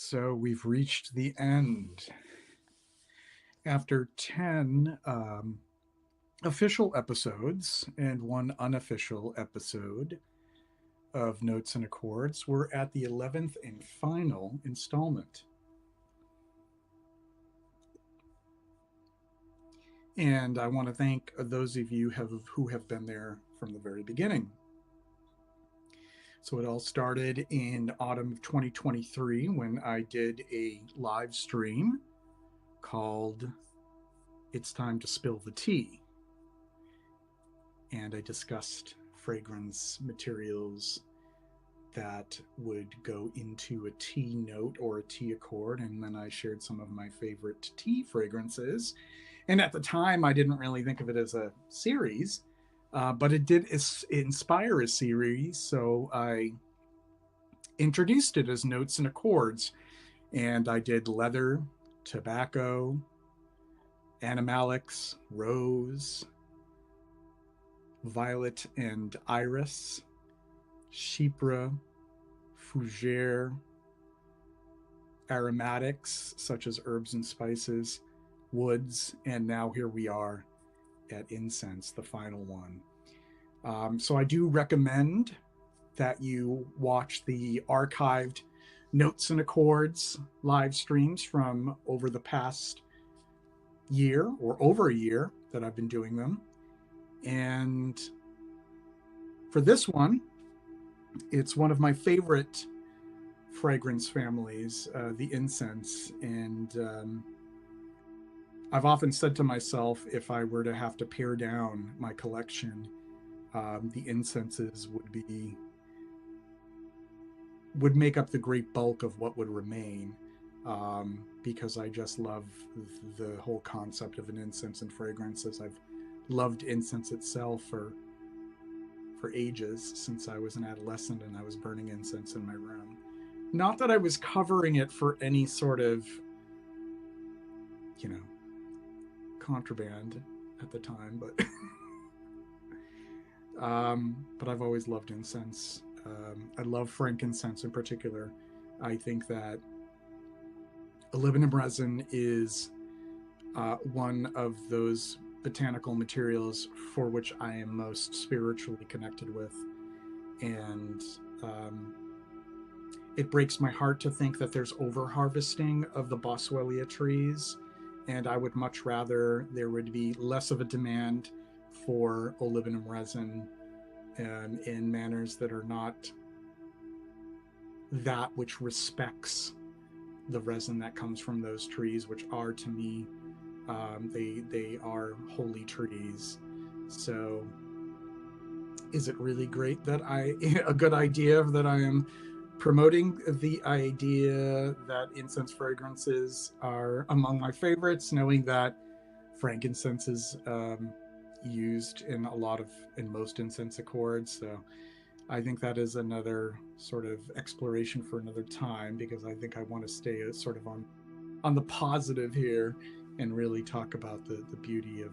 So we've reached the end. After 10 official episodes and one unofficial episode of Notes and Accords, we're at the 11th and final installment. And I want to thank those of you who have been there from the very beginning. So it all started in autumn of 2023 when I did a live stream called It's Time to Spill the Tea. And I discussed fragrance materials that would go into a tea note or a tea accord. And then I shared some of my favorite tea fragrances. And at the time, I didn't really think of it as a series, but it did inspire a series. So I introduced it as Notes and Accords. And I did leather, tobacco, animalics, rose, violet and iris, chypre, fougere, aromatics such as herbs and spices, woods, and now here we are at incense, the final one. So I do recommend that you watch the archived Notes and Accords live streams from over the past year or over a year that I've been doing them. And for this one, it's one of my favorite fragrance families, the incense. And I've often said to myself, if I were to have to pare down my collection, the incenses would make up the great bulk of what would remain, because I just love the whole concept of an incense and fragrances. I've loved incense itself for ages, since I was an adolescent and I was burning incense in my room. Not that I was covering it for any sort of, contraband at the time, but I've always loved incense. I love frankincense in particular. I think that aluminum resin is one of those botanical materials for which I am most spiritually connected with. And it breaks my heart to think that there's over-harvesting of the boswellia trees, and I would much rather there would be less of a demand for aluminum resin in manners that are not that which respects the resin that comes from those trees, which are, to me, they are holy trees. So is it really great that a good idea that I am promoting the idea that incense fragrances are among my favorites, knowing that frankincense is used in most incense accords. So I think that is another sort of exploration for another time, because I think I want to stay sort of on the positive here and really talk about the beauty of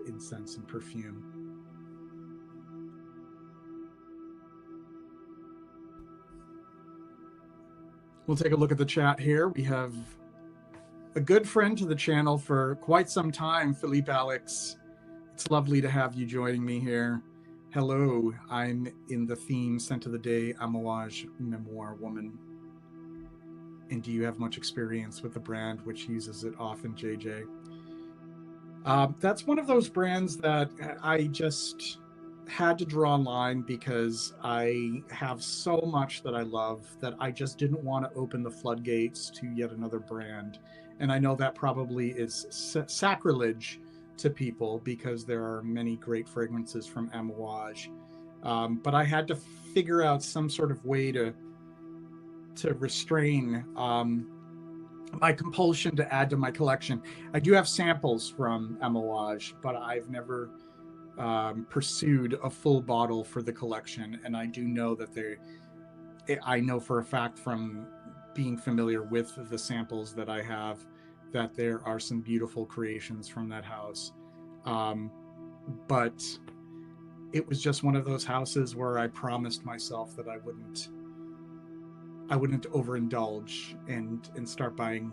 incense and perfume. We'll take a look at the chat here. We have a good friend to the channel for quite some time, Philippe Alex. It's lovely to have you joining me here. Hello, I'm in the theme Scent of the Day, Amouage Memoir Woman. And do you have much experience with the brand which uses it often, JJ? That's one of those brands that I just had to draw a line, because I have so much that I love that I just didn't want to open the floodgates to yet another brand. And I know that probably is sacrilege to people, because there are many great fragrances from Amouage. But I had to figure out some sort of way to restrain my compulsion to add to my collection. I do have samples from Amouage, but I've never pursued a full bottle for the collection. And I do know that I know for a fact from being familiar with the samples that I have, that there are some beautiful creations from that house. But it was just one of those houses where I promised myself that I wouldn't I wouldn't overindulge and start buying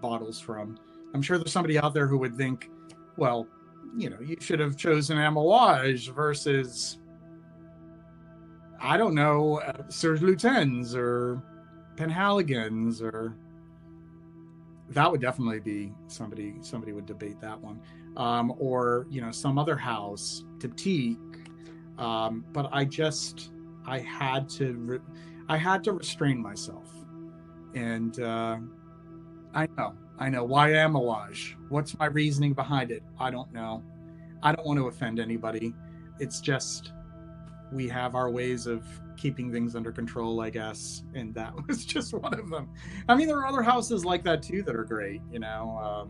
bottles from. I'm sure there's somebody out there who would think, well, you know, you should have chosen Amouage versus, I don't know, Serge Lutens or Penhaligon's, or that would definitely be somebody would debate that one, or you know, some other house, Tiptique. But I had to restrain myself, and I know why Amouage. What's my reasoning behind it? I don't know. I don't want to offend anybody. It's just we have our ways of keeping things under control, I guess, and that was just one of them. I mean, there are other houses like that too that are great, you know.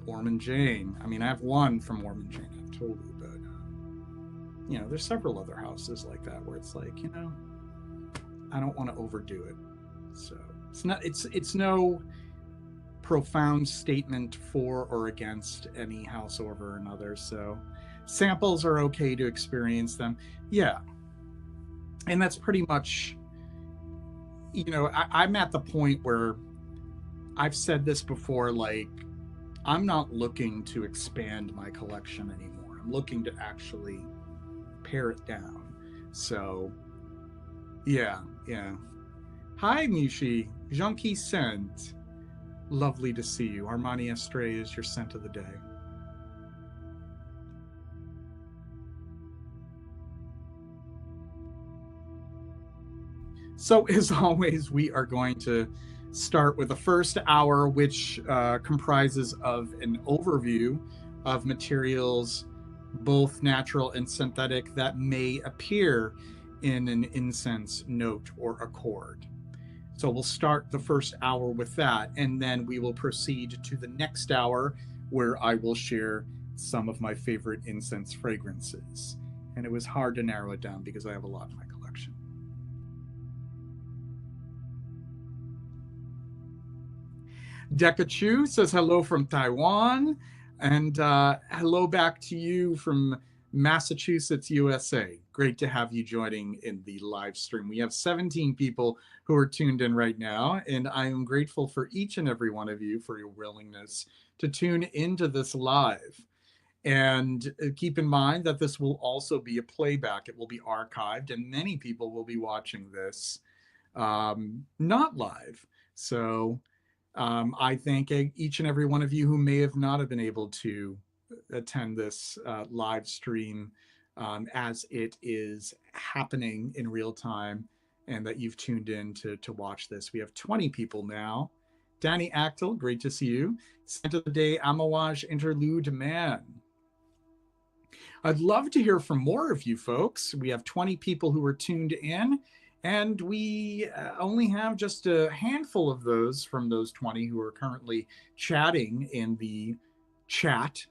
Ormond Jane. I mean, I have one from Ormond Jane, I've told you, but you know, there's several other houses like that where it's like, you know, I don't want to overdo it. So it's no profound statement for or against any house over another. So samples are okay to experience them. Yeah. And that's pretty much, you know, I'm at the point where I've said this before, like, I'm not looking to expand my collection anymore. I'm looking to actually pare it down. So yeah. Hi Mishi, Junkie Scent. Lovely to see you. Armani Astray is your scent of the day. So as always, we are going to start with the first hour, which comprises of an overview of materials, both natural and synthetic, that may appear in an incense note or accord. So we'll start the first hour with that, and then we will proceed to the next hour where I will share some of my favorite incense fragrances. And it was hard to narrow it down because I have a lot in my collection. Dekachu says hello from Taiwan, and hello back to you from Massachusetts, USA. Great to have you joining in the live stream. We have 17 people who are tuned in right now, and I am grateful for each and every one of you for your willingness to tune into this live. And keep in mind that this will also be a playback. It will be archived, and many people will be watching this not live. So I thank each and every one of you who may have not have been able to attend this live stream as it is happening in real time, and that you've tuned in to watch this. We have 20 people now. Danny Actel, great to see you. Scent of the Day, Amouage Interlude Man. I'd love to hear from more of you folks. We have 20 people who are tuned in, and we only have just a handful of those from those 20 who are currently chatting in the chat.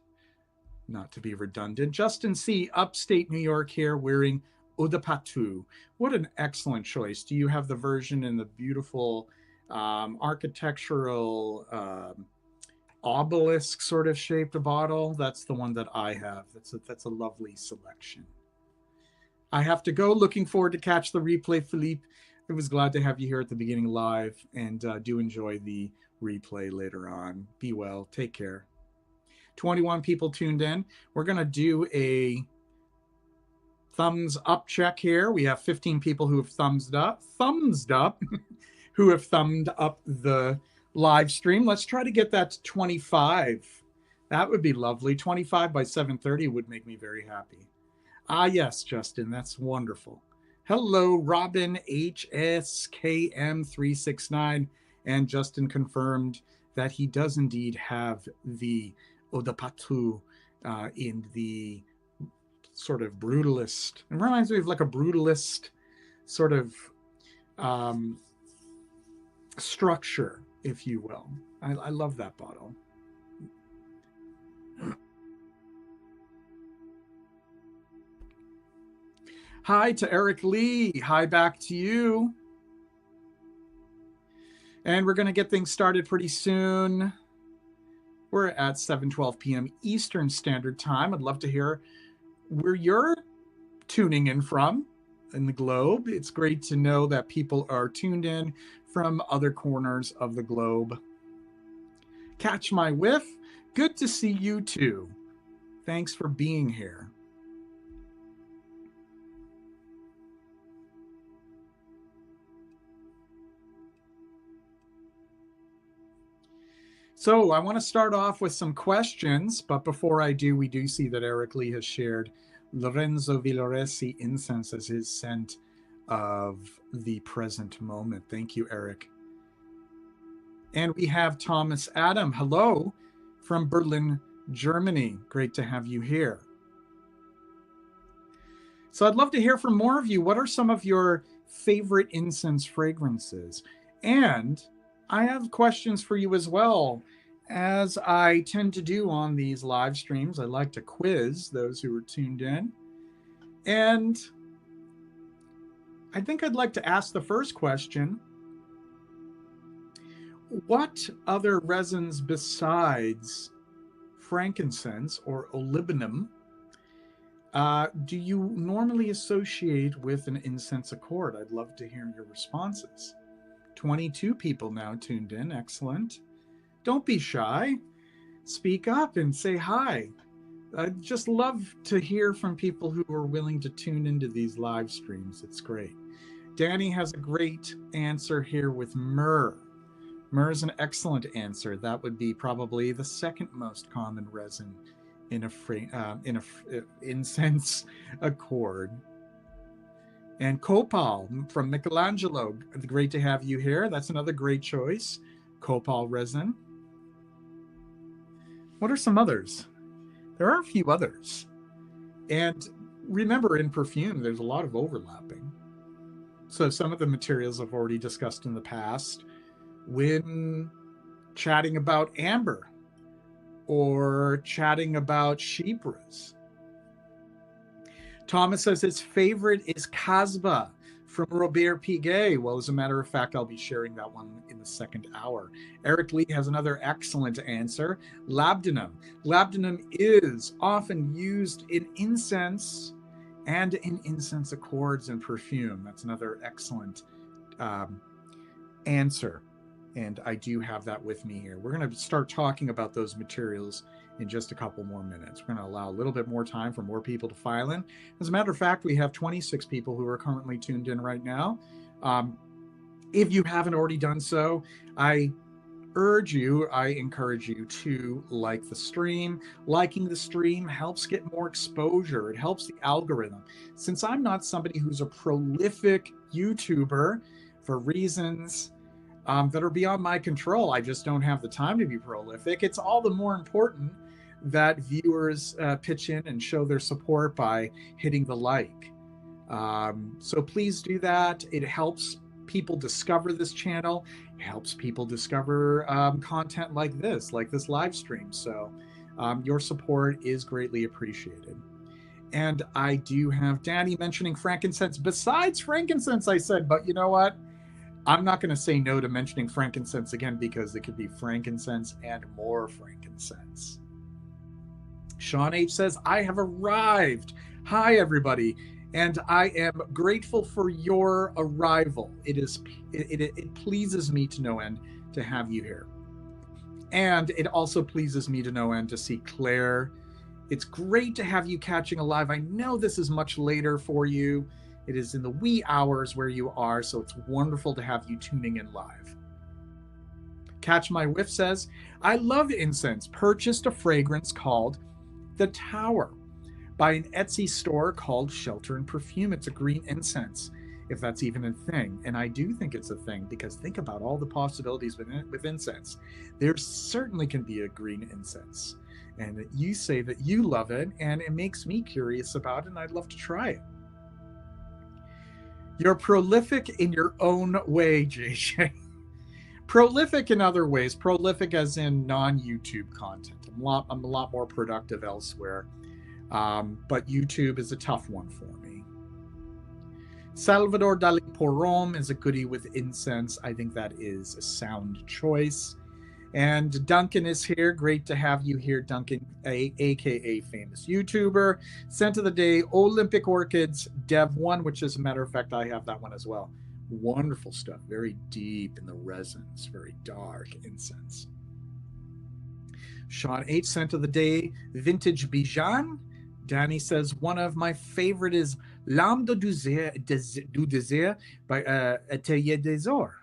Not to be redundant. Justin C., upstate New York here, wearing Eau de Patou. What an excellent choice. Do you have the version in the beautiful architectural obelisk sort of shaped bottle? That's the one that I have. That's a lovely selection. I have to go. Looking forward to catch the replay, Philippe. I was glad to have you here at the beginning live, and do enjoy the replay later on. Be well. Take care. 21 people tuned in. We're going to do a thumbs up check here. We have 15 people who have thumbs up, who have thumbed up the live stream. Let's try to get that to 25. That would be lovely. 25 by 7:30 would make me very happy. Ah, yes, Justin, that's wonderful. Hello, Robin HSKM369. And Justin confirmed that he does indeed have the Eau de Patou in the sort of brutalist. It reminds me of like a brutalist sort of structure, if you will. I love that bottle. Hi to Eric Lee. Hi back to you. And we're going to get things started pretty soon. We're at 7:12 p.m. Eastern Standard Time. I'd love to hear where you're tuning in from. in the globe. It's great to know that people are tuned in from other corners of the globe. Catch my whiff. Good to see you too. Thanks for being here. So I want to start off with some questions, but before I do, we do see that Eric Lee has shared Lorenzo Villoresi Incense as his scent of the present moment. Thank you, Eric. And we have Thomas Adam. Hello from Berlin, Germany. Great to have you here. So I'd love to hear from more of you. What are some of your favorite incense fragrances? And I have questions for you as well. As I tend to do on these live streams, I like to quiz those who are tuned in. And I think I'd like to ask the first question. What other resins besides frankincense or olibanum do you normally associate with an incense accord? I'd love to hear your responses. 22 people now tuned in. Excellent. Don't be shy. Speak up and say hi. I'd just love to hear from people who are willing to tune into these live streams. It's great. Danny has a great answer here with myrrh. Myrrh is an excellent answer. That would be probably the second most common resin in a incense accord. And copal from Michelangelo. Great to have you here. That's another great choice. Copal resin. What are some others? There are a few others. And remember, in perfume, there's a lot of overlapping. So some of the materials I've already discussed in the past when chatting about amber or chatting about chypres. Thomas says his favorite is Casbah from Robert Piguet. Well, as a matter of fact, I'll be sharing that one in the second hour. Eric Lee has another excellent answer. Labdanum. Labdanum is often used in incense and in incense accords and perfume. That's another excellent answer. And I do have that with me here. We're going to start talking about those materials in just a couple more minutes. We're going to allow a little bit more time for more people to file in. As a matter of fact, we have 26 people who are currently tuned in right now. If you haven't already done so, I encourage you to like the stream. Liking the stream helps get more exposure. It helps the algorithm. Since I'm not somebody who's a prolific YouTuber for reasons that are beyond my control, I just don't have the time to be prolific. It's all the more important that viewers pitch in and show their support by hitting the like. So please do that. It helps people discover this channel. It helps people discover content like this live stream. So your support is greatly appreciated. And I do have Danny mentioning frankincense. Besides frankincense, I said, but you know what? I'm not going to say no to mentioning frankincense again, because it could be frankincense and more frankincense. Sean H says, I have arrived. Hi, everybody. And I am grateful for your arrival. It pleases me to no end to have you here. And it also pleases me to no end to see Claire. It's great to have you catching a live. I know this is much later for you. It is in the wee hours where you are, so it's wonderful to have you tuning in live. Catch My Whiff says, I love incense. Purchased a fragrance called The Tower by an Etsy store called Shelter and Perfume. It's a green incense, if that's even a thing. And I do think it's a thing, because think about all the possibilities with incense. There certainly can be a green incense. And you say that you love it, and it makes me curious about it, and I'd love to try it. You're prolific in your own way, JJ. Prolific in other ways. Prolific as in non-YouTube content. I'm a lot more productive elsewhere. But YouTube is a tough one for me. Salvador Dali Porom is a goodie with incense. I think that is a sound choice. And Duncan is here. Great to have you here, Duncan, aka famous YouTuber. Scent of the day, Olympic Orchids, Dev 1, which as a matter of fact, I have that one as well. Wonderful stuff. Very deep in the resins, very dark incense. Sean H, scent of the day, Vintage Bijan. Danny says, one of my favorite is Lande du Désert by Atelier des Arts.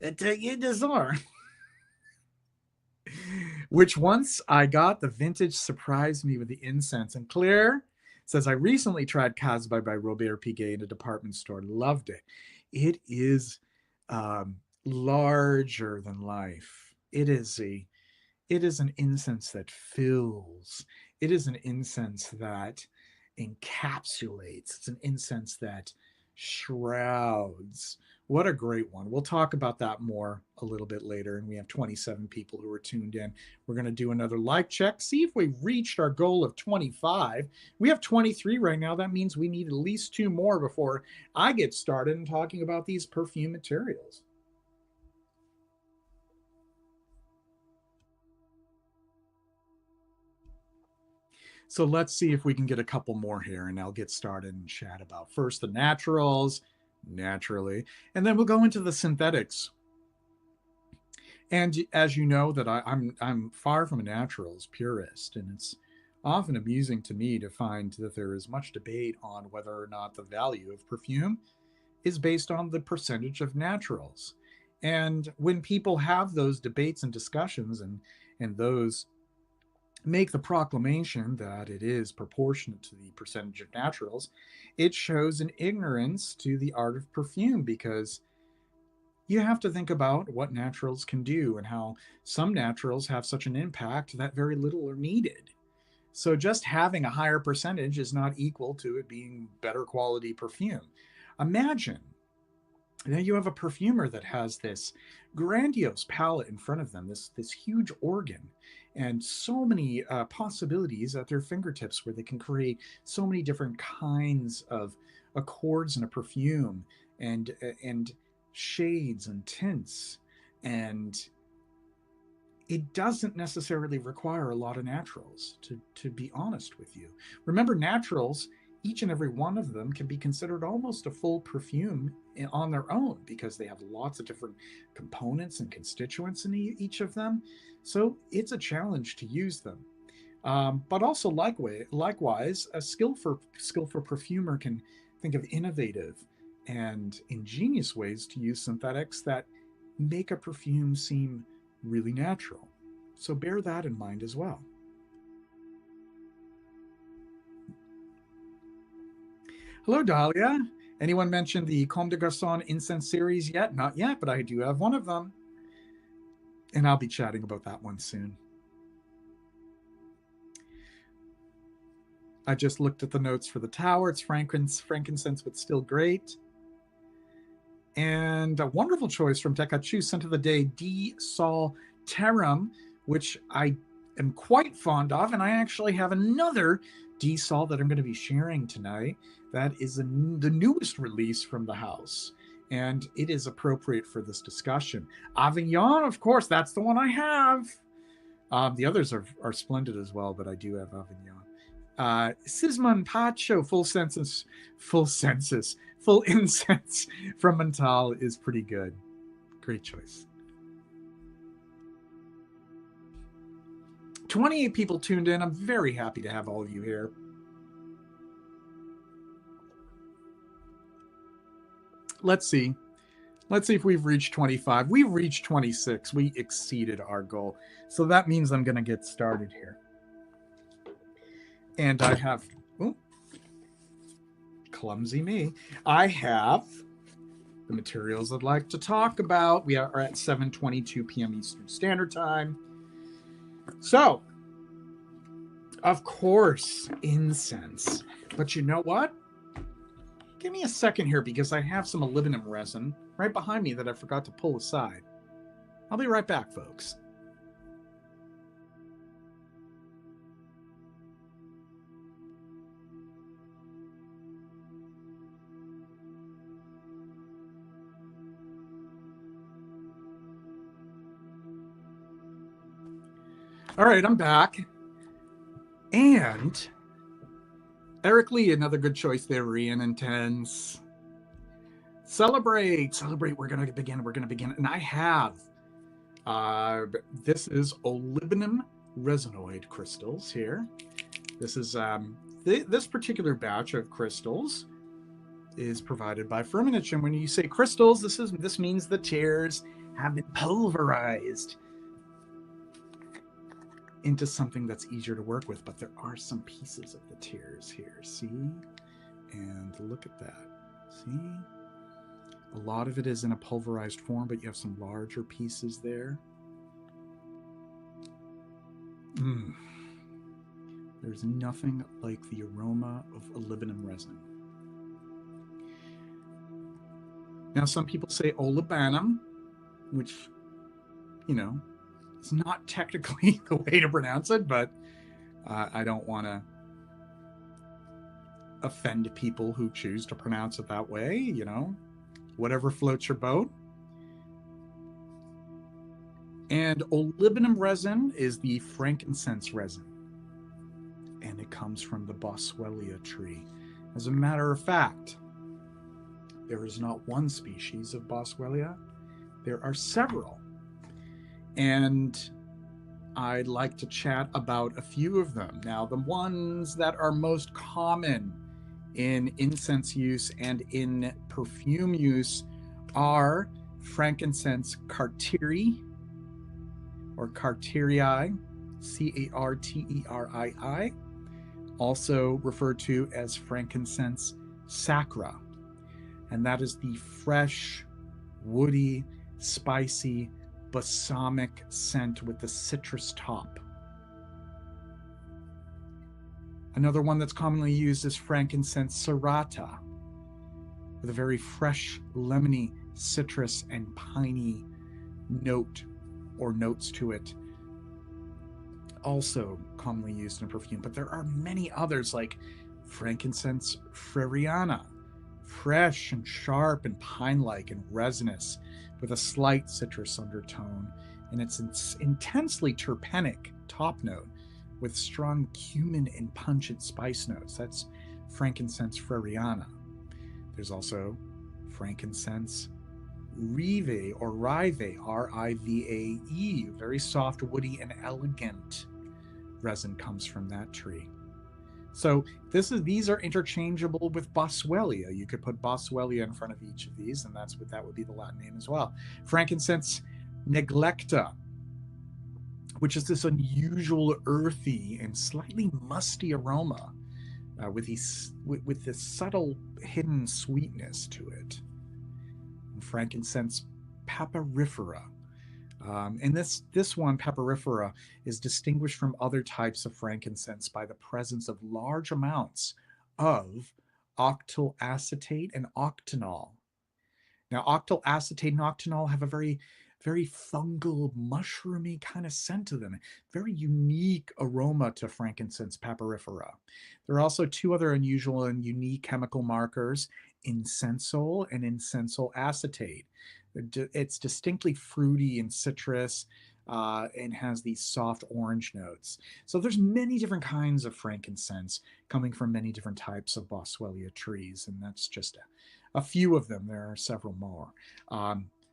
Atelier des Arts. Which once I got, the vintage surprised me with the incense. And Claire says, I recently tried Casbah by Robert Piguet in a department store. Loved it. It is larger than life. It is an incense that fills. It is an incense that encapsulates. It's an incense that shrouds. What a great one. We'll talk about that more a little bit later. And we have 27 people who are tuned in. We're going to do another like check, see if we've reached our goal of 25. We have 23 right now. That means we need at least 2 more before I get started in talking about these perfume materials. So let's see if we can get a couple more here, and I'll get started and chat about first the naturals, naturally, and then we'll go into the synthetics. And as you know, that I'm far from a naturals purist, and it's often amusing to me to find that there is much debate on whether or not the value of perfume is based on the percentage of naturals. And when people have those debates and discussions, and those make the proclamation that it is proportionate to the percentage of naturals, it shows an ignorance to the art of perfume, because you have to think about what naturals can do and how some naturals have such an impact that very little are needed. So just having a higher percentage is not equal to it being better quality perfume. Imagine now you have a perfumer that has this grandiose palette in front of them, this huge organ, and so many possibilities at their fingertips where they can create so many different kinds of accords in a perfume, and shades and tints, and it doesn't necessarily require a lot of naturals, to be honest with you. Remember, naturals, each and every one of them can be considered almost a full perfume on their own, because they have lots of different components and constituents in each of them. So it's a challenge to use them. But also likewise, a skillful perfumer can think of innovative and ingenious ways to use synthetics that make a perfume seem really natural. So bear that in mind as well. Hello, Dahlia. Anyone mentioned the Comme des Garçons incense series yet? Not yet, but I do have one of them. And I'll be chatting about that one soon. I just looked at the notes for the tower. It's frankincense, but still great. And a wonderful choice from Tekachu, scent of the day, D Sol Terum, which I am quite fond of. And I actually have another D Sol that I'm going to be sharing tonight. That is the newest release from the house, and it is appropriate for this discussion. Avignon, of course, that's the one I have. The others are splendid as well, but I do have Avignon. Sismon Pacho, full incense from Mental is pretty good. Great choice. 28 people tuned in. I'm very happy to have all of you here. Let's see if we've reached 25. We've reached 26. We exceeded our goal. So that means I'm going to get started here. And I have, clumsy me. I have the materials I'd like to talk about. We are at 7:22 p.m. Eastern Standard Time. So, of course, incense. But you know what? Give me a second here, because I have some molybdenum resin right behind me that I forgot to pull aside. I'll be right back, folks. All right, I'm back. And Eric Lee, another good choice there, Ian. Intense. Celebrate. We're going to begin. And I have, this is olivinum resinoid crystals here. This is, this particular batch of crystals is provided by Firmenich. And when you say crystals, this means the tears have been pulverized into something that's easier to work with, but there are some pieces of the tears here, see? And look at that, see? A lot of it is in a pulverized form, but you have some larger pieces there. There's nothing like the aroma of olivinum resin. Now, some people say olibanum, which, you know, it's not technically the way to pronounce it, but I don't want to offend people who choose to pronounce it that way, you know, whatever floats your boat. And olivinum resin is the frankincense resin, and it comes from the Boswellia tree. As a matter of fact, there is not one species of Boswellia, there are several. And I'd like to chat about a few of them. Now, the ones that are most common in incense use and in perfume use are frankincense cartieri, or carterii, Carterii, also referred to as frankincense sacra. And that is the fresh, woody, spicy, balsamic scent with the citrus top. Another one that's commonly used is frankincense serrata, with a very fresh, lemony, citrus, and piney note or notes to it. Also commonly used in perfume, but there are many others like frankincense freriana, fresh and sharp and pine-like and resinous, with a slight citrus undertone, and it's intensely terpenic top note with strong cumin and pungent spice notes. That's frankincense freriana. There's also frankincense rive or rive, R-I-V-A-E, very soft, woody, and elegant resin comes from that tree. So these are interchangeable with Boswellia. You could put Boswellia in front of each of these, and that would be the Latin name as well. Frankincense neglecta, which is this unusual earthy and slightly musty aroma with this subtle hidden sweetness to it. And frankincense papyrifera. And this one, papyrifera, is distinguished from other types of frankincense by the presence of large amounts of octyl acetate and octanol. Now, octyl acetate and octanol have a very, very fungal, mushroomy kind of scent to them. Very unique aroma to frankincense papyrifera. There are also two other unusual and unique chemical markers, incensol and incensol acetate. It's distinctly fruity and citrus, and has these soft orange notes. So there's many different kinds of frankincense coming from many different types of Boswellia trees, and that's just a few of them. There are several more.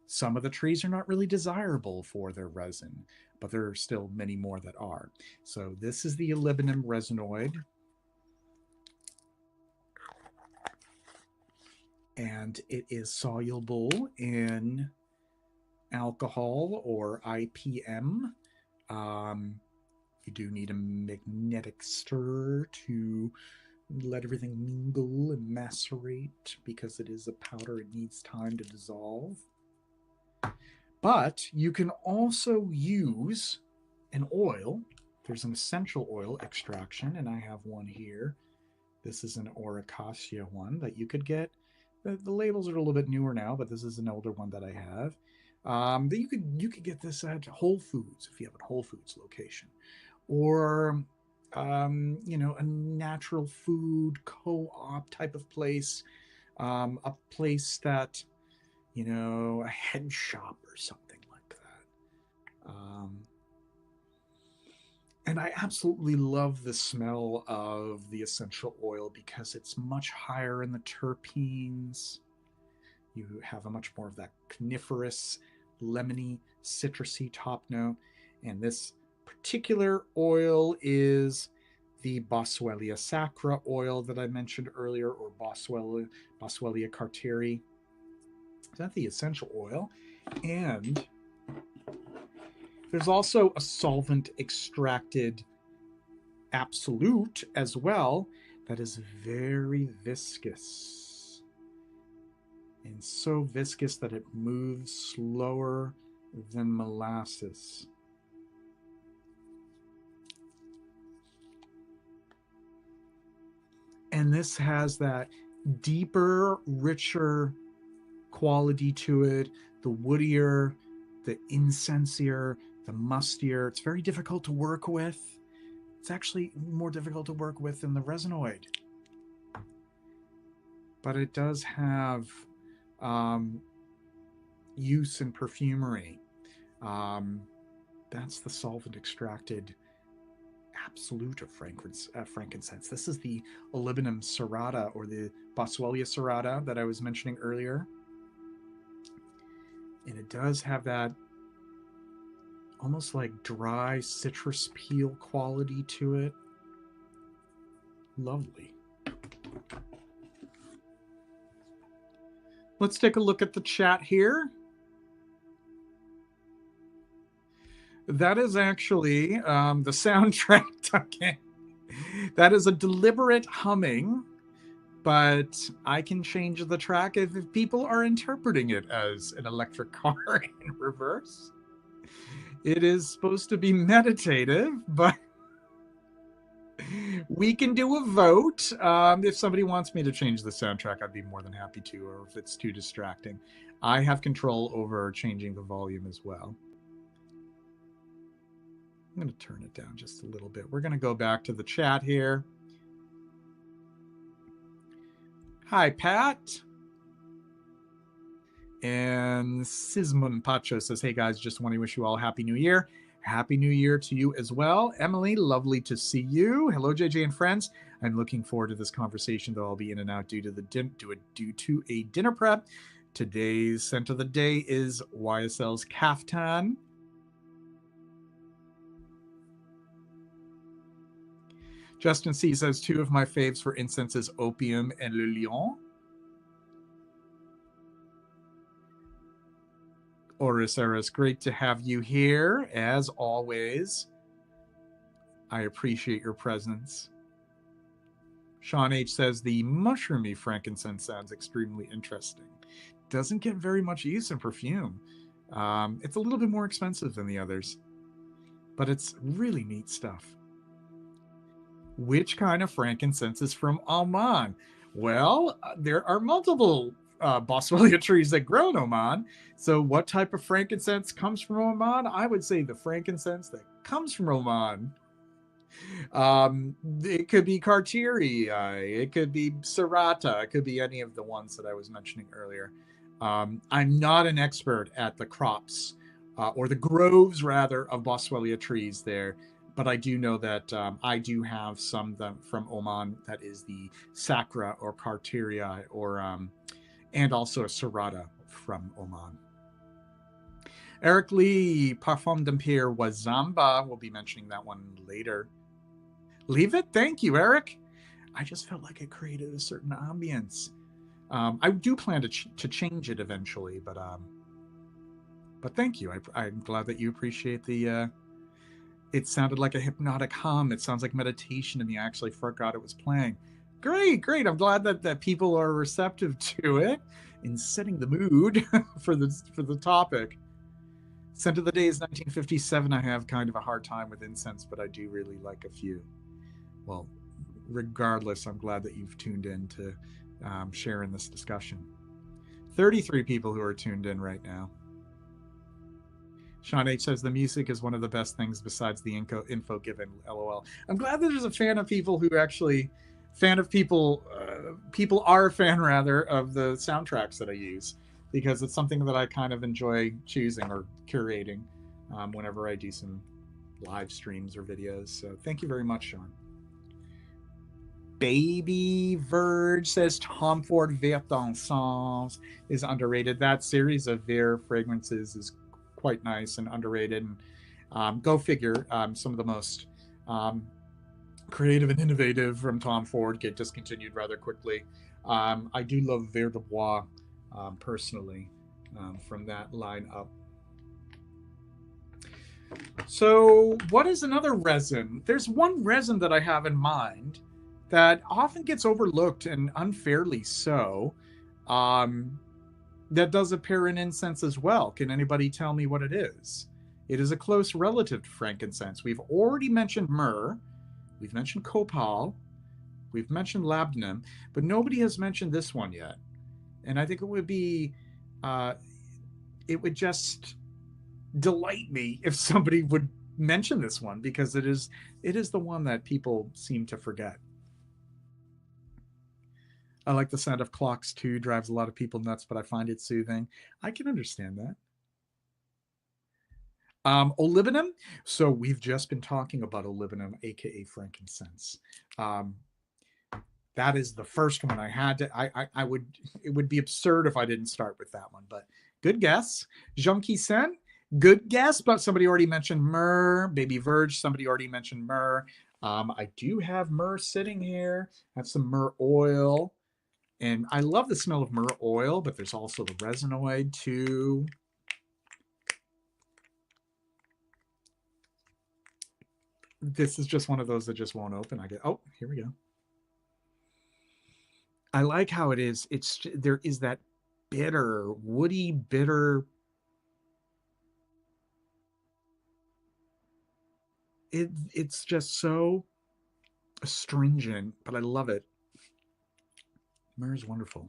Some of the trees are not really desirable for their resin, but there are still many more that are. So this is the olivinum resinoid. And it is soluble in alcohol or IPM. You do need a magnetic stir to let everything mingle and macerate, because it is a powder, it needs time to dissolve. But you can also use an oil. There's an essential oil extraction, and I have one here. This is an Oricacia one that you could get. The labels are a little bit newer now, but this is an older one that I have. That you could get this at Whole Foods if you have a Whole Foods location, or you know, a natural food co-op type of place, a place that, you know, a head shop or something like that. And I absolutely love the smell of the essential oil because it's much higher in the terpenes. You have a much more of that coniferous, lemony, citrusy top note. And this particular oil is the Boswellia sacra oil that I mentioned earlier, or Boswellia carteri. That's the essential oil. And there's also a solvent extracted absolute as well that is very viscous. And so viscous that it moves slower than molasses. And this has that deeper, richer quality to it, the woodier, the incensier, the mustier. It's very difficult to work with. It's actually more difficult to work with than the resinoid. But it does have use in perfumery. That's the solvent extracted absolute of frankincense. This is the Olibanum serrata, or the Boswellia serrata that I was mentioning earlier. And it does have that almost like dry citrus peel quality to it. Lovely. Let's take a look at the chat here. That is actually the soundtrack, okay. That is a deliberate humming, but I can change the track if people are interpreting it as an electric car in reverse. It is supposed to be meditative, but we can do a vote. If somebody wants me to change the soundtrack, I'd be more than happy to, or if it's too distracting. I have control over changing the volume as well. I'm going to turn it down just a little bit. We're going to go back to the chat here. Hi, Pat. And Sismon Pacho says, hey guys, just want to wish you all a Happy New Year. Happy New Year to you as well. Emily, lovely to see you. Hello, JJ and friends. I'm looking forward to this conversation, though I'll be in and out due to a dinner prep. Today's scent of the day is YSL's Kaftan. Justin C says, two of my faves for incense is Opium and Le Lion. Oris Eris, great to have you here, as always. I appreciate your presence. Sean H says, the mushroomy frankincense sounds extremely interesting. Doesn't get very much use in perfume. It's a little bit more expensive than the others, but it's really neat stuff. Which kind of frankincense is from Oman? Well, there are multiple Boswellia trees that grow in Oman. So what type of frankincense comes from Oman? I would say the frankincense that comes from Oman. It could be Cartieri, it could be Serrata, it could be any of the ones that I was mentioning earlier. I'm not an expert at the crops, or the groves, rather, of Boswellia trees there. But I do know that I do have some from Oman that is the Sacra or Carteria, or and also a Serrata from Oman. Eric Lee, Parfum d'Empire Wazamba. We'll be mentioning that one later. Leave it. Thank you, Eric. I just felt like it created a certain ambience. I do plan to change it eventually, but thank you. I'm glad that you appreciate the. It sounded like a hypnotic hum. It sounds like meditation to me. I actually forgot it was playing. Great. I'm glad that people are receptive to it and setting the mood for the topic. Scent of the day is 1957. I have kind of a hard time with incense, but I do really like a few. Well, regardless, I'm glad that you've tuned in to share in this discussion. 33 people who are tuned in right now. Sean H says the music is one of the best things besides the info given. LOL. I'm glad that there's a fan of people who actually, people are a fan rather of the soundtracks that I use, because it's something that I kind of enjoy choosing or curating whenever I do some live streams or videos. So thank you very much, Sean. Baby Verge says Tom Ford Vert Ensemble is underrated. That series of Vert fragrances is quite nice and underrated. And go figure, some of the most creative and innovative from Tom Ford get discontinued rather quickly. I do love Vert de Bois personally from that line up. So, what is another resin? There's one resin that I have in mind that often gets overlooked and unfairly so. That does appear in incense as well. Can anybody tell me what it is? It is a close relative to frankincense. We've already mentioned myrrh, we've mentioned copal, we've mentioned labdanum, but nobody has mentioned this one yet. And I think it would be, it would just delight me if somebody would mention this one, because it is the one that people seem to forget. I like the sound of clocks too. Drives a lot of people nuts, but I find it soothing. I can understand that. Olibanum. So we've just been talking about olibanum, aka frankincense. That is the first one I had to. I would. It would be absurd if I didn't start with that one. But good guess, Jean Sen. Good guess, but somebody already mentioned myrrh. Baby Verge. Somebody already mentioned myrrh. I do have myrrh sitting here. I have some myrrh oil. And I love the smell of myrrh oil, but there's also the resinoid too. This is just one of those that just won't open. I get, oh, here we go. I like how it is. There is that bitter, woody, bitter. It's just so astringent, but I love it. Myrrh is wonderful.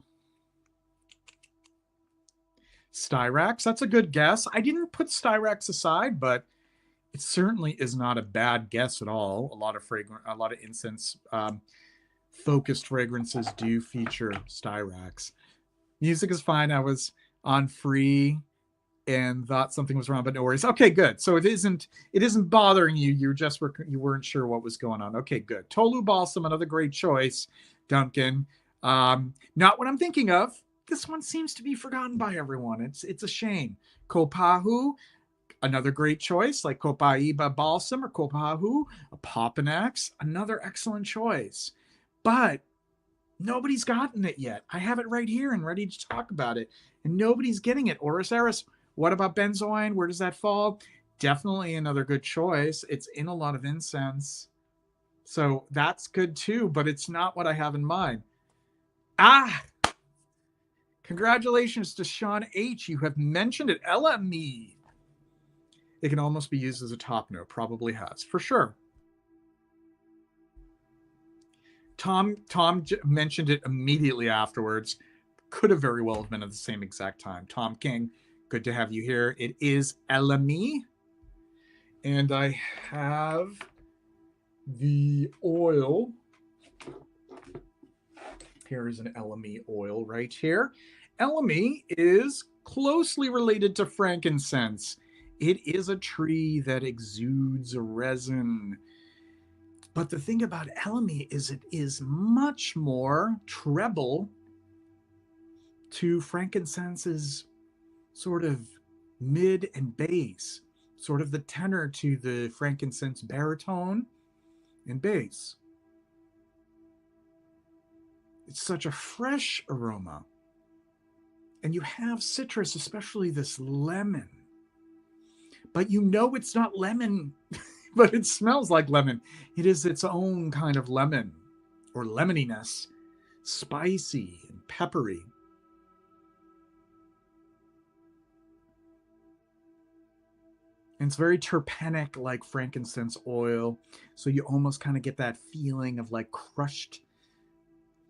Styrax, that's a good guess. I didn't put Styrax aside, but it certainly is not a bad guess at all. A lot of incense focused fragrances do feature Styrax. Music is fine. I was on free and thought something was wrong, but no worries. Okay, good. So it isn't bothering you. You weren't sure what was going on. Okay, good. Tolu Balsam, another great choice, Duncan. Not what I'm thinking of. This one seems to be forgotten by everyone. It's a shame. Kopahu, another great choice, like Copaiba Balsam or Kopahu. Apopanax, another excellent choice. But nobody's gotten it yet. I have it right here and ready to talk about it, and nobody's getting it. Oris Eris, what about benzoin? Where does that fall? Definitely another good choice. It's in a lot of incense, so that's good too, but it's not what I have in mind. Congratulations to Sean H. You have mentioned it. LME. It can almost be used as a top note. Probably has, for sure. Tom mentioned it immediately afterwards. Could have very well been at the same exact time. Tom King, good to have you here. It is LME. And I have the oil. Here is an LME oil right here. LME is closely related to frankincense. It is a tree that exudes a resin. But the thing about LME is it is much more treble to frankincense's sort of mid and bass, sort of the tenor to the frankincense baritone and bass. It's such a fresh aroma. And you have citrus, especially this lemon. But you know it's not lemon, but it smells like lemon. It is its own kind of lemon or lemoniness, spicy and peppery. And it's very terpenic, like frankincense oil. So you almost kind of get that feeling of like crushed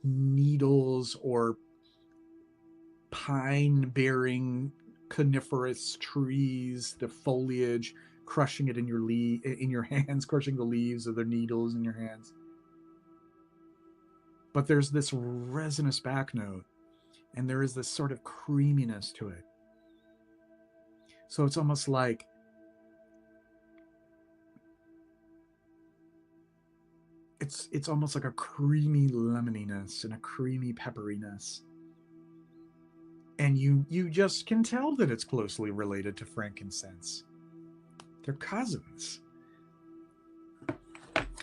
needles or pine-bearing coniferous trees, the foliage, crushing it in your hands, crushing the leaves of the needles in your hands. But there's this resinous back note, and there is this sort of creaminess to it. So it's almost like it's almost like a creamy lemoniness and a creamy pepperiness. And you just can tell that it's closely related to frankincense. They're cousins.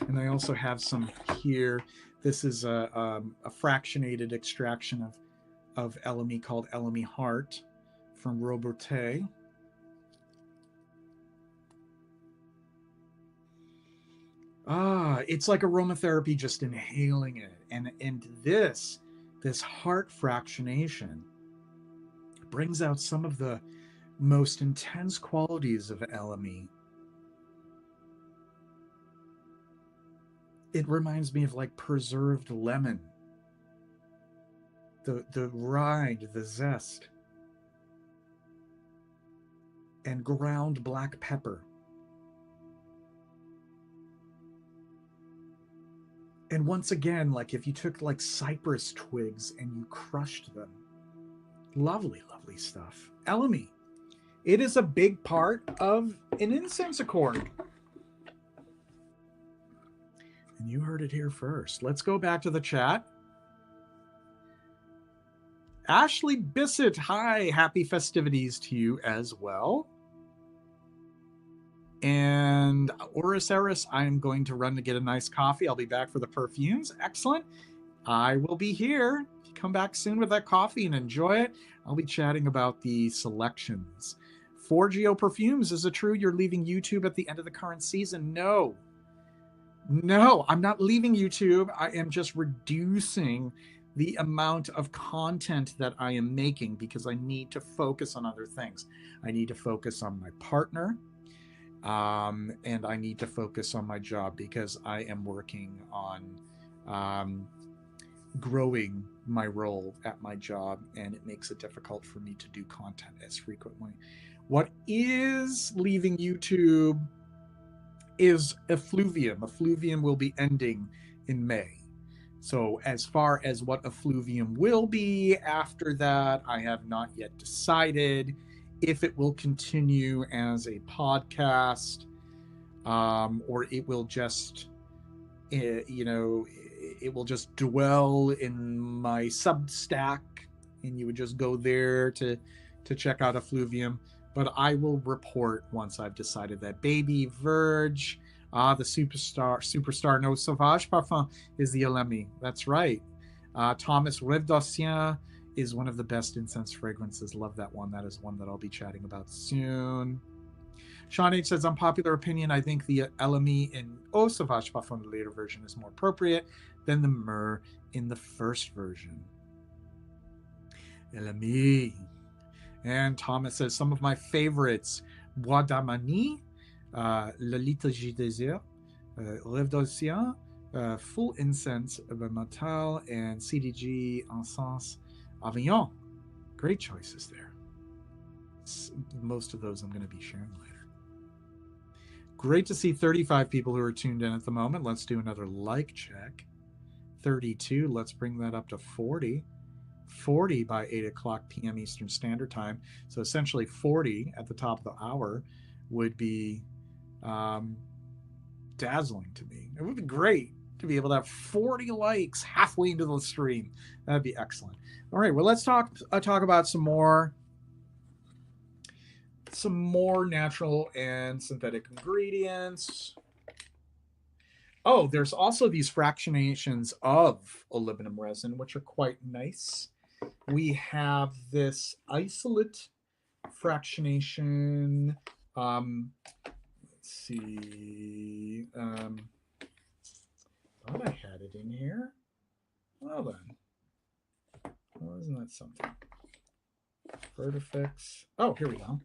And I also have some here. This is a fractionated extraction of elemi called Elemi Heart from Robertet. It's like aromatherapy, just inhaling it. And this heart fractionation brings out some of the most intense qualities of elemi. It reminds me of like preserved lemon, the rind, the zest, and ground black pepper. And once again, like if you took like cypress twigs and you crushed them, lovely, lovely stuff. Elemi, it is a big part of an incense accord. And you heard it here first. Let's go back to the chat. Ashley Bissett, hi, happy festivities to you as well. And Oris Eris, I'm going to run to get a nice coffee. I'll be back for the perfumes. Excellent. I will be here. Come back soon with that coffee and enjoy it. I'll be chatting about the selections. 4GO Perfumes, is it true you're leaving YouTube at the end of the current season? No, I'm not leaving YouTube. I am just reducing the amount of content that I am making because I need to focus on other things. I need to focus on my partner. And I need to focus on my job because I am working on growing my role at my job, and it makes it difficult for me to do content as frequently. What is leaving YouTube is Effluvium. Effluvium will be ending in May. So as far as what Effluvium will be after that, I have not yet decided. If it will continue as a podcast, or it will just, it will just dwell in my Substack, and you would just go there to check out Effluvium. But I will report once I've decided that. Baby Verge, the superstar No Sauvage Parfum is the Elemi. That's right. Thomas Rêve d'Ancien is one of the best incense fragrances. Love that one. That is one that I'll be chatting about soon. Sean H says, unpopular opinion, I think the Elemi in Eau Sauvage Parfum, the later version, is more appropriate than the Myrrh in the first version. Elemi. And Thomas says, some of my favorites, Bois d'Armani, Lolita J. Désir, Rêve d'Ancien, Full Incense, Matal, and CDG Incense Avignon. Great choices there. Most of those I'm going to be sharing later. Great to see 35 people who are tuned in at the moment. Let's do another like check. 32. Let's bring that up to 40. 40 by 8 o'clock p.m. Eastern Standard Time. So essentially 40 at the top of the hour would be dazzling to me. It would be great to be able to have 40 likes halfway into the stream. That'd be excellent. All right, well, let's talk about some more natural and synthetic ingredients. Oh, there's also these fractionations of olivinum resin, which are quite nice. We have this isolate fractionation. Let's see. Thought I had it in here. Well then. Well, isn't that something? Vertifix. Oh, here we go.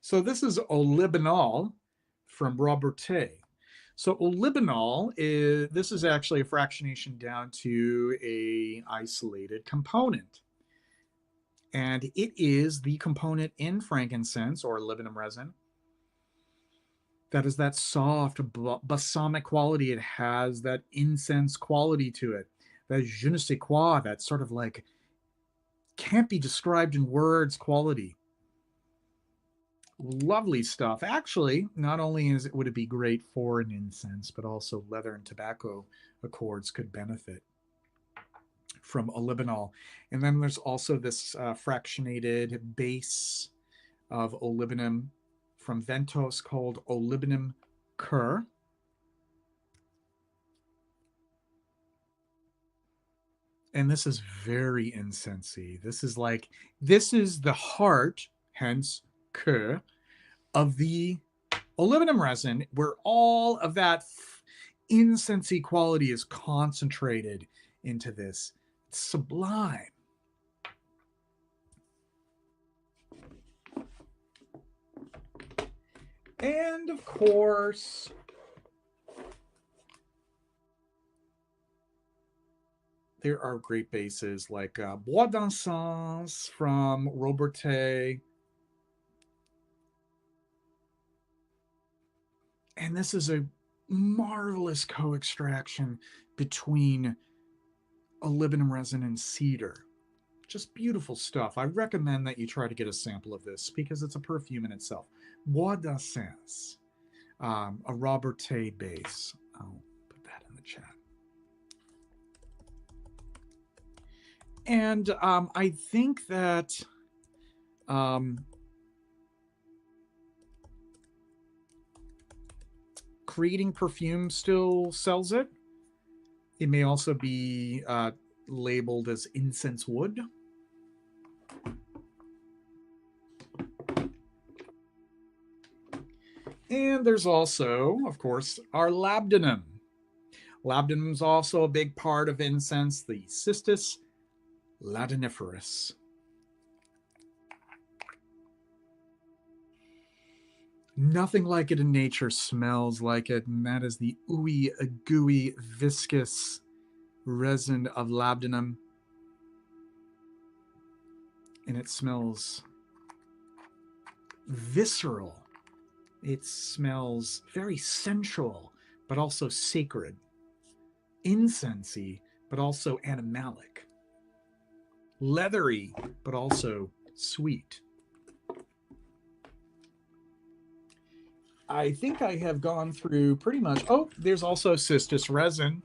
So this is olibinol from Robertet. So olibinol this is actually a fractionation down to a isolated component. And it is the component in frankincense or olivinum resin that is that soft balsamic quality. It has that incense quality to it. That je ne sais quoi, that sort of like can't be described in words quality. Lovely stuff. Actually, not only would it be great for an incense, but also leather and tobacco accords could benefit from olibanol. And then there's also this fractionated base of olibanum from Ventos called olibanum cur. And this is very incensey. This is the heart, hence cur, of the olibanum resin, where all of that incensey quality is concentrated into this. It's sublime. And of course, there are great bases like Bois d'Incense from Robertet. And this is a marvelous co-extraction between olibanum resin and cedar. Just beautiful stuff. I recommend that you try to get a sample of this because it's a perfume in itself. Bois d'Incense, a Robertet base. I'll put that in the chat. And I think that creating perfume still sells it. It may also be labeled as incense wood. And there's also, of course, our labdanum. Labdanum is also a big part of incense, the Cistus ladaniferus. Nothing like it in nature smells like it, and that is the ooey, gooey, viscous resin of labdanum. And it smells visceral. It smells very sensual, but also sacred. Incensey, but also animalic. Leathery, but also sweet. I think I have gone through pretty much. Oh, there's also cistus resin.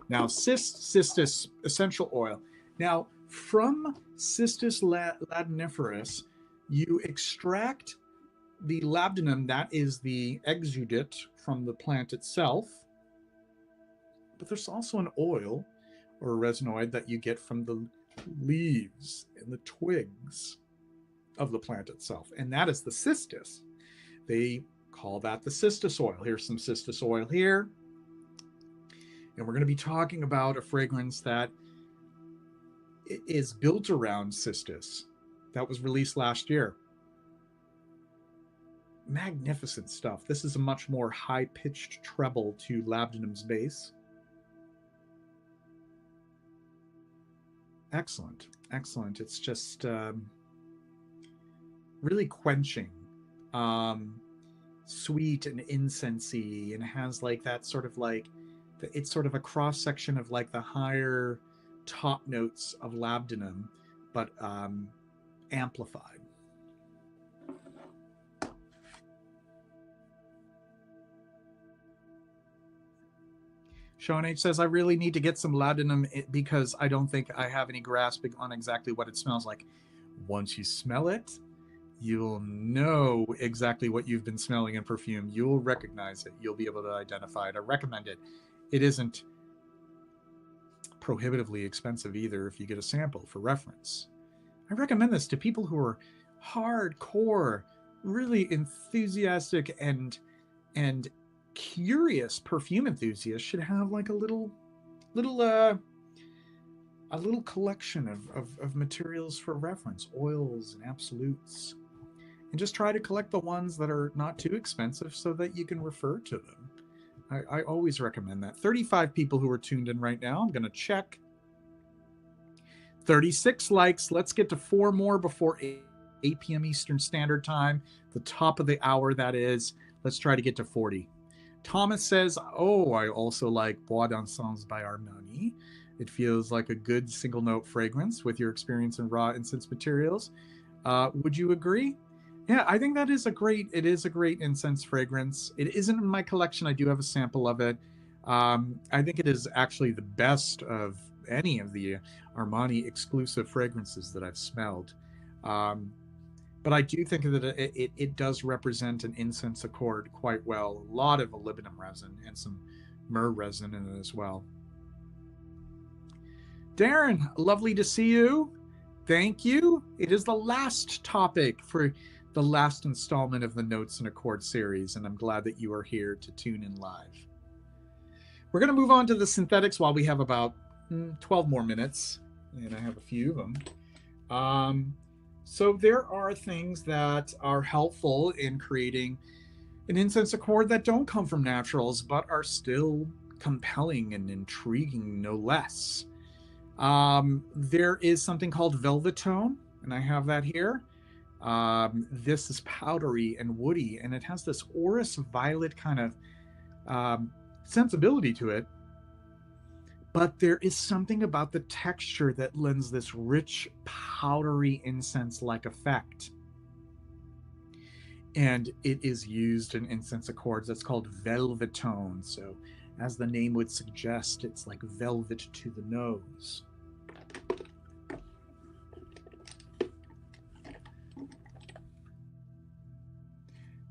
Now, cistus essential oil. Now, from Cistus ladaniferus, you extract the labdanum, that is the exudate from the plant itself. But there's also an oil or a resinoid that you get from the leaves and the twigs of the plant itself. And that is the cistus. They call that the cistus oil. Here's some cistus oil here. And we're going to be talking about a fragrance that is built around cistus that was released last year. Magnificent stuff. This is a much more high-pitched treble to labdanum's base. Excellent, excellent. It's just really quenching, sweet and incensey, and has like that sort of like, it's sort of a cross section of like the higher top notes of labdanum, but amplified. Sean H says, I really need to get some labdanum because I don't think I have any grasp on exactly what it smells like. Once you smell it, you'll know exactly what you've been smelling in perfume. You'll recognize it. You'll be able to identify it. I recommend it. It isn't prohibitively expensive either if you get a sample for reference. I recommend this to people who are hardcore, really enthusiastic and curious perfume enthusiasts should have like a little collection of materials for reference, oils and absolutes, and just try to collect the ones that are not too expensive so that you can refer to them. I always recommend that. 35 people who are tuned in right now. I'm going to check. 36 likes. Let's get to 4 more before 8 p.m. Eastern Standard Time. The top of the hour, that is. Let's try to get to 40. Thomas says, oh, I also like Bois d'Incense by Armani. It feels like a good single note fragrance with your experience in raw incense materials. Would you agree? Yeah, I think that is it is a great incense fragrance. It isn't in my collection. I do have a sample of it. I think it is actually the best of any of the Armani exclusive fragrances that I've smelled. Um, but I do think that it does represent an incense accord quite well. A lot of molybdenum resin and some myrrh resin in it as well. Darren, lovely to see you. Thank you. It is the last topic for the last installment of the Notes and Accord series, and I'm glad that you are here to tune in live. We're going to move on to the synthetics while we have about 12 more minutes, and I have a few of them. So there are things that are helpful in creating an incense accord that don't come from naturals, but are still compelling and intriguing, no less. There is something called velvetone, and I have that here. This is powdery and woody, and it has this orris violet kind of sensibility to it. But there is something about the texture that lends this rich, powdery incense-like effect. And it is used in incense accords. That's called velvetone. So, as the name would suggest, it's like velvet to the nose.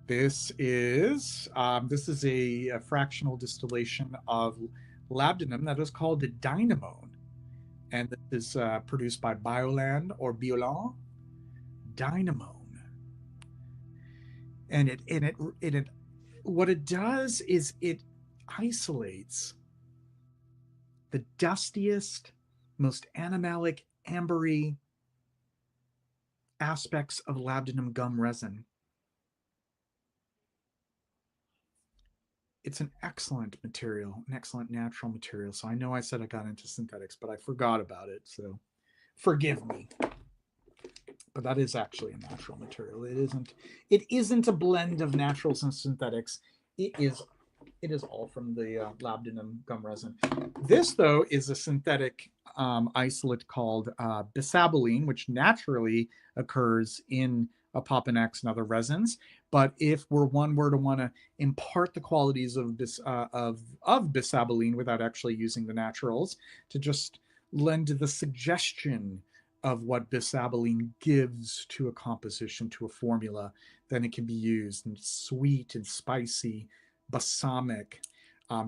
This is a fractional distillation of labdanum that is called dynamone, and this is produced by Bioland or Biolan. Dynamone, and it what it does is it isolates the dustiest, most animalic, ambery aspects of labdanum gum resin. It's an excellent material, an excellent natural material. So I know I said I got into synthetics, but I forgot about it. So forgive me. But that is actually a natural material. It isn't a blend of naturals and synthetics. It is all from the labdanum gum resin. This, though, is a synthetic isolate called bisabolene, which naturally occurs in Apopanax and other resins. But if one were to want to impart the qualities of bisabolene without actually using the naturals, to just lend the suggestion of what bisabolene gives to a composition, to a formula, then it can be used in sweet and spicy, balsamic,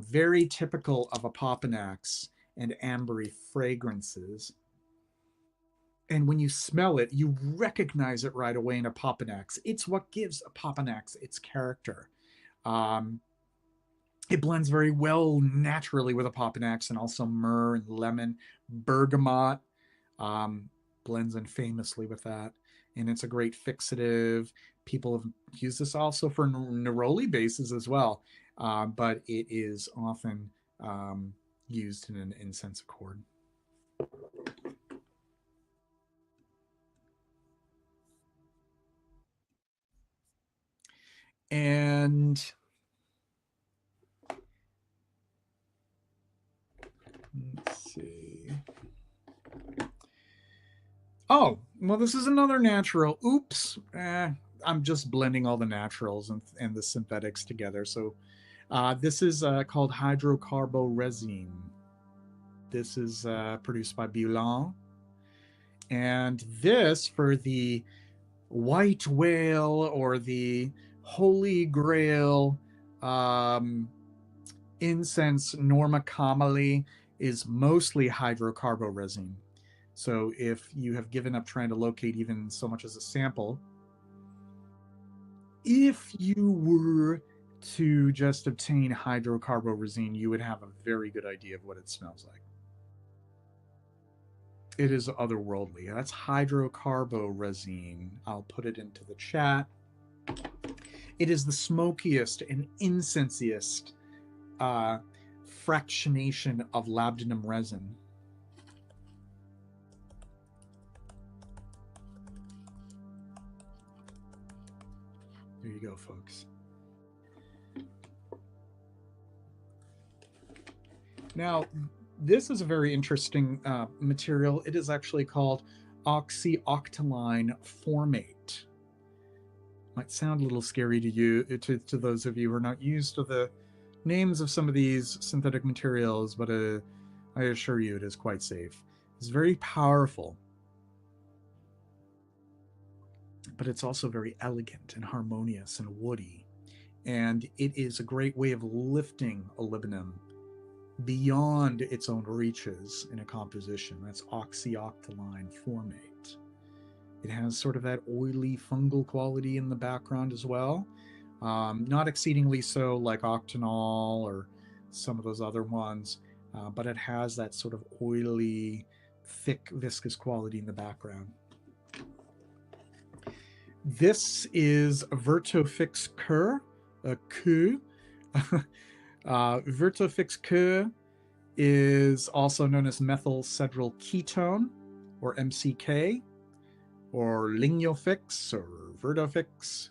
very typical of Apopanax and ambery fragrances. And when you smell it, you recognize it right away in Apopanax. It's what gives Apopanax its character. It blends very well naturally with Apopanax and also myrrh and lemon. Bergamot blends in famously with that. And it's a great fixative. People have used this also for neroli bases as well. But it is often used in an incense accord. And let's see. Oh, well, this is another natural. Oops. I'm just blending all the naturals and the synthetics together. So this is called hydrocarboresin. This is produced by Biolan. And this, for the white whale or the holy grail incense Norma Cameli, is mostly hydrocarboresin. So if you have given up trying to locate even so much as a sample, if you were to just obtain hydrocarboresin, you would have a very good idea of what it smells like. It is otherworldly. That's hydrocarboresin. I'll put it into the chat. It is the smokiest and incensiest fractionation of labdanum resin. There you go, folks. Now, this is a very interesting material. It is actually called oxyoctylene formate. Might sound a little scary to you, to those of you who are not used to the names of some of these synthetic materials, but I assure you it is quite safe. It's very powerful, but it's also very elegant and harmonious and woody. And it is a great way of lifting molybdenum beyond its own reaches in a composition. That's oxyoctyline formate. It has sort of that oily fungal quality in the background as well. Not exceedingly so like octanol or some of those other ones, but it has that sort of oily, thick, viscous quality in the background. This is Vertofix Cur, a Q. Vertofix Q is also known as methyl cedral ketone, or MCK, or Lignofix, or Vertofix.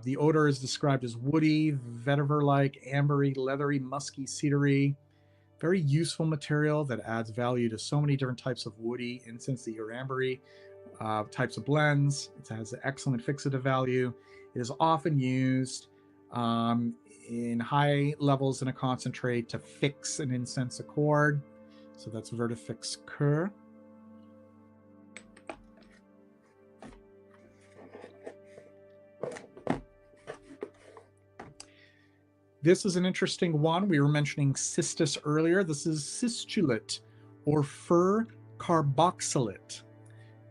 The odor is described as woody, vetiver-like, ambery, leathery, musky, cedary. Very useful material that adds value to so many different types of woody, incensey, or ambery types of blends. It has an excellent fixative value. It is often used in high levels in a concentrate to fix an incense accord. So that's Vertofix Cur. This is an interesting one. We were mentioning cistus earlier. This is cistulate, or fir carboxylate.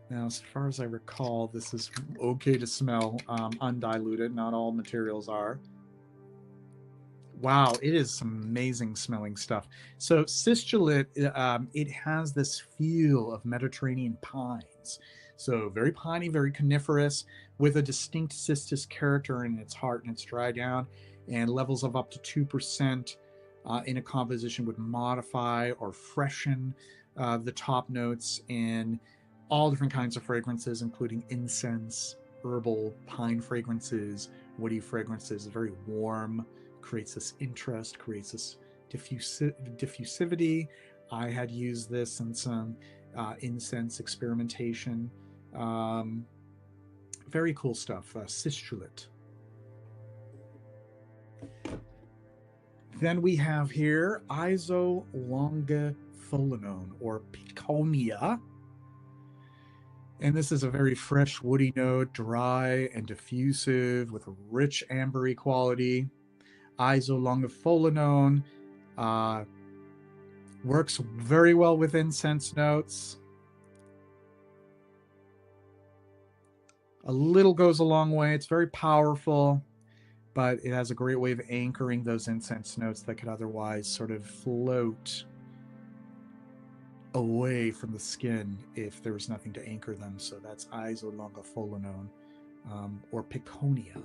Now, as far as I recall, this is okay to smell undiluted. Not all materials are. Wow, it is some amazing smelling stuff. So cistulate, it has this feel of Mediterranean pines. So very piney, very coniferous, with a distinct cistus character in its heart and its dry down, and levels of up to 2% in a composition would modify or freshen the top notes in all different kinds of fragrances, including incense, herbal, pine fragrances, woody fragrances. Very warm, creates this interest, creates this diffusivity. I had used this in some incense experimentation. Very cool stuff, cistulate. Then we have here isolongopholinone, or piconia. And this is a very fresh woody note, dry and diffusive with a rich ambery quality. Isolongopholinone works very well with incense notes. A little goes a long way. It's very powerful, but it has a great way of anchoring those incense notes that could otherwise sort of float away from the skin if there was nothing to anchor them. So that's isolongopholinone, or piconia.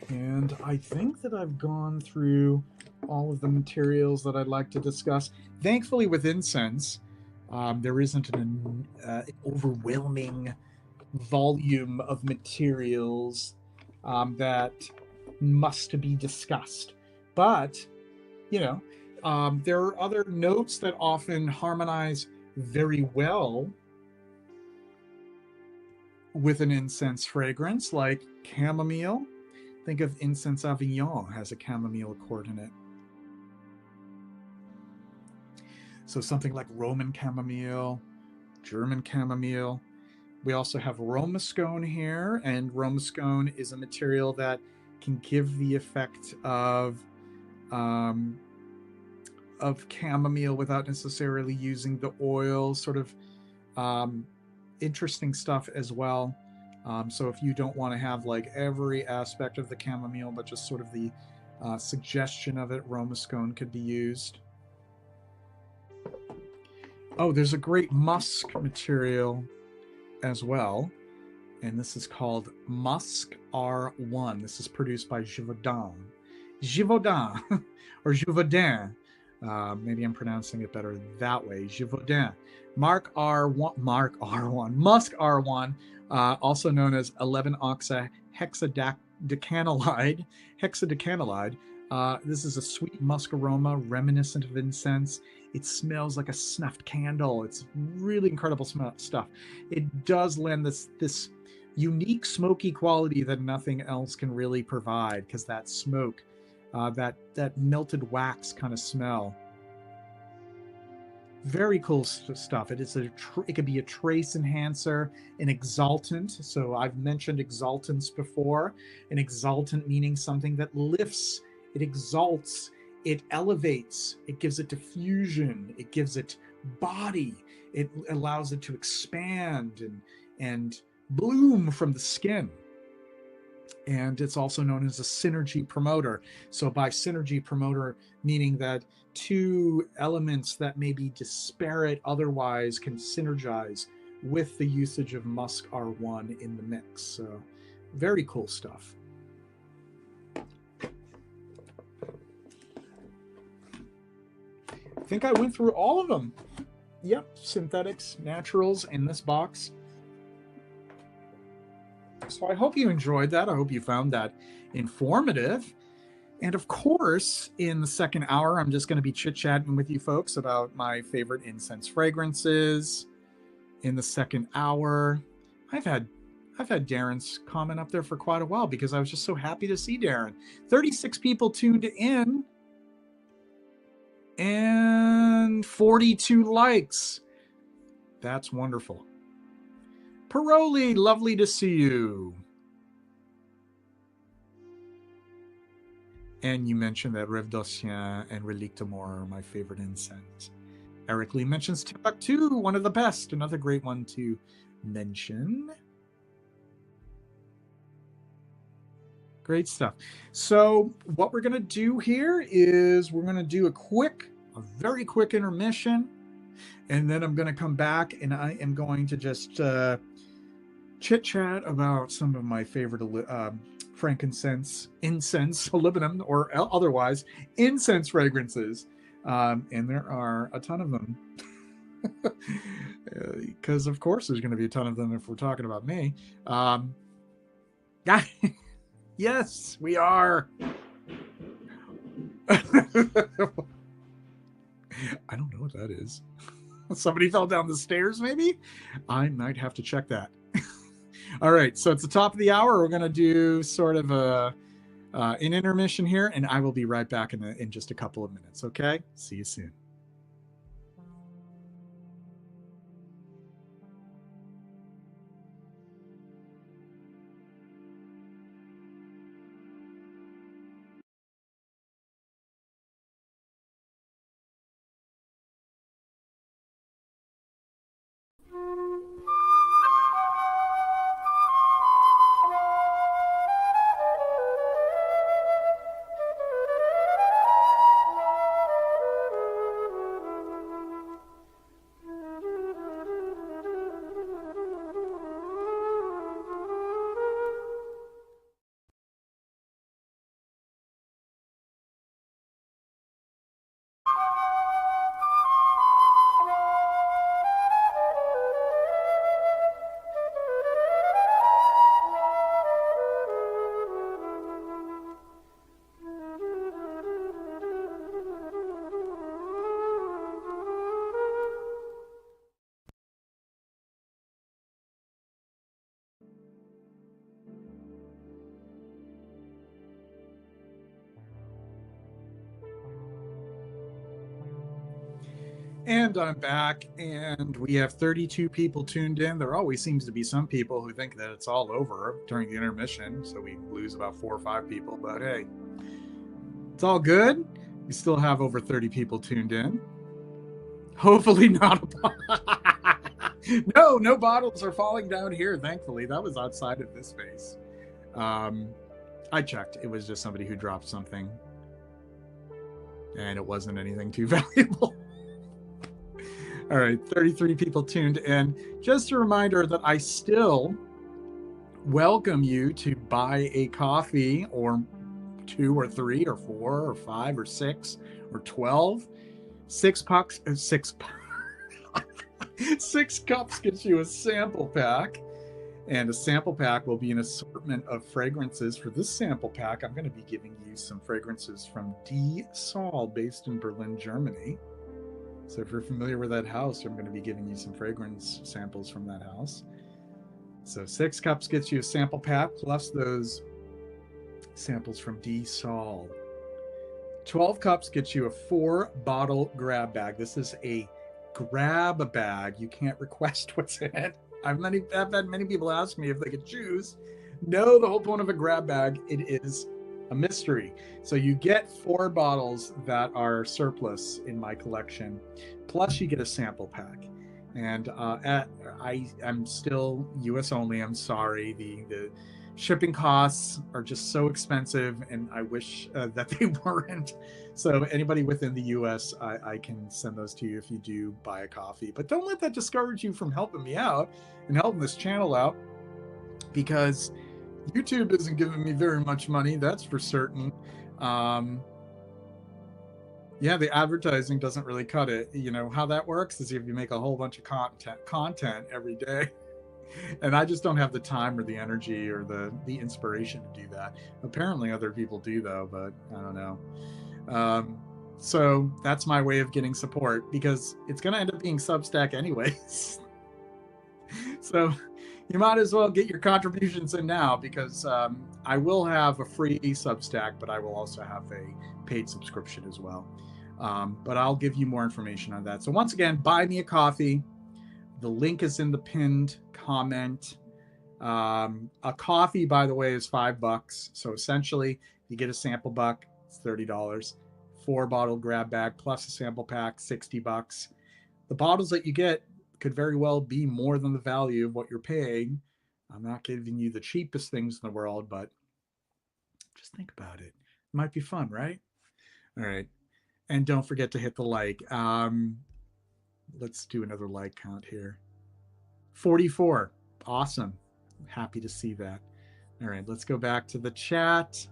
And I think that I've gone through all of the materials that I'd like to discuss. Thankfully, with incense, there isn't an overwhelming volume of materials that must be discussed. But, you know, there are other notes that often harmonize very well with an incense fragrance, like chamomile. Think of Incense Avignon, has a chamomile accord in it. So something like Roman chamomile, German chamomile. We also have romascone here, and romascone is a material that can give the effect of chamomile without necessarily using the oil. Sort of interesting stuff as well. So if you don't want to have like every aspect of the chamomile, but just sort of the suggestion of it, romascone could be used. Oh, there's a great musk material as well, and this is called Musk R1. This is produced by Givaudan, or Givaudan. Maybe I'm pronouncing it better that way. Givaudan. Musk R1, also known as 11-oxy hexadecanolide. This is a sweet musk aroma reminiscent of incense. It smells like a snuffed candle. It's really incredible stuff. It does lend this unique smoky quality that nothing else can really provide, because that smoke, that melted wax kind of smell. Very cool stuff. It could be a trace enhancer, an exaltant. So I've mentioned exaltants before. An exaltant meaning something that lifts, it exalts, it elevates, it gives it diffusion, it gives it body, it allows it to expand and bloom from the skin. And it's also known as a synergy promoter. So by synergy promoter, meaning that two elements that may be disparate otherwise can synergize with the usage of musk R1 in the mix. So very cool stuff. I think I went through all of them. Yep, synthetics, naturals in this box. So I hope you enjoyed that. I hope you found that informative. And of course, in the second hour, I'm just going to be chit-chatting with you folks about my favorite incense fragrances. In the second hour, I've had Darren's comment up there for quite a while because I was just so happy to see Darren. 36 people tuned in and 42 likes. That's wonderful. Peroli, lovely to see you. And you mentioned that Rêve d'Ossien and Relique d'Amour are my favorite incense. Eric Lee mentions Timbuktu, one of the best. Another great one to mention. Great stuff. So what we're going to do here is we're going to do a very quick intermission. And then I'm going to come back and I am going to just chit-chat about some of my favorite frankincense, incense, molybdenum, or otherwise incense fragrances. And there are a ton of them. Because of course there's going to be a ton of them if we're talking about me. Yes, we are. I don't know what that is. Somebody fell down the stairs, maybe? I might have to check that. All right, so it's the top of the hour. We're going to do sort of an intermission here, and I will be right back in just a couple of minutes, okay? See you soon. And I'm back, and we have 32 people tuned in. There always seems to be some people who think that it's all over during the intermission, so we lose about 4 or 5 people, but hey, it's all good. We still have over 30 people tuned in. Hopefully not no bottles are falling down here, thankfully. That was outside of this space. I checked. It was just somebody who dropped something, and it wasn't anything too valuable. All right, 33 people tuned in. Just a reminder that I still welcome you to buy a coffee, or 2 or 3 or 4 or 5 or 6 or 12. 6 cups gets you a sample pack. And a sample pack will be an assortment of fragrances. For this sample pack, I'm going to be giving you some fragrances from D. Saul, based in Berlin, Germany. So if you're familiar with that house, I'm going to be giving you some fragrance samples from that house. So 6 cups gets you a sample pack plus those samples from D Sol. 12 cups gets you a 4-bottle grab bag. This is a grab bag. You can't request what's in it. I've had many people ask me if they could choose. No, the whole point of a grab bag, it is a mystery. So you get 4 bottles that are surplus in my collection, plus you get a sample pack. And I'm still US only. I'm sorry. The shipping costs are just so expensive, and I wish that they weren't. So anybody within the US, I can send those to you if you do buy a coffee. But don't let that discourage you from helping me out and helping this channel out, because YouTube isn't giving me very much money, that's for certain. Yeah, the advertising doesn't really cut it. You know how that works is if you make a whole bunch of content every day. And I just don't have the time or the energy or the inspiration to do that. Apparently other people do though, but I don't know. So that's my way of getting support, because it's going to end up being Substack anyways. So you might as well get your contributions in now, because I will have a free Substack, but I will also have a paid subscription as well. But I'll give you more information on that. So once again, buy me a coffee. The link is in the pinned comment. A coffee, by the way, is $5. So essentially, you get a sample buck, it's $30. 4-bottle grab bag plus a sample pack, $60. The bottles that you get could very well be more than the value of what you're paying. I'm not giving you the cheapest things in the world, but just think about it. It might be fun, right? All right. And don't forget to hit the like. Let's do another like count here. 44. Awesome. Happy to see that. All right, let's go back to the chat.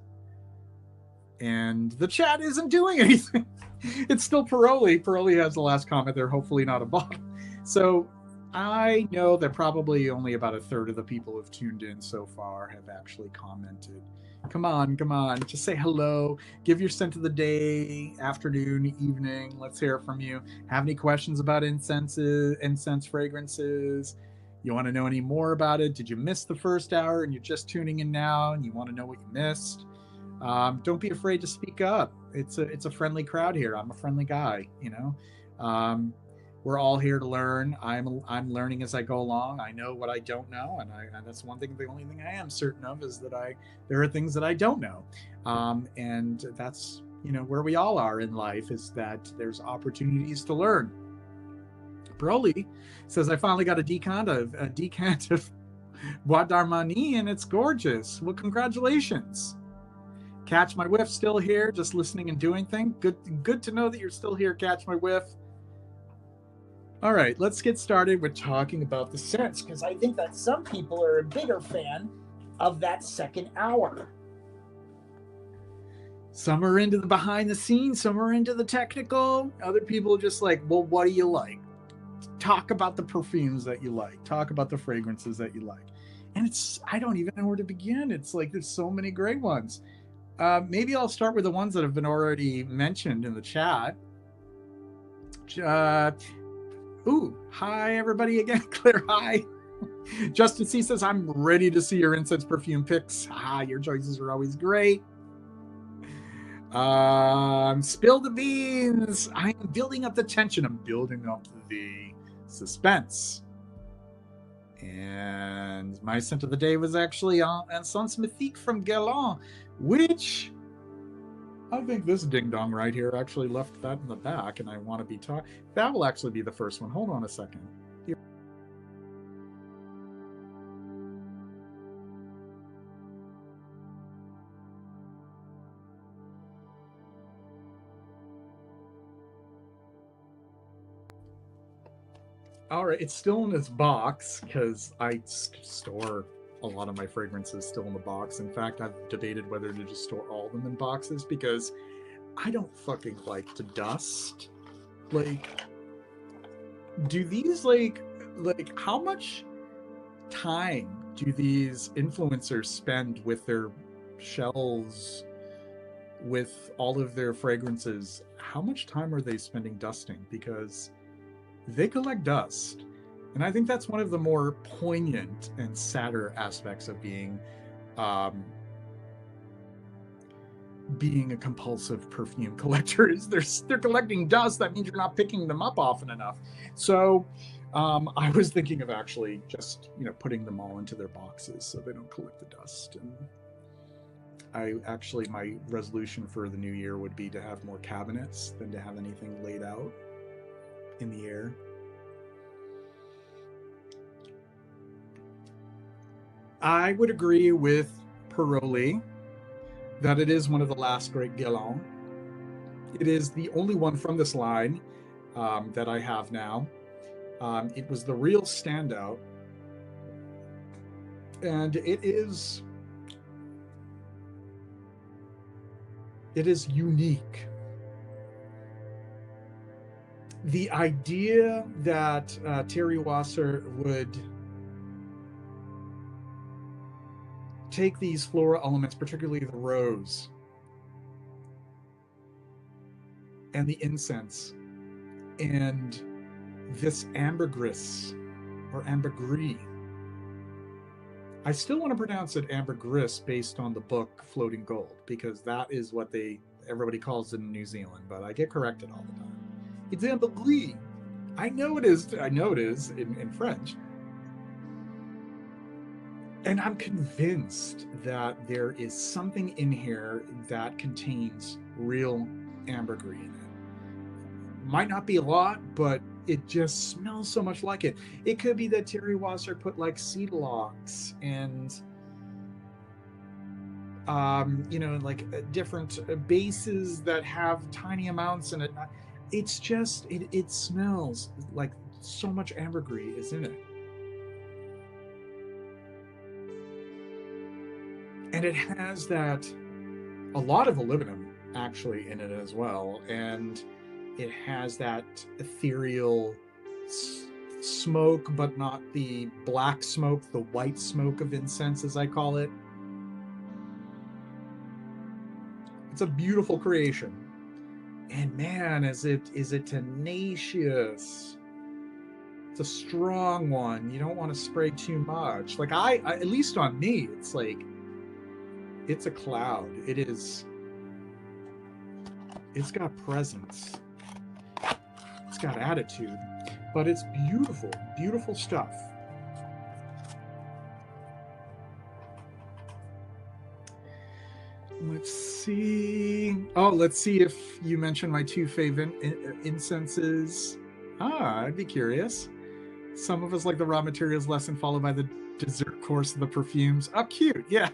And the chat isn't doing anything. It's still Peroli. Peroli has the last comment there, hopefully not a bot. So I know that probably only about a third of the people who've tuned in so far have actually commented. Come on, just say hello. Give your scent of the day, afternoon, evening. Let's hear it from you. Have any questions about incense fragrances? You want to know any more about it? Did you miss the first hour and you're just tuning in now and you want to know what you missed? Don't be afraid to speak up. It's a friendly crowd here. I'm a friendly guy, you know. We're all here to learn. I'm learning as I go along. I know what I don't know, and that's one thing. The only thing I am certain of is that there are things that I don't know, and that's, you know, where we all are in life, is that there's opportunities to learn. Broly says, I finally got a decant of Bois d'Armani, and it's gorgeous. Well, congratulations. Catch My Whiff still here, just listening and doing things. Good to know that you're still here, Catch My Whiff. All right, let's get started with talking about the scents, because I think that some people are a bigger fan of that second hour. Some are into the behind the scenes, some are into the technical. Other people are just like, well, what do you like? Talk about the perfumes that you like. Talk about the fragrances that you like. And I don't even know where to begin. It's like there's so many great ones. Maybe I'll start with the ones that have been already mentioned in the chat. Hi everybody again. Claire, hi. Justin C says, I'm ready to see your incense perfume picks. Your choices are always great. Spill the beans. I'm building up the tension. I'm building up the suspense. And my scent of the day was actually Incense Mythique from Guerlain, which I think this ding dong right here actually left that in the back, and I want to be talking. That will actually be the first one. Hold on a second. Here. All right, it's still in this box because I store a lot of my fragrances still in the box. In fact, I've debated whether to just store all of them in boxes, because I don't fucking like to dust. Like, do these like how much time do these influencers spend with their shelves with all of their fragrances, how much time are they spending dusting? Because they collect dust. And I think that's one of the more poignant and sadder aspects of um, being a compulsive perfume collector is they're collecting dust. That means you're not picking them up often enough. So I was thinking of actually just putting them all into their boxes so they don't collect the dust. And my resolution for the new year would be to have more cabinets than to have anything laid out in the air. I would agree with Peroli that it is one of the last great Guerlain. It is the only one from this line that I have now. It was the real standout, and it is unique. The idea that Thierry Wasser would take these floral elements, particularly the rose and the incense and this ambergris or ambergris. I still want to pronounce it ambergris based on the book Floating Gold, because that is what everybody calls it in New Zealand, but I get corrected all the time. It's ambergris. I know it is in French. And I'm convinced that there is something in here that contains real ambergris in it. Might not be a lot, but it just smells so much like it. It could be that Thierry Wasser put like seed locks and like different bases that have tiny amounts in it. It's just it smells like so much ambergris is in it. And it has a lot of aluminum actually in it as well. And it has that ethereal smoke, but not the black smoke, the white smoke of incense, as I call it. It's a beautiful creation. And man, is it tenacious. It's a strong one. You don't want to spray too much. Like I at least on me, it's like, it's a cloud. It's got presence. It's got attitude, but it's beautiful, beautiful stuff. Let's see. Oh, let's see if you mentioned my two favorite incenses. I'd be curious. Some of us like the raw materials lesson followed by the dessert course of the perfumes. Oh, cute. Yeah.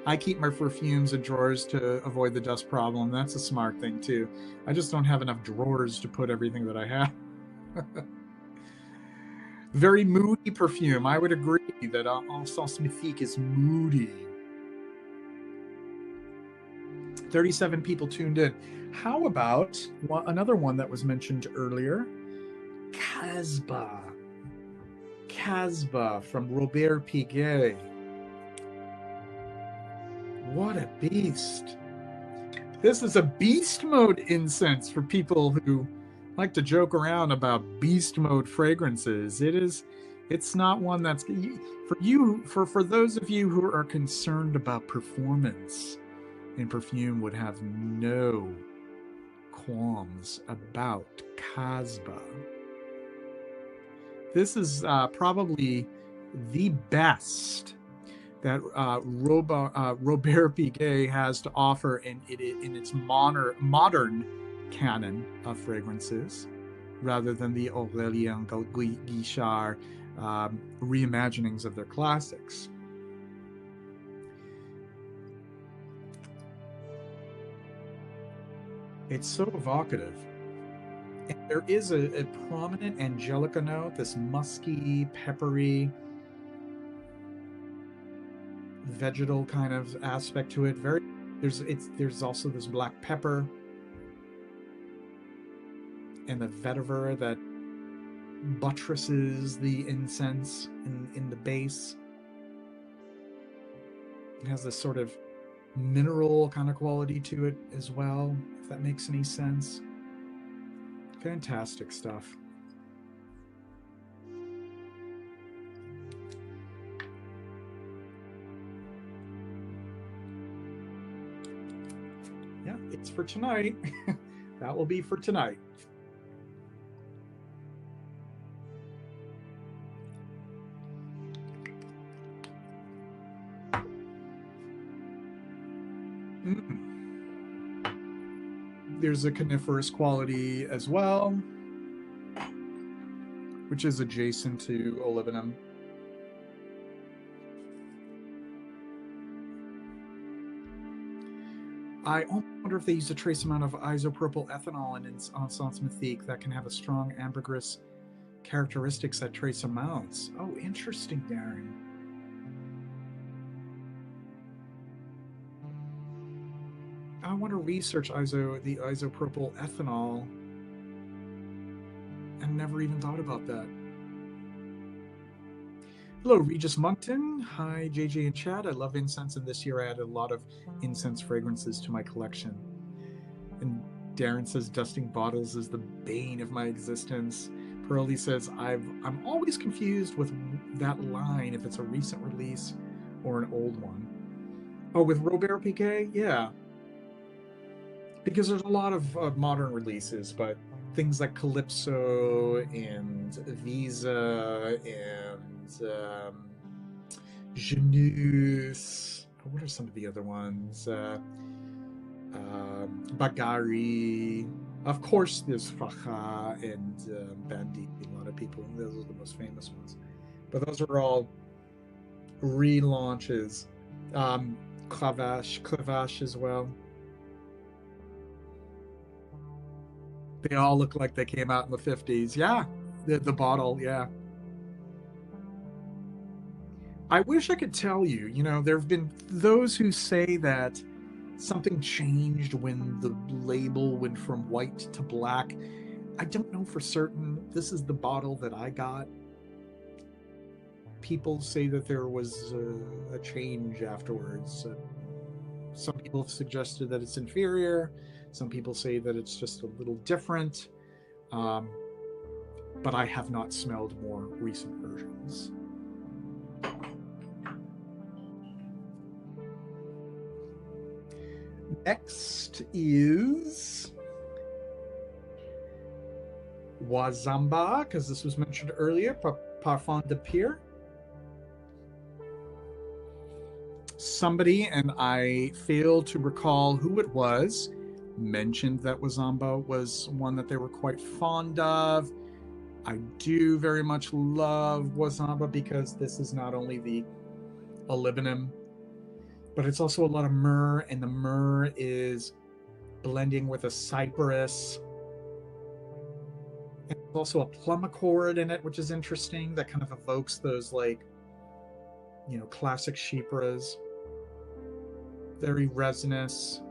I keep my perfumes in drawers to avoid the dust problem. That's a smart thing too. I just don't have enough drawers to put everything that I have. Very moody perfume. I would agree that Encens Mythique is moody. 37 people tuned in. How about another one that was mentioned earlier? Casbah. Casbah from Robert Piguet. What a beast. This is a beast mode incense for people who like to joke around about beast mode fragrances. It's not one that's for those of you who are concerned about performance in perfume would have no qualms about Casbah. This is probably the best that Robert Piguet has to offer in its modern canon of fragrances, rather than the Aurélien Guichard reimaginings of their classics. It's so evocative. And there is a prominent angelica note, this musky, peppery, vegetal kind of aspect to it. There's also this black pepper and the vetiver that buttresses the incense in the base. It has this sort of mineral kind of quality to it as well, if that makes any sense. Fantastic stuff. Yeah, it's for tonight. That will be for tonight. Mm. There's a coniferous quality as well, which is adjacent to olibanum. I wonder if they use a trace amount of isopropyl ethanol in Incense Mythique that can have a strong ambergris characteristics at trace amounts. Oh, interesting, Darren. I want to research the isopropyl ethanol and never even thought about that. Hello, Regis Moncton. Hi, JJ and Chad. I love incense, and this year I added a lot of incense fragrances to my collection. And Darren says dusting bottles is the bane of my existence. Pearlie says I'm always confused with that line if it's a recent release or an old one. Oh, with Robert Piquet? Yeah. Because there's a lot of modern releases, but things like Calypso and Visa and Genus. What are some of the other ones? Bagari. Of course, there's Faja and Bandi. A lot of people. Those are the most famous ones. But those are all relaunches. Cravache as well. They all look like they came out in the 50s. Yeah, the bottle, yeah. I wish I could tell you, there have been those who say that something changed when the label went from white to black. I don't know for certain. This is the bottle that I got. People say that there was a change afterwards. Some people have suggested that it's inferior. Some people say that it's just a little different. But I have not smelled more recent versions. Next is Wazamba, because this was mentioned earlier, Parfum de Pierre. Somebody, and I fail to recall who it was, mentioned that Wazamba was one that they were quite fond of. I do very much love Wazamba because this is not only the olibanum, but it's also a lot of myrrh, and the myrrh is blending with a cypress. And there's also a plum accord in it, which is interesting. That kind of evokes those, classic chypres. Very resinous,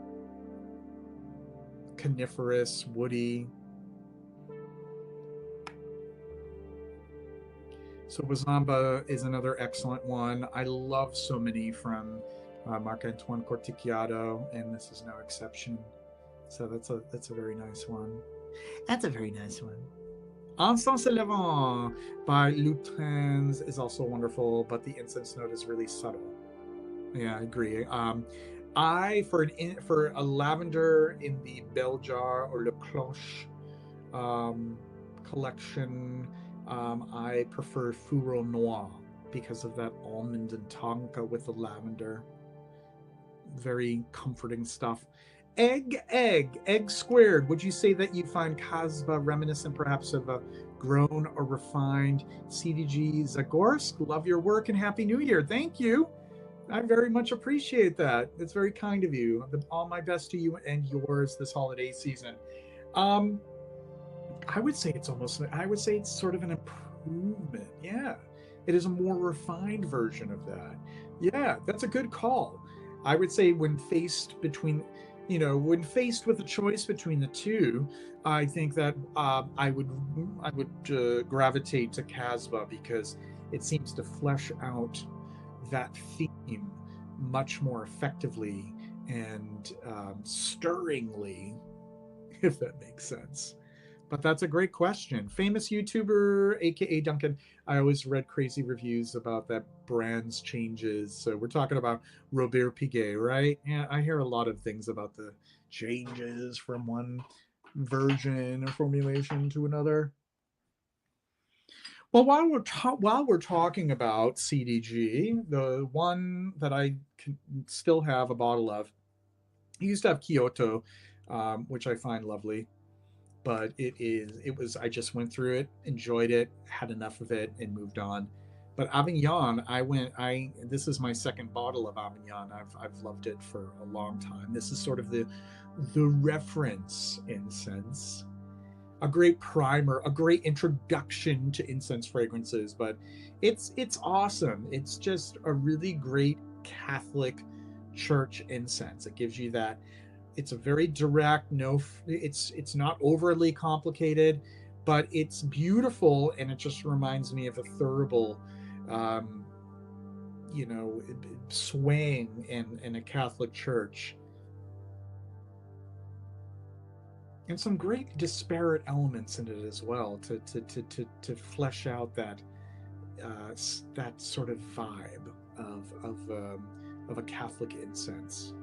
coniferous, woody. So Wazamba is another excellent one. I love so many from Marc-Antoine Corticchiato, and this is no exception. So that's a very nice one. That's a very nice one. Incense Levant by Lutrens is also wonderful, but the incense note is really subtle. Yeah, I agree. For a lavender in the Bel Jar or Le Cloche collection, I prefer Fourreau Noir because of that almond and tonka with the lavender. Very comforting stuff. Egg squared. Would you say that you find Kasbah reminiscent perhaps of a grown or refined CDG Zagorsk? Love your work and Happy New Year. Thank you. I very much appreciate that. It's very kind of you. All my best to you and yours this holiday season. I would say it's sort of an improvement. Yeah. It is a more refined version of that. Yeah, that's a good call. I would say when faced with a choice between the two, I think that I would gravitate to Kasbah because it seems to flesh out that theme much more effectively and stirringly, if that makes sense. But that's a great question. Famous YouTuber, aka Duncan. I always read crazy reviews about that brand's changes. So we're talking about Robert Piguet, right? Yeah, I hear a lot of things about the changes from one version or formulation to another. Well, while we're talking about CDG, the one that I can still have a bottle of, I used to have Kyoto, which I find lovely, but I just went through it, enjoyed it, had enough of it, and moved on. But Avignon, this is my second bottle of Avignon. I've loved it for a long time. This is sort of the reference incense, a great primer, a great introduction to incense fragrances. But it's awesome. It's just a really great Catholic church incense. It gives you that. It's a very direct, no, it's not overly complicated, but it's beautiful, and it just reminds me of a thurible, um, swaying in a Catholic church, and some great disparate elements in it as well to flesh out that sort of vibe of a Catholic incense.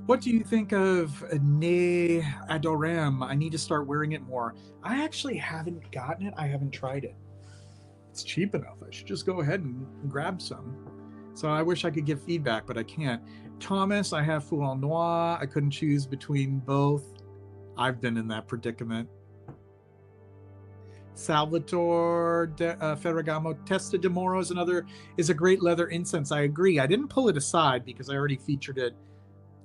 What do you think of Ne Adorem? I need to start wearing it more. I actually haven't gotten it. I haven't tried it. It's cheap enough. I should just go ahead and grab some. So I wish I could give feedback, but I can't. Thomas, I have Foulon Noir. I couldn't choose between both. I've been in that predicament. Salvatore Ferragamo Testa de Moro is a great leather incense. I agree. I didn't pull it aside because I already featured it,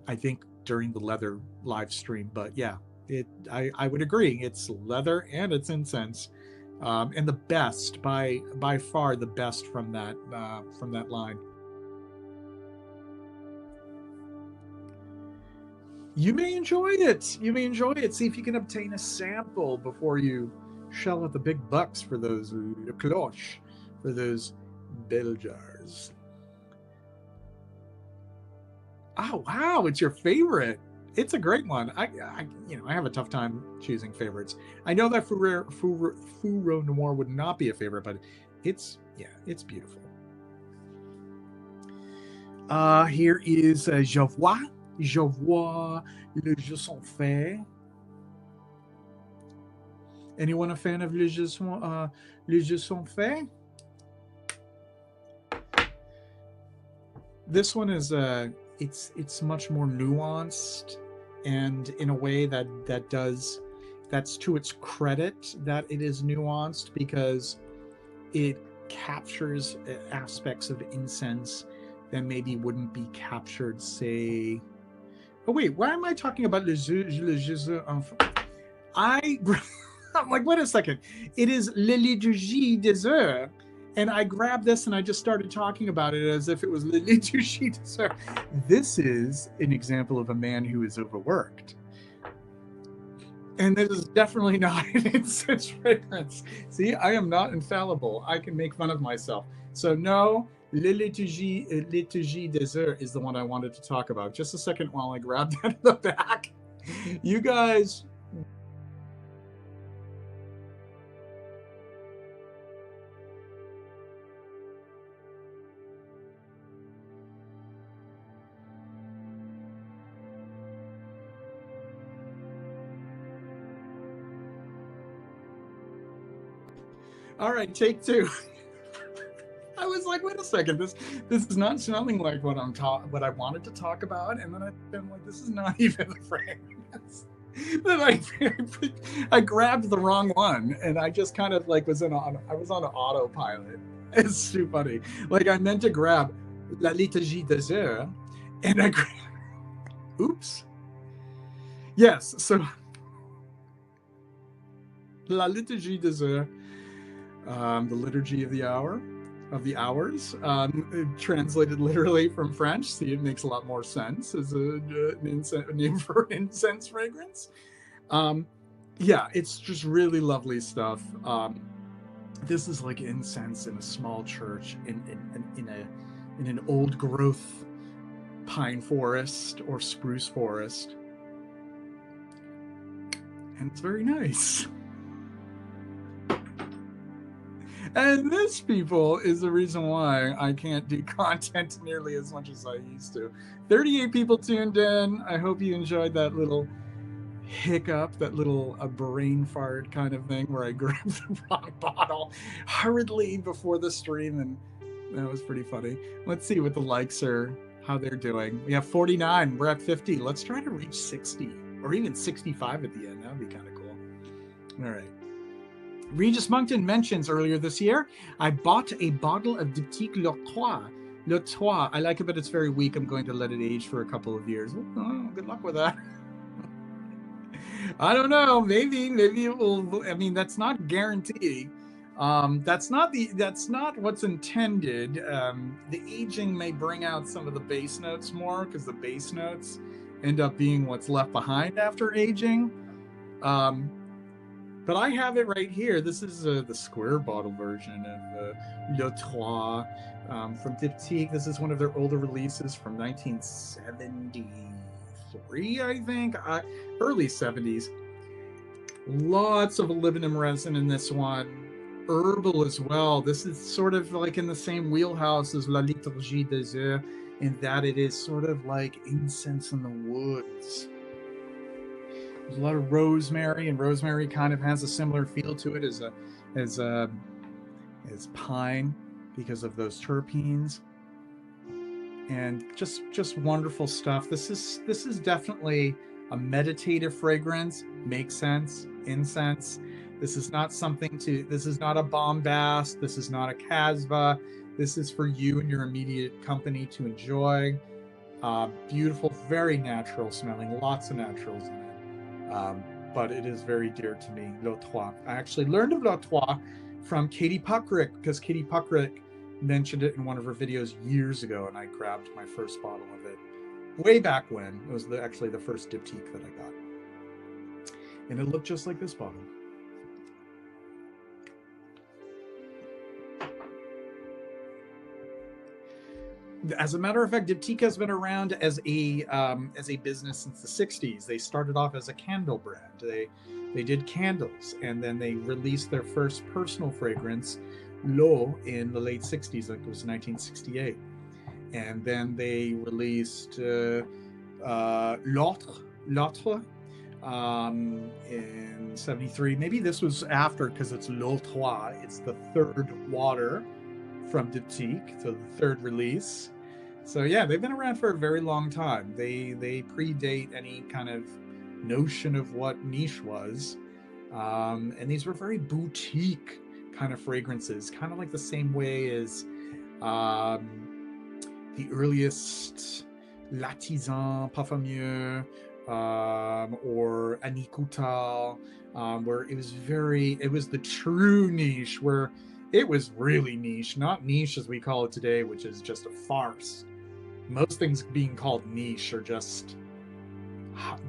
I think, during the leather live stream. But yeah, I would agree. It's leather and it's incense, and the best by far the best from that line. You may enjoy it. You may enjoy it. See if you can obtain a sample before you shell out the big bucks for those le cloche, for those bell jars. Oh wow, it's your favorite. It's a great one. I have a tough time choosing favorites. I know that Fourreau Noir would not be a favorite, but it's beautiful. Here is Je vois le jeu sont faits. Anyone a fan of le jeu sont faits? This one is it's much more nuanced, and in a way that's to its credit that it is nuanced, because it captures aspects of incense that maybe wouldn't be captured, say. Oh wait, why am I talking about le jeu I'm like, wait a second. It is Le Liturgie des Heures. And I grabbed this and I just started talking about it as if it was Le Liturgie des Heures. This is an example of a man who is overworked. And this is definitely not an incense fragrance. See, I am not infallible. I can make fun of myself. So no, Le Liturgie des Heures is the one I wanted to talk about. Just a second while I grab that in the back. You guys... All right, take two. I was like, wait a second, this is not sounding like what I wanted to talk about, and then I'm like, this is not even the fragrance. Then I grabbed the wrong one, and I just kind of like was on an autopilot. It's too funny. Like, I meant to grab La Liturgie des Heures, and I grabbed. Oops. Yes, so La Liturgie des Heures. The liturgy of the hours, translated literally from French. See, it makes a lot more sense as a name for an incense fragrance. Yeah, it's just really lovely stuff. This is like incense in a small church in an old growth pine forest or spruce forest, and it's very nice. And this, people, is the reason why I can't do content nearly as much as I used to. 38 people tuned in. I hope you enjoyed that little hiccup, that little brain fart kind of thing where I grabbed the wrong bottle hurriedly before the stream, and that was pretty funny. Let's see what the likes are, how they're doing. We have 49. We're at 50. Let's try to reach 60 or even 65 at the end. That would be kind of cool. All right. Regis Moncton mentions earlier this year, I bought a bottle of Diptyque Le Trois. Le Trois. I like it, but it's very weak. I'm going to let it age for a couple of years. Oh, good luck with that. I don't know. Maybe it will. I mean, that's not guaranteed. That's not what's intended. The aging may bring out some of the bass notes more because the bass notes end up being what's left behind after aging. But I have it right here. This is the square bottle version of Le Trois from Diptyque. This is one of their older releases from 1973, I think, early 70s. Lots of aluminum resin in this one. Herbal as well. This is sort of like in the same wheelhouse as La Liturgie des Eaux, in that it is sort of like incense in the woods. There's a lot of rosemary, and rosemary kind of has a similar feel to it as pine because of those terpenes, and just wonderful stuff. This is definitely a meditative fragrance. Makes sense. Incense. This is not this is not a bombast. This is not a casva. This is for you and your immediate company to enjoy. Beautiful, very natural smelling, lots of naturals in it. But it is very dear to me, Le Trois. I actually learned of Le Trois from Katie Puckrick because Katie Puckrick mentioned it in one of her videos years ago, and I grabbed my first bottle of it way back when. It was actually the first Diptyque that I got. And it looked just like this bottle. As a matter of fact, Diptyque has been around as a business since the 60s. They started off as a candle brand. They did candles, and then they released their first personal fragrance, L'Eau, in the late 60s. Like it was 1968. And then they released L'Autre in 73. Maybe this was after, because it's Le Trois. It's the third water from Diptyque, so the third release. So yeah, they've been around for a very long time. They predate any kind of notion of what niche was, and these were very boutique kind of fragrances, kind of like the same way as the earliest L'Artisan Parfumeur or Anikuta, where it was the true niche, where it was really niche, not niche as we call it today, which is just a farce. Most things being called niche are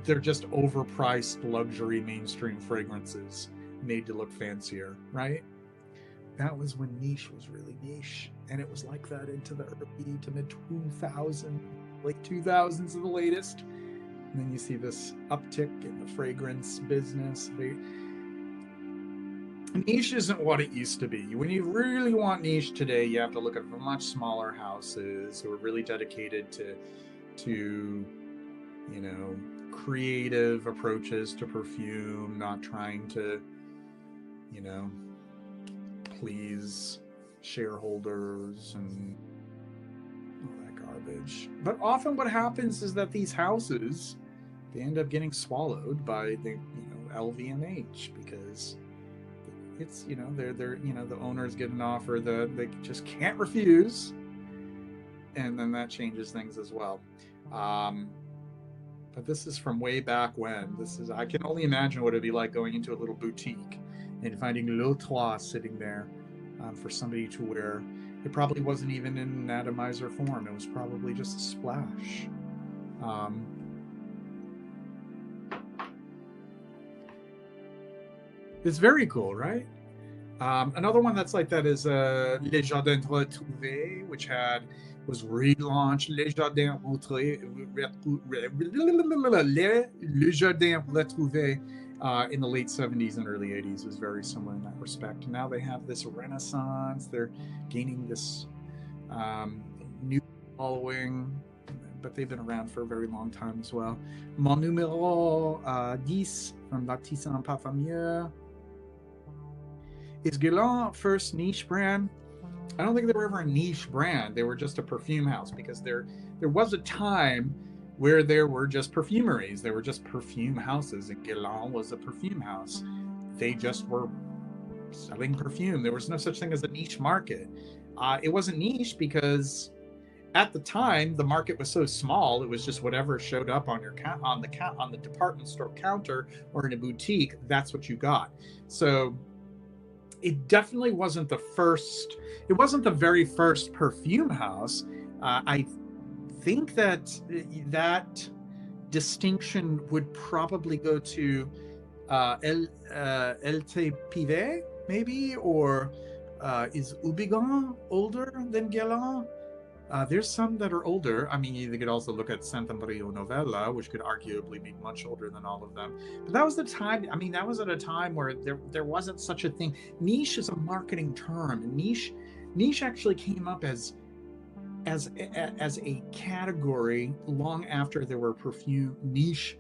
they're just overpriced luxury mainstream fragrances made to look fancier, right? That was when niche was really niche, and it was like that into the early to mid 2000s, late 2000s at the latest. And then you see this uptick in the fragrance business. Niche isn't what it used to be. When you really want niche today, you have to look at much smaller houses who are really dedicated to creative approaches to perfume, not trying to please shareholders and all that garbage. But often what happens is that these houses, they end up getting swallowed by the LVMH, because it's they're the owners get an offer that they just can't refuse, and then that changes things as well. But this is from way back when. I can only imagine what it'd be like going into a little boutique and finding Le Trois sitting there for somebody to wear. It probably wasn't even in an atomizer form. It was probably just a splash. It's very cool, right? Another one that's like that is Les Jardins Retrouvés, which was relaunched. Les Jardins Retrouvés in the late 70s and early 80s. Was very similar in that respect. And now they have this renaissance. They're gaining this new following, but they've been around for a very long time as well. Mon numéro 10 from Baptiste en Parfumier. Is Guerlain first niche brand? I don't think they were ever a niche brand. They were just a perfume house, because there was a time where there were just perfumeries. There were just perfume houses, and Guerlain was a perfume house. They just were selling perfume. There was no such thing as a niche market. It wasn't niche because at the time the market was so small. It was just whatever showed up on your on the department store counter or in a boutique. That's what you got. So it definitely wasn't the first. It wasn't the very first perfume house. I think that distinction would probably go to LT Pivet, maybe, or is Houbigant older than Guerlain? There's some that are older. I mean, you could also look at Saint-André Novella, which could arguably be much older than all of them. But that was the time. I mean, that was at a time where there wasn't such a thing. Niche is a marketing term. Niche actually came up as a category long after there were niche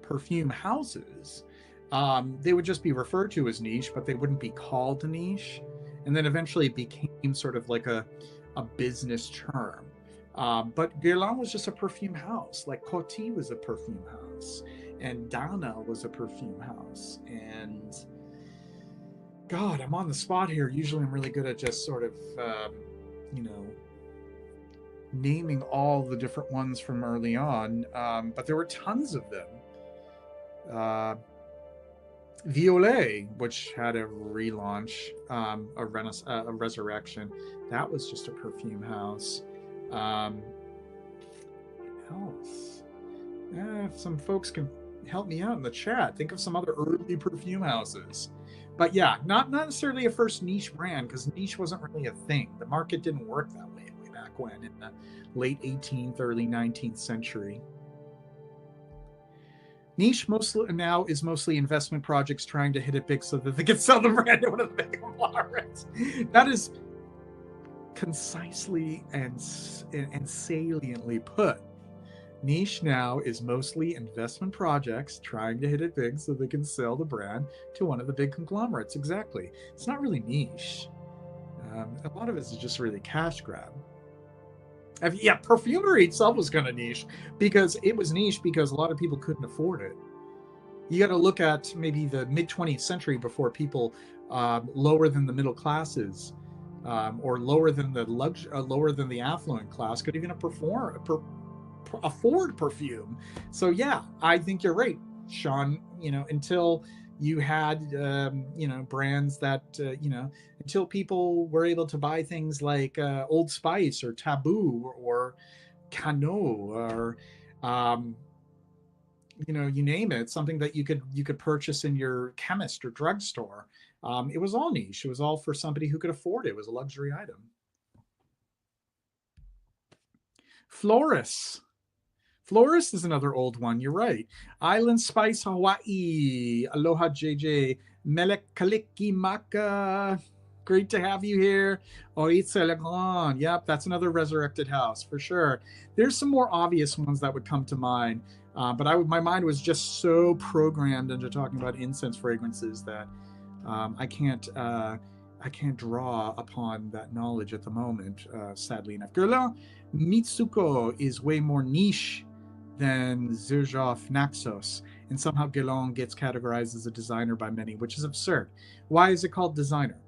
perfume houses. They would just be referred to as niche, but they wouldn't be called niche. And then eventually it became sort of like a business term. But Guerlain was just a perfume house. Like Coty was a perfume house, and Dana was a perfume house. And God, I'm on the spot here. Usually I'm really good at just sort of, naming all the different ones from early on. But there were tons of them. Violet, which had a relaunch, a resurrection, that was just a perfume house. What else? If some folks can help me out in the chat, think of some other early perfume houses. But yeah, not necessarily a first niche brand, because niche wasn't really a thing. The market didn't work that way back when, in the late 18th, early 19th century. Niche now is mostly investment projects trying to hit it big so that they can sell the brand to one of the big conglomerates. That is concisely and saliently put. Niche now is mostly investment projects trying to hit it big so they can sell the brand to one of the big conglomerates. Exactly. It's not really niche. A lot of it is just really cash grab. Yeah, perfumery itself was kind of niche, because it was niche because a lot of people couldn't afford it. You got to look at maybe the mid 20th century before people lower than the middle classes or lower than the affluent class could even afford perfume. So yeah, I think you're right, Sean. Until you had brands that until people were able to buy things like Old Spice or Taboo or Cano or you name it, something that you could purchase in your chemist or drugstore. It was all niche. It was all for somebody who could afford it. It was a luxury item. Floris is another old one. You're right. Island Spice Hawaii. Aloha JJ. Melek Kaliki Maka. Great to have you here. Oitse Le Grand. Yep, that's another resurrected house for sure. There's some more obvious ones that would come to mind. But my mind was just so programmed into talking about incense fragrances that I can't draw upon that knowledge at the moment, sadly enough. Guerlain Mitsuko is way more niche than Xerjoff Naxos, and somehow Guerlain gets categorized as a designer by many, which is absurd. Why is it called designer?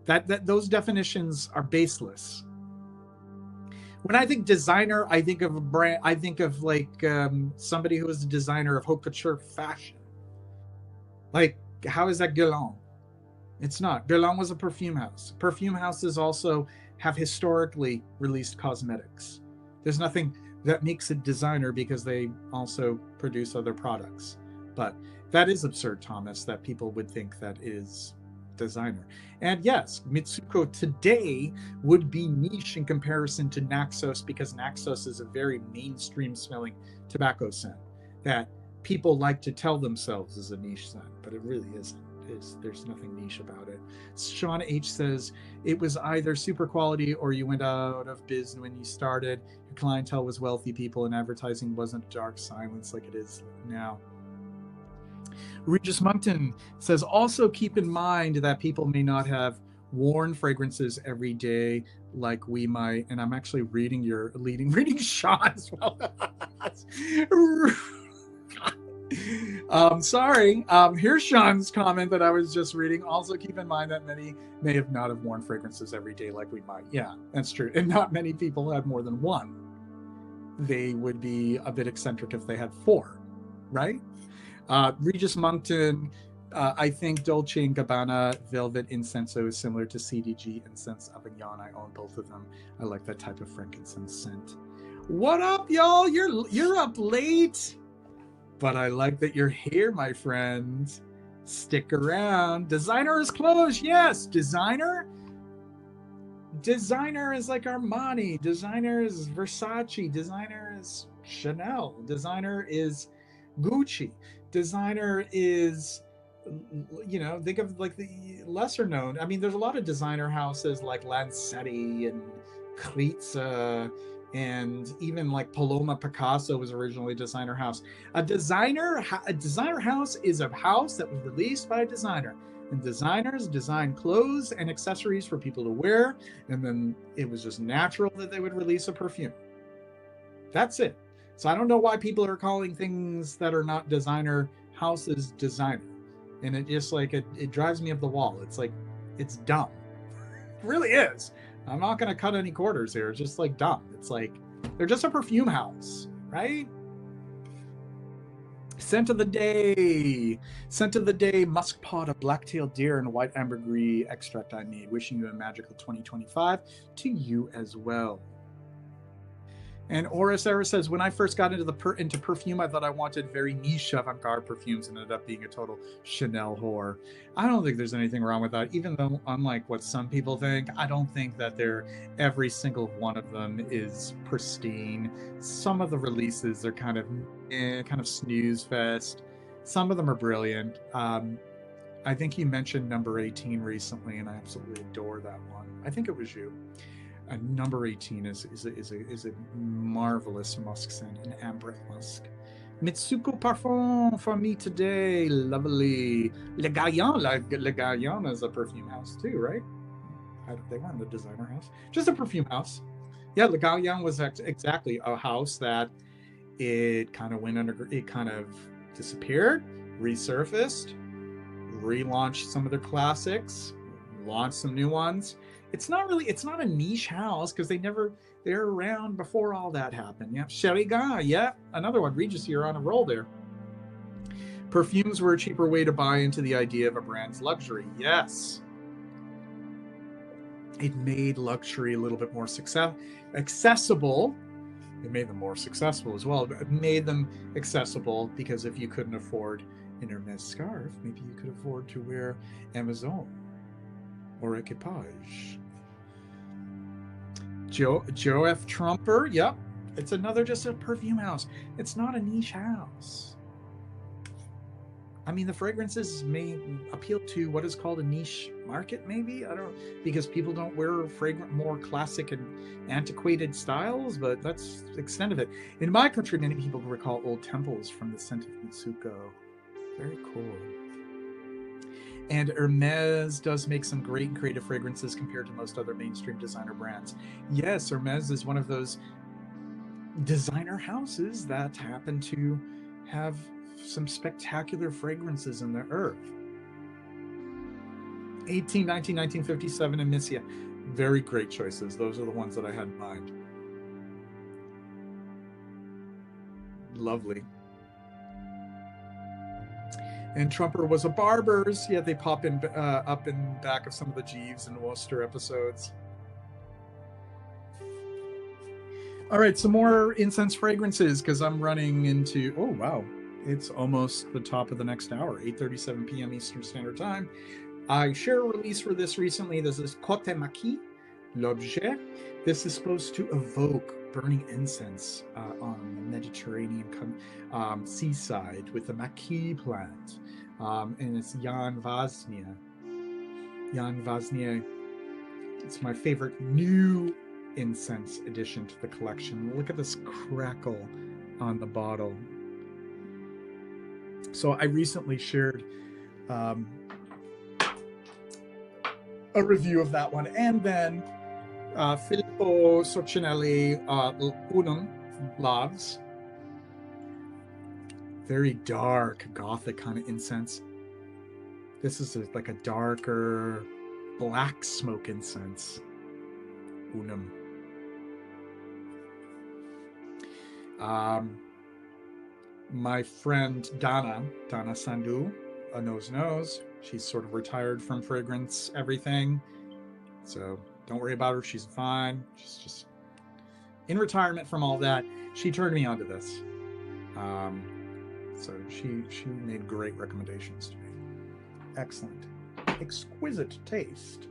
That those definitions are baseless. When I think designer, I think of a brand. I think of like somebody who is the designer of haute couture fashion. Like, how is that Guerlain? It's not. Guerlain was a perfume house. Perfume houses also have historically released cosmetics. There's nothing that makes it designer because they also produce other products. But that is absurd, Thomas, that people would think that is designer. And yes, Mitsuko today would be niche in comparison to Naxos, because Naxos is a very mainstream smelling tobacco scent that people like to tell themselves is a niche scent, but it really isn't. There's nothing niche about it. Sean H says it was either super quality or you went out of biz when you started. Your clientele was wealthy people and advertising wasn't dark silence like it is now. Regis Moncton says also keep in mind that people may not have worn fragrances every day like we might. And I'm actually reading Sean as well. Sorry. Here's Sean's comment that I was just reading. Also keep in mind that many may have not have worn fragrances every day like we might. Yeah, that's true. And not many people have more than one. They would be a bit eccentric if they had 4, right? Regis Moncton, I think Dolce & Gabbana Velvet Incense is similar to CDG Incense Avignon. I own both of them. I like that type of frankincense scent. What up, y'all? You're up late. But I like that you're here, my friend. Stick around. Designer is closed. Yes, designer. Designer is like Armani. Designer is Versace. Designer is Chanel. Designer is Gucci. Designer is, you know, think of like the lesser known. I mean, there's a lot of designer houses like Lancetti and Kritza, and even like Paloma Picasso was originally a designer house. A designer house is a house that was released by a designer, and designers design clothes and accessories for people to wear, and then it was just natural that they would release a perfume. That's it. So I don't know why people are calling things that are not designer houses designer, and it just like it drives me up the wall. It's like, it's dumb. It really is. I'm not going to cut any quarters here. It's just like dumb. It's like they're just a perfume house, right? Scent of the day. Scent of the day, musk pod of black-tailed deer and white ambergris extract I made. Wishing you a magical 2025 to you as well. And Oris Era says, when I first got into perfume, I thought I wanted very niche avant-garde perfumes and ended up being a total Chanel whore. I don't think there's anything wrong with that, even though, unlike what some people think, I don't think that every single one of them is pristine. Some of the releases are kind of snooze fest. Some of them are brilliant. I think you mentioned number 18 recently, and I absolutely adore that one. I think it was you. Number 18 is a marvelous musk scent, an amber musk. Mitsuko Parfum for me today, lovely. Le Gaillon is a perfume house too, right? They weren't a designer house, just a perfume house. Yeah, Le Gaillon was exactly a house that it kind of went under, it kind of disappeared, resurfaced, relaunched some of their classics, launched some new ones. It's not a niche house because they're around before all that happened. Yeah, Cheriga, yeah, another one. Regis, you're on a roll there. Perfumes were a cheaper way to buy into the idea of a brand's luxury. Yes. It made luxury a little bit more accessible. It made them more successful as well, but it made them accessible because if you couldn't afford an Hermes scarf, maybe you could afford to wear Amazon or Equipage. Joe F. Trumper, yep. It's another just a perfume house. It's not a niche house. I mean, the fragrances may appeal to what is called a niche market, maybe? I don't, because people don't wear fragrant, more classic and antiquated styles, but that's the extent of it. In my country, many people recall old temples from the scent of Mitsuko. Very cool. And Hermes does make some great and creative fragrances compared to most other mainstream designer brands. Yes, Hermes is one of those designer houses that happen to have some spectacular fragrances in the earth. 1819, 1957, and Missia. Very great choices. Those are the ones that I had in mind. Lovely. And Trumper was a barber's. Yeah, they pop in up in back of some of the Jeeves and Worcester episodes. All right, some more incense fragrances because I'm running into, oh, wow. It's almost the top of the next hour, 8:37 p.m. Eastern Standard Time. I shared a release for this recently. This is Côte Maquis, L'Objet. This is supposed to evoke burning incense on the Mediterranean seaside with the maquis plant. And it's Jan Vasnier. Jan Vasnier. It's my favorite new incense addition to the collection. Look at this crackle on the bottle. So I recently shared a review of that one, and then Filippo Socinelli Unum Loves. Very dark, gothic kind of incense. This is like a darker black smoke incense. Unum. My friend Dana Sandhu, a nose. She's sort of retired from fragrance everything. So don't worry about her. She's fine. She's just in retirement from all that. She turned me onto this. So she made great recommendations to me. Excellent. Exquisite taste.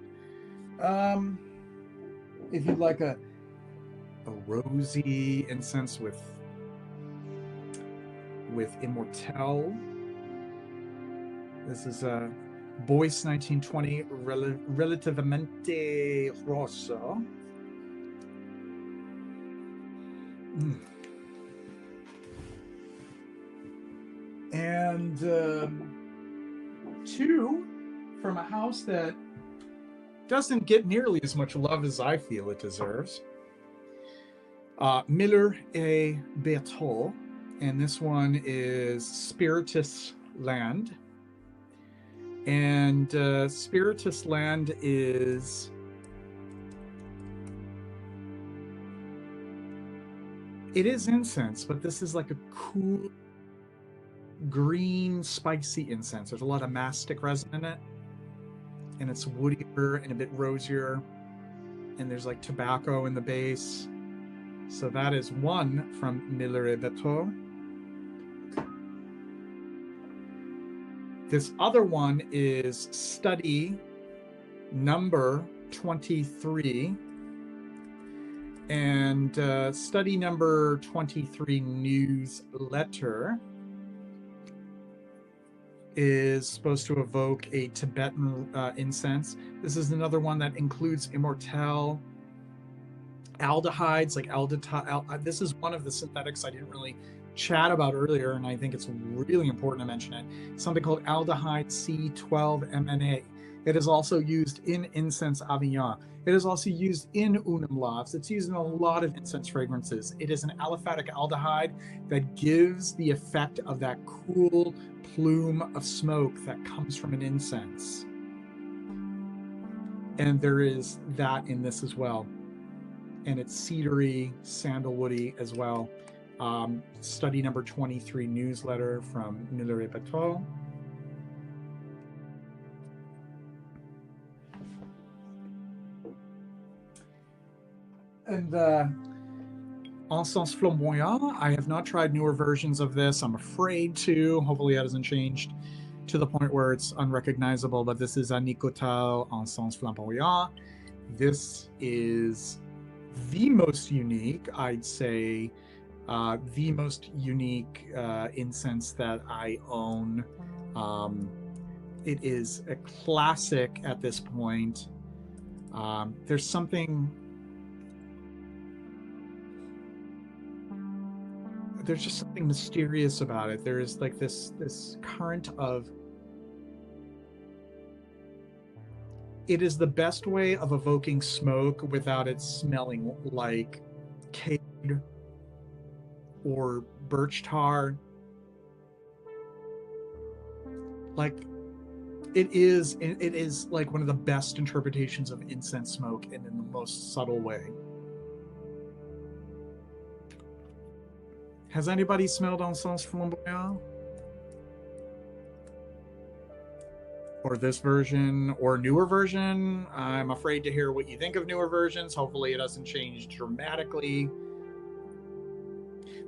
If you'd like a rosy incense with Immortelle, this is a Boyce 1920 Relativamente Rosso. And two from a house that doesn't get nearly as much love as I feel it deserves. Miller et Berthaud, and this one is Spiritus Lande. And Spiritus Lande is incense, but this is like a cool green spicy incense. There's a lot of mastic resin in it, and it's woodier and a bit rosier, and there's like tobacco in the base. So that is one from Miller et Berthaud. This other one is study number 23, and study number 23 newsletter is supposed to evoke a Tibetan incense. This is another one that includes Immortelle, aldehydes like aldehyde. This is one of the synthetics I didn't really chat about earlier, and I think it's really important to mention it. Something called aldehyde C12MNA. It is also used in incense Avignon. It is also used in Unum Loves. It's used in a lot of incense fragrances. It is an aliphatic aldehyde that gives the effect of that cool plume of smoke that comes from an incense. And there is that in this as well. And it's cedary, sandalwoody as well. Study number 23 newsletter from Miller et Berthaud. And Incense Flamboyant, I have not tried newer versions of this. I'm afraid to. Hopefully that hasn't changed to the point where it's unrecognizable, but this is a Nicotal Incense Flamboyant. This is the most unique, I'd say, the most unique incense that I own. It is a classic at this point. There's just something mysterious about it. There is like this current of, it is the best way of evoking smoke without it smelling like cade or birch tar. Like it is like one of the best interpretations of incense smoke, and in the most subtle way. Has anybody smelled Incense Flamboyant? Or this version, or newer version? I'm afraid to hear what you think of newer versions. Hopefully it doesn't change dramatically.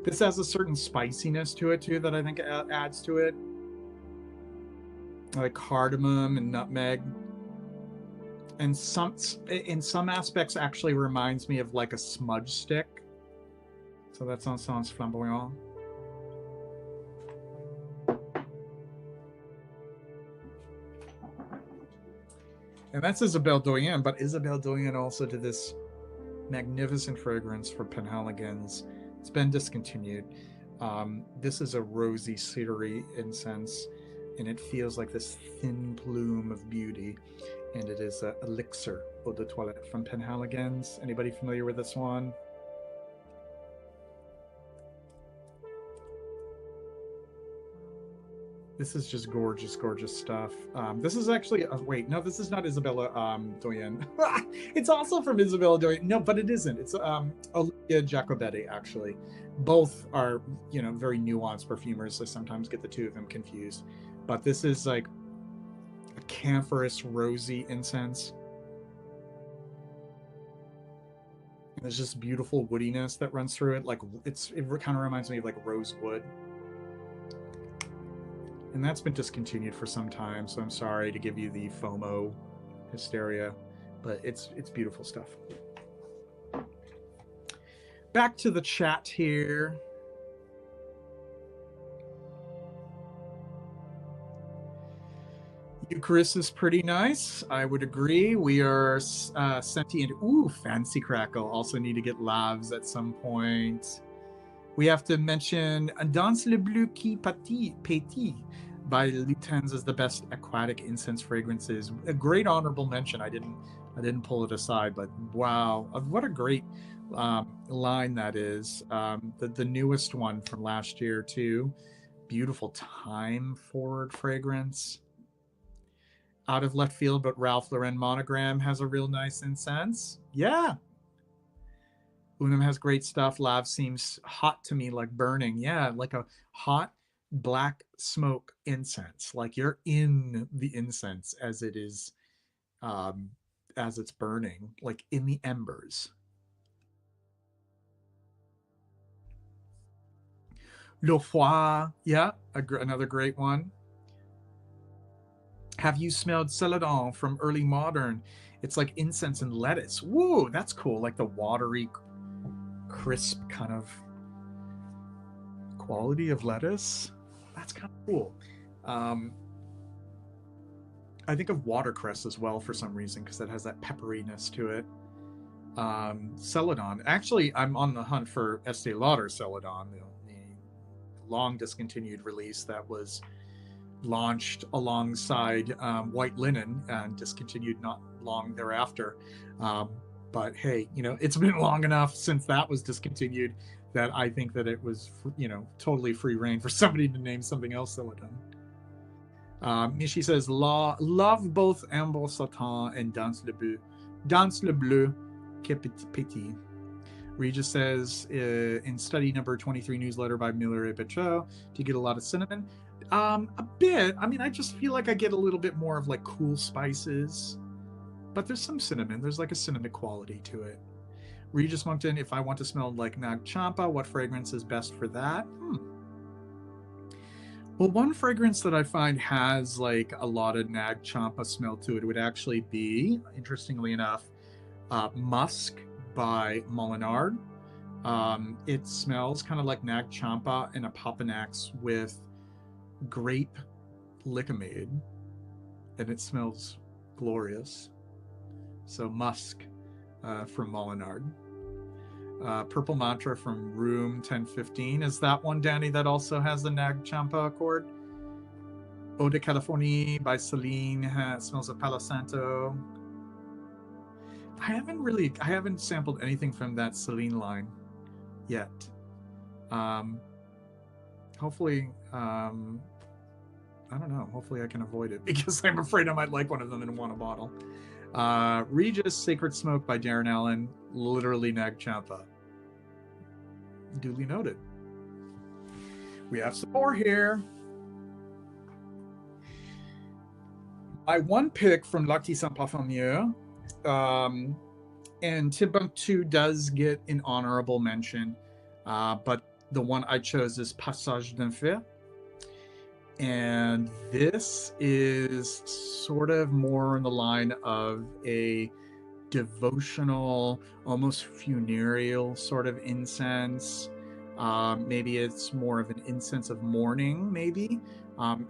This has a certain spiciness to it too that I think adds to it. like cardamom and nutmeg. And in some aspects actually reminds me of like a smudge stick. So that's Incense flamboyant. And that's Isabelle Doyen, but Isabelle Doyen also did this magnificent fragrance for Penhaligon's. It's been discontinued. This is a rosy, cedary incense, and it feels like this thin plume of beauty. And it is Elixir Eau de Toilette from Penhaligon's. Anybody familiar with this one? This is just gorgeous, gorgeous stuff. This is actually, wait, no, this is not Isabella Doyen. It's also from Isabella Doyen. No, but it isn't. It's Olivia Jacobetti, actually. Both are, you know, very nuanced perfumers. I sometimes get the two of them confused. But this is like a camphorous, rosy incense. And there's just beautiful woodiness that runs through it. Like it kind of reminds me of like rosewood. And that's been discontinued for some time, so I'm sorry to give you the FOMO hysteria, but it's beautiful stuff. Back to the chat here. Eucharist is pretty nice. I would agree. We are sentient. Ooh, fancy crackle. Also need to get Laves at some point. We have to mention Dans le Bleu qui Pétit by Luten's as the best aquatic incense fragrances. A great honorable mention. I didn't pull it aside, but wow, what a great line that is. The newest one from last year too. Beautiful time forward fragrance. Out of left field, but Ralph Lauren Monogram has a real nice incense. Yeah. Unum has great stuff. Lav seems hot to me, like burning. Yeah, like a hot black smoke incense. Like you're in the incense as it is, as it's burning, like in the embers. Le Foie, yeah, another great one. Have you smelled Celadon from Early Modern? It's like incense and lettuce. Whoa, that's cool. Like the watery, crisp kind of quality of lettuce. That's kind of cool. I think of watercress as well for some reason because it has that pepperiness to it. Celadon. Actually, I'm on the hunt for Estee Lauder Celadon, the long discontinued release that was launched alongside White Linen and discontinued not long thereafter. But hey, you know, it's been long enough since that was discontinued that I think that it was, you know, totally free reign for somebody to name something else Celadon. Michi says, love both Ambre Satan and Dans le Bleu, que petit. Regis says, in study number 23 newsletter by Miller et Betreau, do you get a lot of cinnamon? A bit. I mean, I just feel like I get a little bit more of like cool spices, but there's some cinnamon. There's like a cinnamon quality to it. Regis Moncton, if I want to smell like Nag Champa, what fragrance is best for that? Well, one fragrance that I find has like a lot of Nag Champa smell to it would actually be, interestingly enough, Musk by Molinard. It smells kind of like Nag Champa and a Papanax with grape liquimade, and it smells glorious. So Musk from Molinard. Purple Mantra from Room 1015. Is that one, Danny, that also has the Nag Champa accord? Eau de Californie by Celine smells of Palo Santo. I haven't sampled anything from that Celine line yet. Hopefully, I don't know. Hopefully I can avoid it because I'm afraid I might like one of them and want a bottle. Regis Sacred Smoke by Darren Allen, literally Nag Champa. Duly noted. We have some more here. My one pick from L'Artisan Parfumier, and Timbuktu does get an honorable mention, but the one I chose is Passage d'un Fer. And this is sort of more in the line of a devotional, almost funereal sort of incense. Maybe it's more of an incense of mourning, maybe.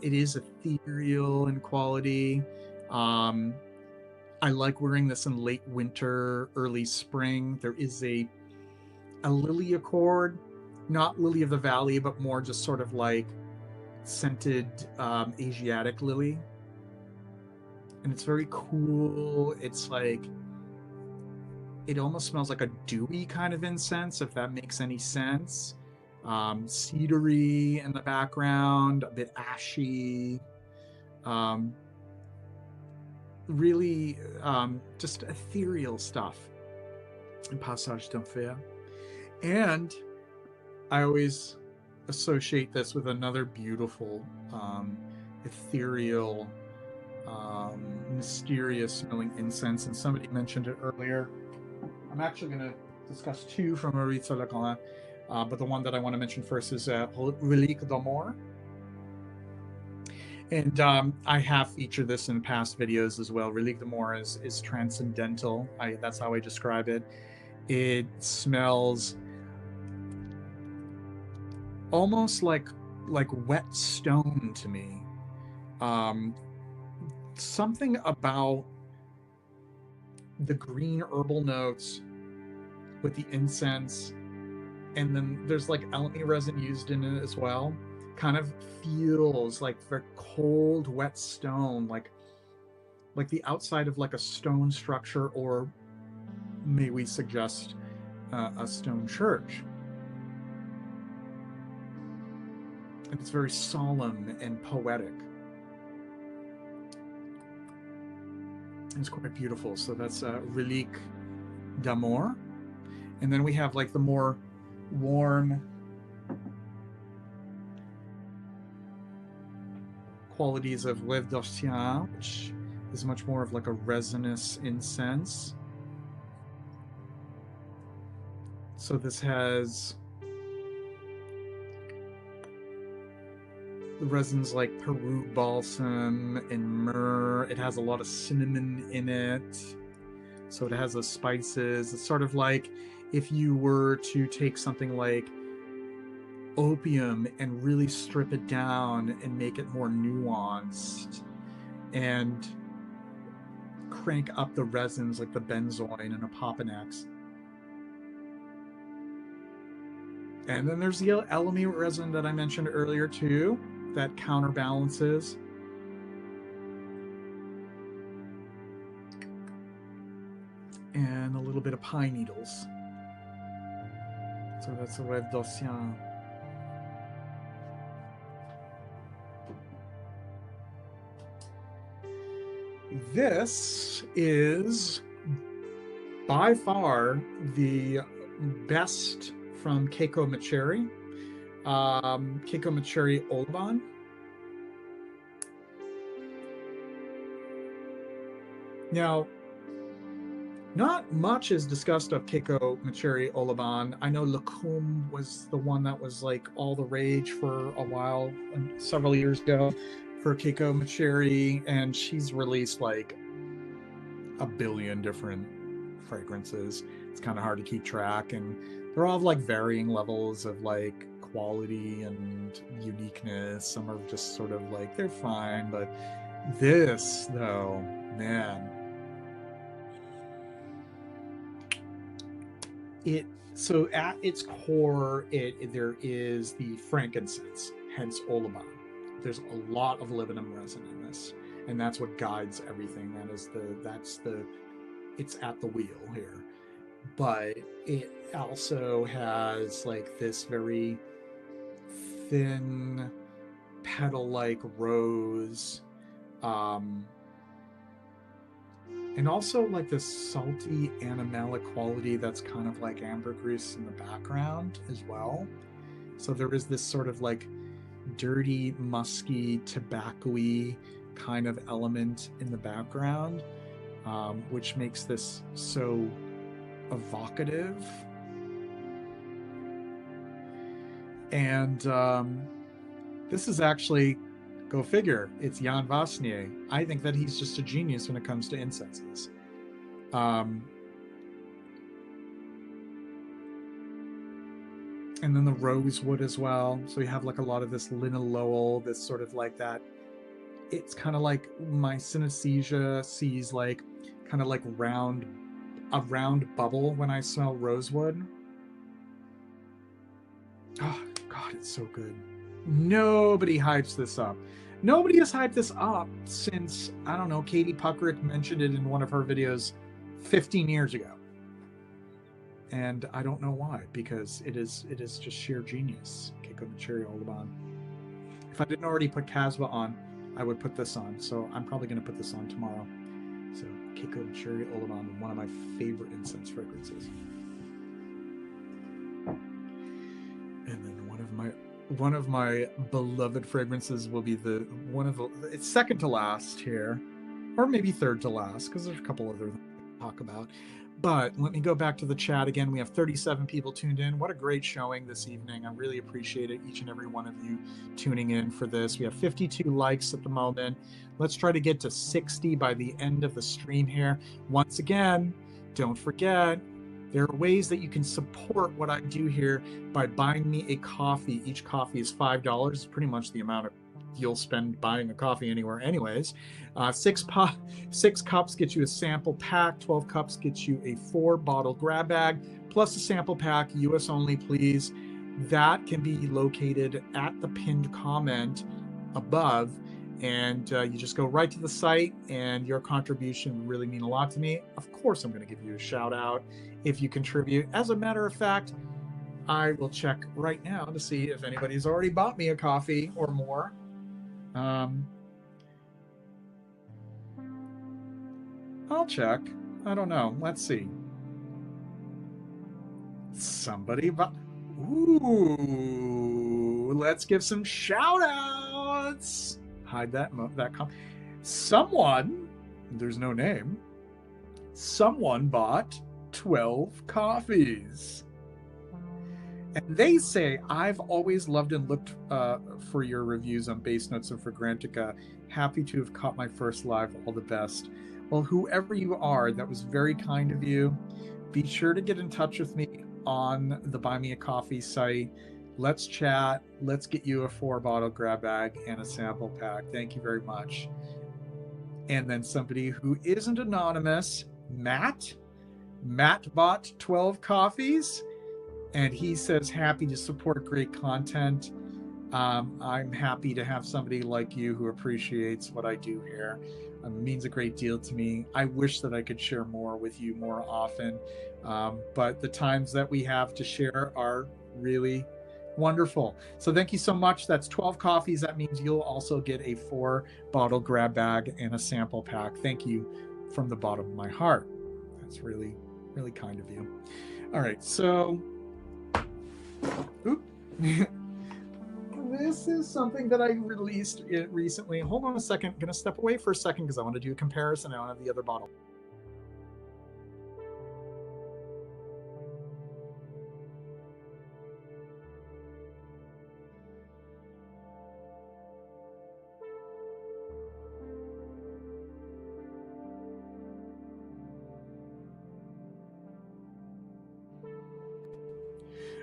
It is ethereal in quality. I like wearing this in late winter, early spring. There is a lily accord, not lily of the valley, but more just sort of like scented Asiatic lily. And it's very cool. It's like, it almost smells like a dewy kind of incense, if that makes any sense. Cedary in the background, a bit ashy. Really just ethereal stuff. Passage d'enfer. And I always associate this with another beautiful, ethereal, mysterious smelling incense. And somebody mentioned it earlier. I'm actually going to discuss two from Rubisa Le Grand, but the one that I want to mention first is Relique d'Amour. And I have featured this in past videos as well. Relique d'Amour is transcendental. That's how I describe it. It smells almost like wet stone to me. Something about the green herbal notes with the incense, and then there's like elemi resin used in it as well. Kind of feels like very cold, wet stone, like the outside of like a stone structure, or may we suggest a stone church. And it's very solemn and poetic. It's quite beautiful. So that's Relique d'Amour. And then we have like the more warm qualities of Rêve d'Orsien, which is much more of like a resinous incense. So this has the resins like Peru balsam and myrrh. It has a lot of cinnamon in it. So it has those spices. It's sort of like if you were to take something like opium and really strip it down and make it more nuanced and crank up the resins like the benzoin and a Papanex. And then there's the elemi resin that I mentioned earlier too, that counterbalances. And a little bit of pine needles. So that's a Rêve d'Orsien. This is by far the best from Keiko Macheri. Keiko Macheri Olban. Now, not much is discussed of Keiko Macheri Olaban. I know Lacombe was the one that was like all the rage for a while, several years ago, for Keiko Macheri, and she's released like a billion different fragrances. It's kind of hard to keep track, and they're all of like varying levels of like quality and uniqueness. Some are just sort of like, they're fine, but this though, man. So at its core, there is the frankincense, hence Olaban. There's a lot of libidinum resin in this, and that's what guides everything. It's at the wheel here. But it also has like this very thin petal-like rose, and also like this salty animalic quality that's kind of like ambergris in the background as well. So there is this sort of like dirty, musky, tobacco-y kind of element in the background, which makes this so evocative. And this is actually Go figure. It's Jan Vasnier. I think that he's just a genius when it comes to incenses. And then the rosewood as well. So you have like a lot of this linalool, this sort of like that. It's kind of like my synesthesia sees like kind of like a round bubble when I smell rosewood. Oh God, it's so good. Nobody hypes this up. Nobody has hyped this up since, I don't know, Katie Puckrick mentioned it in one of her videos 15 years ago. And I don't know why, because it is just sheer genius. Keiko Machiri Olaban. If I didn't already put Casva on, I would put this on. So I'm probably going to put this on tomorrow. So Keiko Machiri Olaban, one of my favorite incense fragrances. And then one of my beloved fragrances will be it's second to last here, or maybe third to last, because there's a couple other things to talk about. But let me go back to the chat again. We have 37 people tuned in. What a great showing this evening. I really appreciate it, each and every one of you tuning in for this. We have 52 likes at the moment. Let's try to get to 60 by the end of the stream here. Once again, don't forget, there are ways that you can support what I do here by buying me a coffee. Each coffee is $5. It's pretty much the amount you'll spend buying a coffee anywhere anyways. 6 cups get you a sample pack. 12 cups gets you a 4-bottle grab bag plus a sample pack, US only, please. That can be located at the pinned comment above, and you just go right to the site, and your contribution would really mean a lot to me. Of course, I'm going to give you a shout out if you contribute. As a matter of fact, I will check right now to see if anybody's already bought me a coffee or more. I'll check. I don't know. Let's see. Somebody bought. Ooh, let's give some shout outs. Hide that someone, there's no name, someone bought 12 coffees. And they say, I've always loved and looked for your reviews on Bass Notes and Fragrantica. Happy to have caught my first live. All the best. Well, whoever you are, that was very kind of you. Be sure to get in touch with me on the Buy Me a Coffee site. Let's chat. Let's get you a 4-bottle grab bag and a sample pack. Thank you very much. And then somebody who isn't anonymous, Matt bought 12 coffees. And he says, happy to support great content. I'm happy to have somebody like you who appreciates what I do here. It means a great deal to me. I wish that I could share more with you more often. But the times that we have to share are really wonderful. So thank you so much. That's 12 coffees. That means you'll also get a 4-bottle grab bag and a sample pack. Thank you from the bottom of my heart. That's really, really kind of you. All right, so this is something that I released recently. Hold on a second. I'm going to step away for a second because I want to do a comparison. I don't have the other bottle.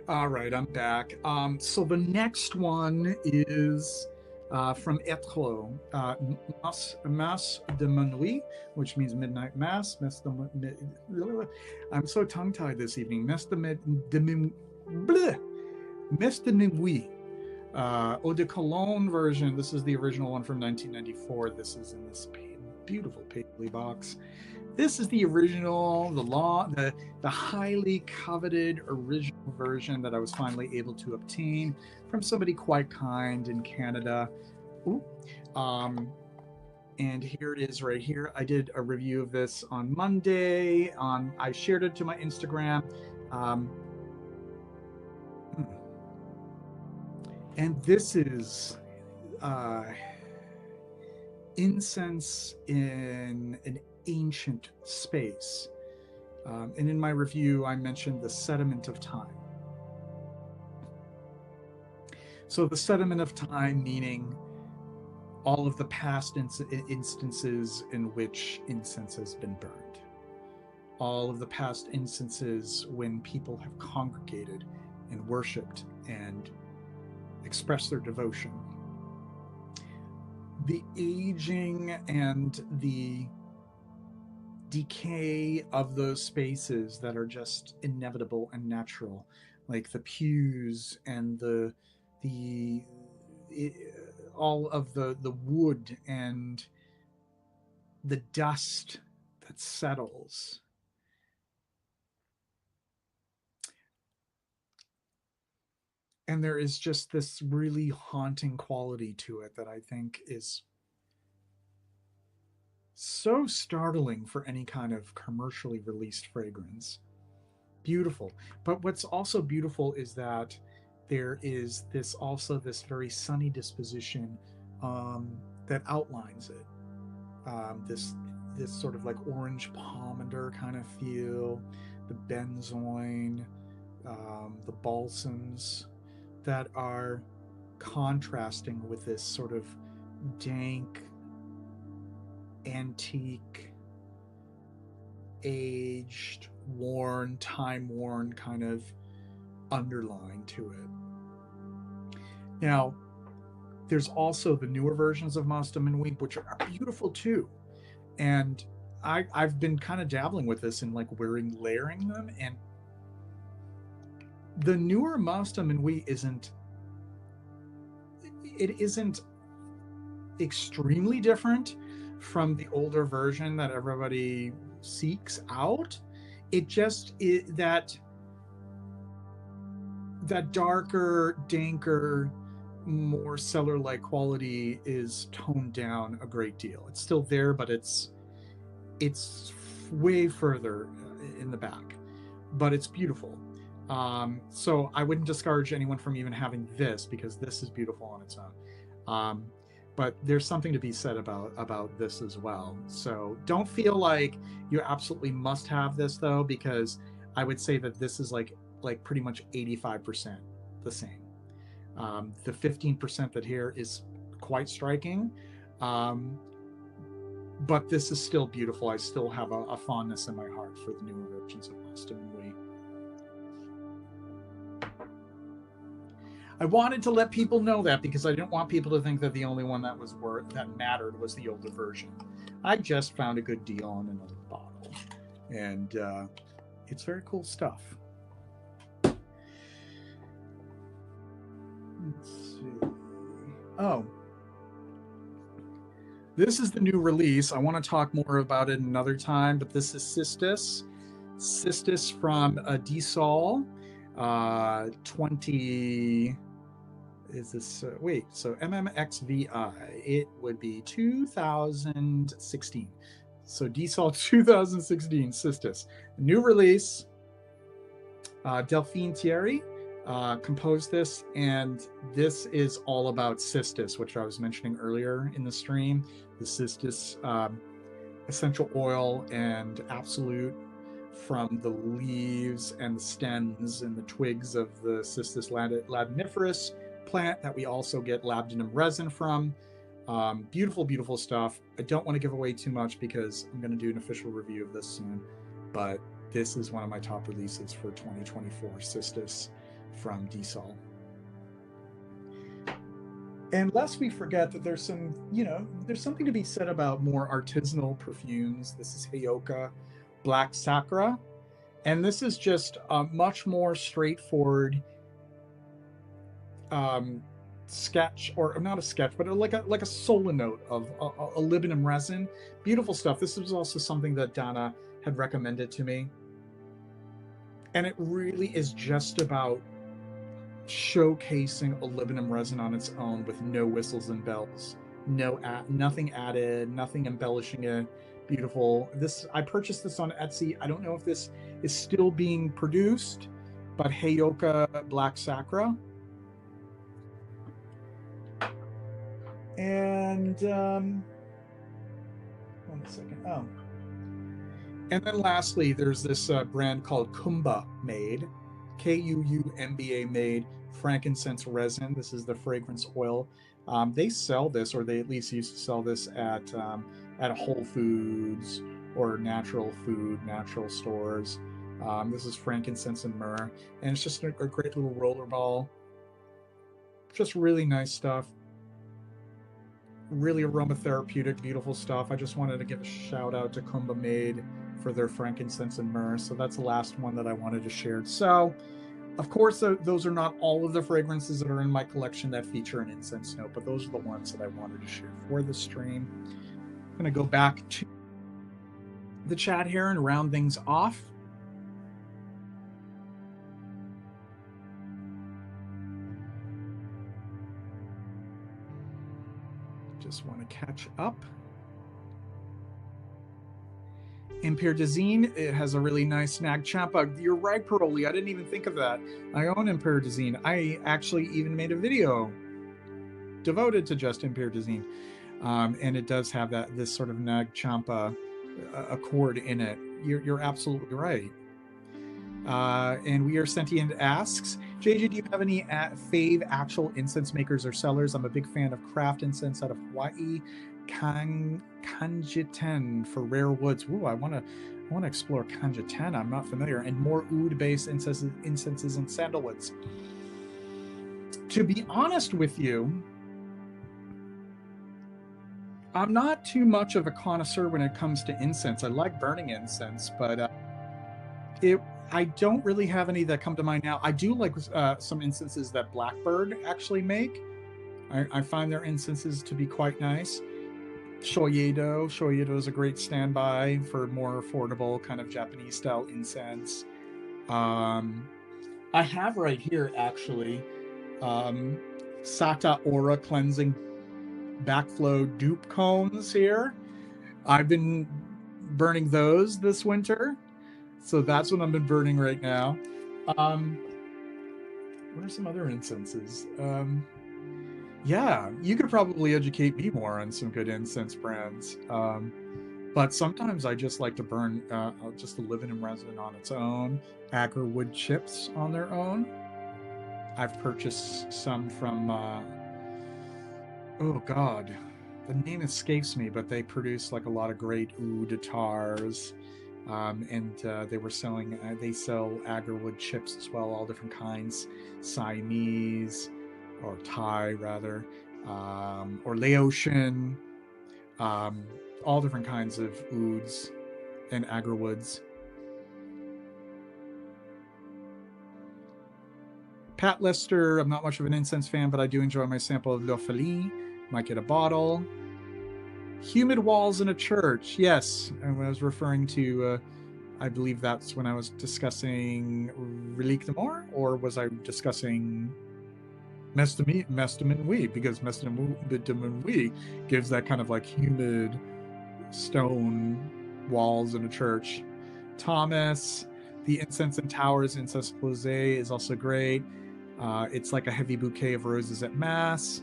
All right, I'm back. So the next one is from Etro, Mass de Minuit, which means midnight mass. I'm so tongue-tied this evening. Messe de Minuit. Eau de Cologne version. This is the original one from 1994. This is in this beautiful Paisley box. This is the original, the highly coveted original version that I was finally able to obtain from somebody quite kind in Canada. And here it is right here. I did a review of this on Monday. I shared it to my Instagram. And this is incense in an ancient space. And in my review, I mentioned the sediment of time. So the sediment of time meaning all of the past instances in which incense has been burned, all of the past instances when people have congregated and worshiped and expressed their devotion. The aging and the decay of those spaces that are just inevitable and natural, like the pews and all of the wood and the dust that settles. And there is just this really haunting quality to it that I think is so startling for any kind of commercially released fragrance. Beautiful. But what's also beautiful is that there is this very sunny disposition that outlines it. This sort of like orange pomander kind of feel, the benzoin, the balsams that are contrasting with this sort of dank, antique, aged, worn, time-worn kind of underline to it. Now, there's also the newer versions of Mas de Minuit, which are beautiful too. And I've been kind of dabbling with this and like layering them. And the newer Mas de Minuit isn't extremely different from the older version that everybody seeks out. It just that darker, danker, more cellar-like quality is toned down a great deal. It's still there, but it's way further in the back, but it's beautiful. So I wouldn't discourage anyone from even having this, because this is beautiful on its own. But there's something to be said about this as well. So don't feel like you absolutely must have this though, because I would say that this is like pretty much 85% the same. The 15% that here is quite striking, but this is still beautiful. I still have a fondness in my heart for the newer versions of Mas de Minuit. I wanted to let people know that because I didn't want people to think that the only one that mattered was the older version. I just found a good deal on another bottle, and it's very cool stuff. Let's see. Oh, this is the new release. I want to talk more about it another time, but this is Sistis from Disol. 20 is this wait, so MMXVI, it would be 2016. So Disol 2016 Sistis, new release. Delphine Thierry composed this, and this is all about Sistis, which I was mentioning earlier in the stream. The Sistis essential oil and absolute from the leaves and the stems and the twigs of the Sistis ladaniferus plant that we also get labdanum resin from. Beautiful, beautiful stuff. I don't want to give away too much because I'm going to do an official review of this soon, but this is one of my top releases for 2024, Sistis from Disol. And lest we forget that there's something to be said about more artisanal perfumes. This is Heyoka Black Sacra, and this is just a much more straightforward sketch, or not a sketch, but like a solo note of a libidinum resin. Beautiful stuff. This was also something that Dana had recommended to me, and it really is just about showcasing a libidinum resin on its own with no whistles and bells, nothing added, nothing embellishing it. Beautiful. I purchased this on Etsy. I don't know if this is still being produced, but Heyoka Black Sacra. And one second. Oh, and then lastly, there's this brand called Kumba Made, Kuumba Made. frankincense resin. This is the fragrance oil. They sell this, or they at least used to sell this at a Whole Foods or natural stores. This is frankincense and myrrh, and it's just a great little roller ball. Just really nice stuff. Really aromatherapeutic, beautiful stuff. I just wanted to give a shout out to Kumba Made for their frankincense and myrrh. So that's the last one that I wanted to share. So, of course, those are not all of the fragrances that are in my collection that feature an incense note, but those are the ones that I wanted to share for the stream. I'm going to go back to the chat here and round things off. Just want to catch up. Imperidazine, it has a really nice Nag Champa. You're right, Paroli. I didn't even think of that. I own Imperidazine. I actually even made a video devoted to just Imperidazine. And it does have this sort of Nag Champa accord in it. You're absolutely right. And We Are Sentient asks, JJ, do you have any fave actual incense makers or sellers? I'm a big fan of craft incense out of Hawaii. Kanjiten for rare woods. Ooh, I want to explore Kanjiten. I'm not familiar. And more oud-based incenses and sandalwoods. To be honest with you, I'm not too much of a connoisseur when it comes to incense. I like burning incense, but I don't really have any that come to mind now. I do like some incenses that Blackbird actually make. I find their incenses to be quite nice. Shoyedo is a great standby for more affordable kind of Japanese style incense. I have right here actually Sata Aura cleansing backflow dupe cones here. I've been burning those this winter, so that's what I've been burning right now. What are some other incenses? Yeah, you could probably educate me more on some good incense brands. But sometimes I just like to burn just the livinum resin on its own, agar wood chips on their own. I've purchased some from, oh God, the name escapes me, but they produce like a lot of great oud tars. And they sell agar wood chips as well, all different kinds, Siamese, or Thai rather, or Laotian, all different kinds of ouds and agar woods. Pat Lester, I'm not much of an incense fan, but I do enjoy my sample of L'Ophélie. Might get a bottle. Humid walls in a church. Yes, I was referring to, I believe that's when I was discussing Relique de Mort, or was I discussing Mestamin because Mestamin gives that kind of like humid stone walls in a church. Thomas, the Incense and Towers Incense Posé is also great. It's like a heavy bouquet of roses at Mass.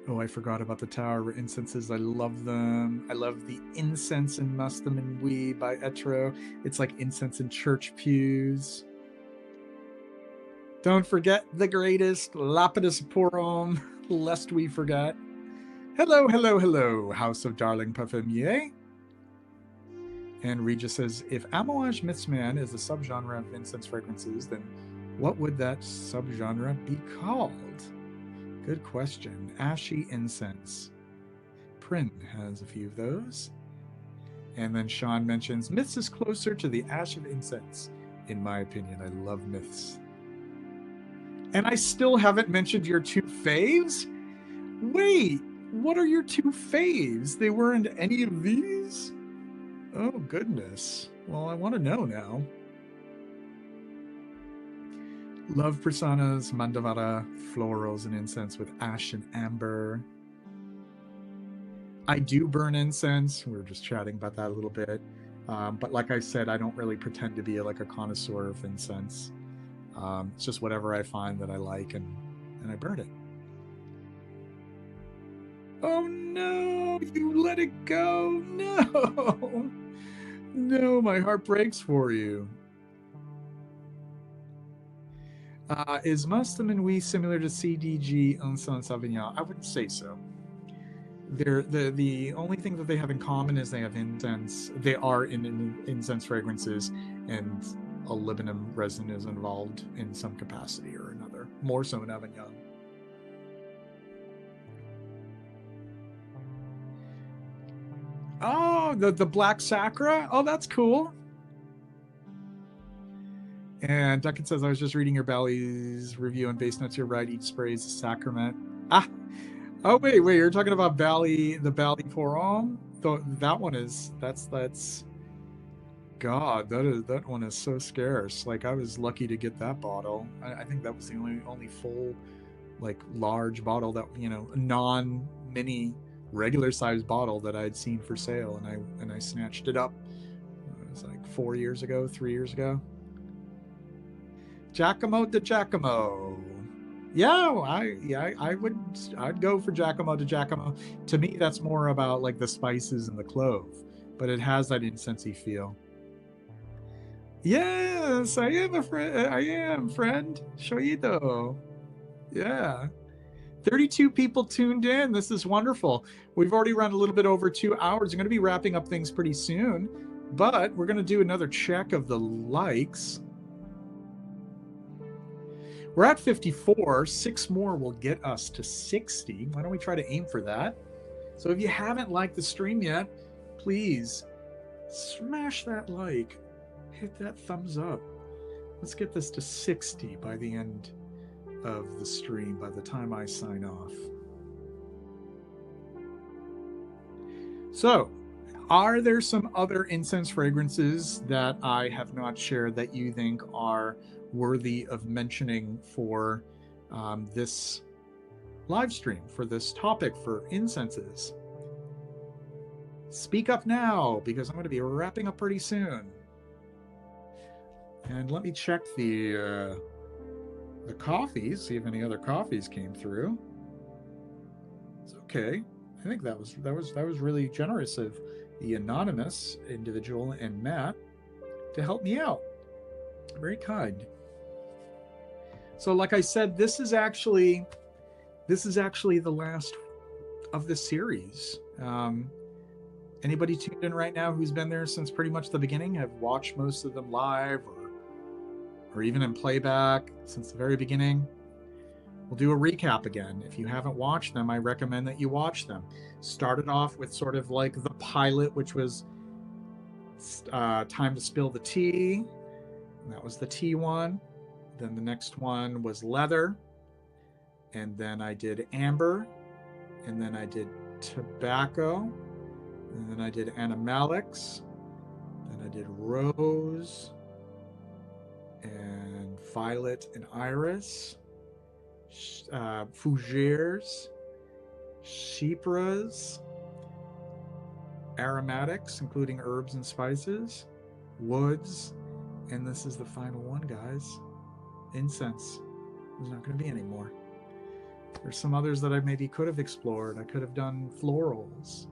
Oh, I forgot about the Tower incenses. I love them. I love the Incense and Mestamin by Etro. It's like incense in church pews. Don't forget the greatest, Lapidus Purum, lest we forget. Hello, hello, hello, House of Darling Parfumier. And Regis says, if Amouage Mistman is a subgenre of incense fragrances, then what would that subgenre be called? Good question. Ashy incense. Prin has a few of those. And then Sean mentions, Myths is closer to the ash of incense. In my opinion, I love Myths. And I still haven't mentioned your two faves? Wait, what are your two faves? They weren't any of these? Oh, goodness. Well, I want to know now. Love Personas, Mandavara, florals and incense with ash and amber. I do burn incense. We were just chatting about that a little bit. But like I said, I don't really pretend to be like a connoisseur of incense. It's just whatever I find that I like and I burn it. Oh no, you let it go. No. No, my heart breaks for you. Is Muslim and we similar to CDG Incense Sauvignon? I wouldn't say so. They're the only thing that they have in common is they have incense. They are in incense fragrances, and a libidinum resin is involved in some capacity or another, more so in Avignon. Oh, the black sacra. Oh, that's cool. And Duncan says, I was just reading your Bally's review on base notes. You're right. Each spray is a sacrament. Ah, oh wait, you're talking about Bally, the Bally Porom? That one is that's God, that one is so scarce. Like I was lucky to get that bottle. I think that was the only full, like large bottle that non mini regular sized bottle that I'd seen for sale, and I snatched it up. It was like 4 years ago, 3 years ago. Giacomo de Giacomo. Yeah, I'd go for Giacomo de Giacomo. To me, that's more about like the spices and the clove, but it has that incensey feel. Yes, I am a friend. I am friend Shoito. Yeah. 32 people tuned in. This is wonderful. We've already run a little bit over 2 hours. I'm going to be wrapping up things pretty soon, but we're going to do another check of the likes. We're at 54. 6 more will get us to 60. Why don't we try to aim for that? So if you haven't liked the stream yet, please smash that like. Hit that thumbs up. Let's get this to 60 by the end of the stream, by the time I sign off. So, are there some other incense fragrances that I have not shared that you think are worthy of mentioning for this live stream, for this topic, for incenses? Speak up now, because I'm going to be wrapping up pretty soon. And let me check the coffees, see if any other coffees came through. It's okay. I think that was really generous of the anonymous individual and Matt to help me out. Very kind. So, like I said, this is actually the last of the series. Anybody tuned in right now who's been there since pretty much the beginning, have watched most of them live or even in playback since the very beginning, we'll do a recap again. If you haven't watched them, I recommend that you watch them. Started off with sort of like the pilot, which was Time to Spill the Tea. And that was the tea one. Then the next one was leather. And then I did amber. And then I did tobacco. And then I did animalics. Then I did rose. And violet and iris. Fougères. Chypres. Aromatics, including herbs and spices. Woods. And this is the final one, guys. Incense. There's not going to be any more. There's some others that I maybe could have explored. I could have done florals.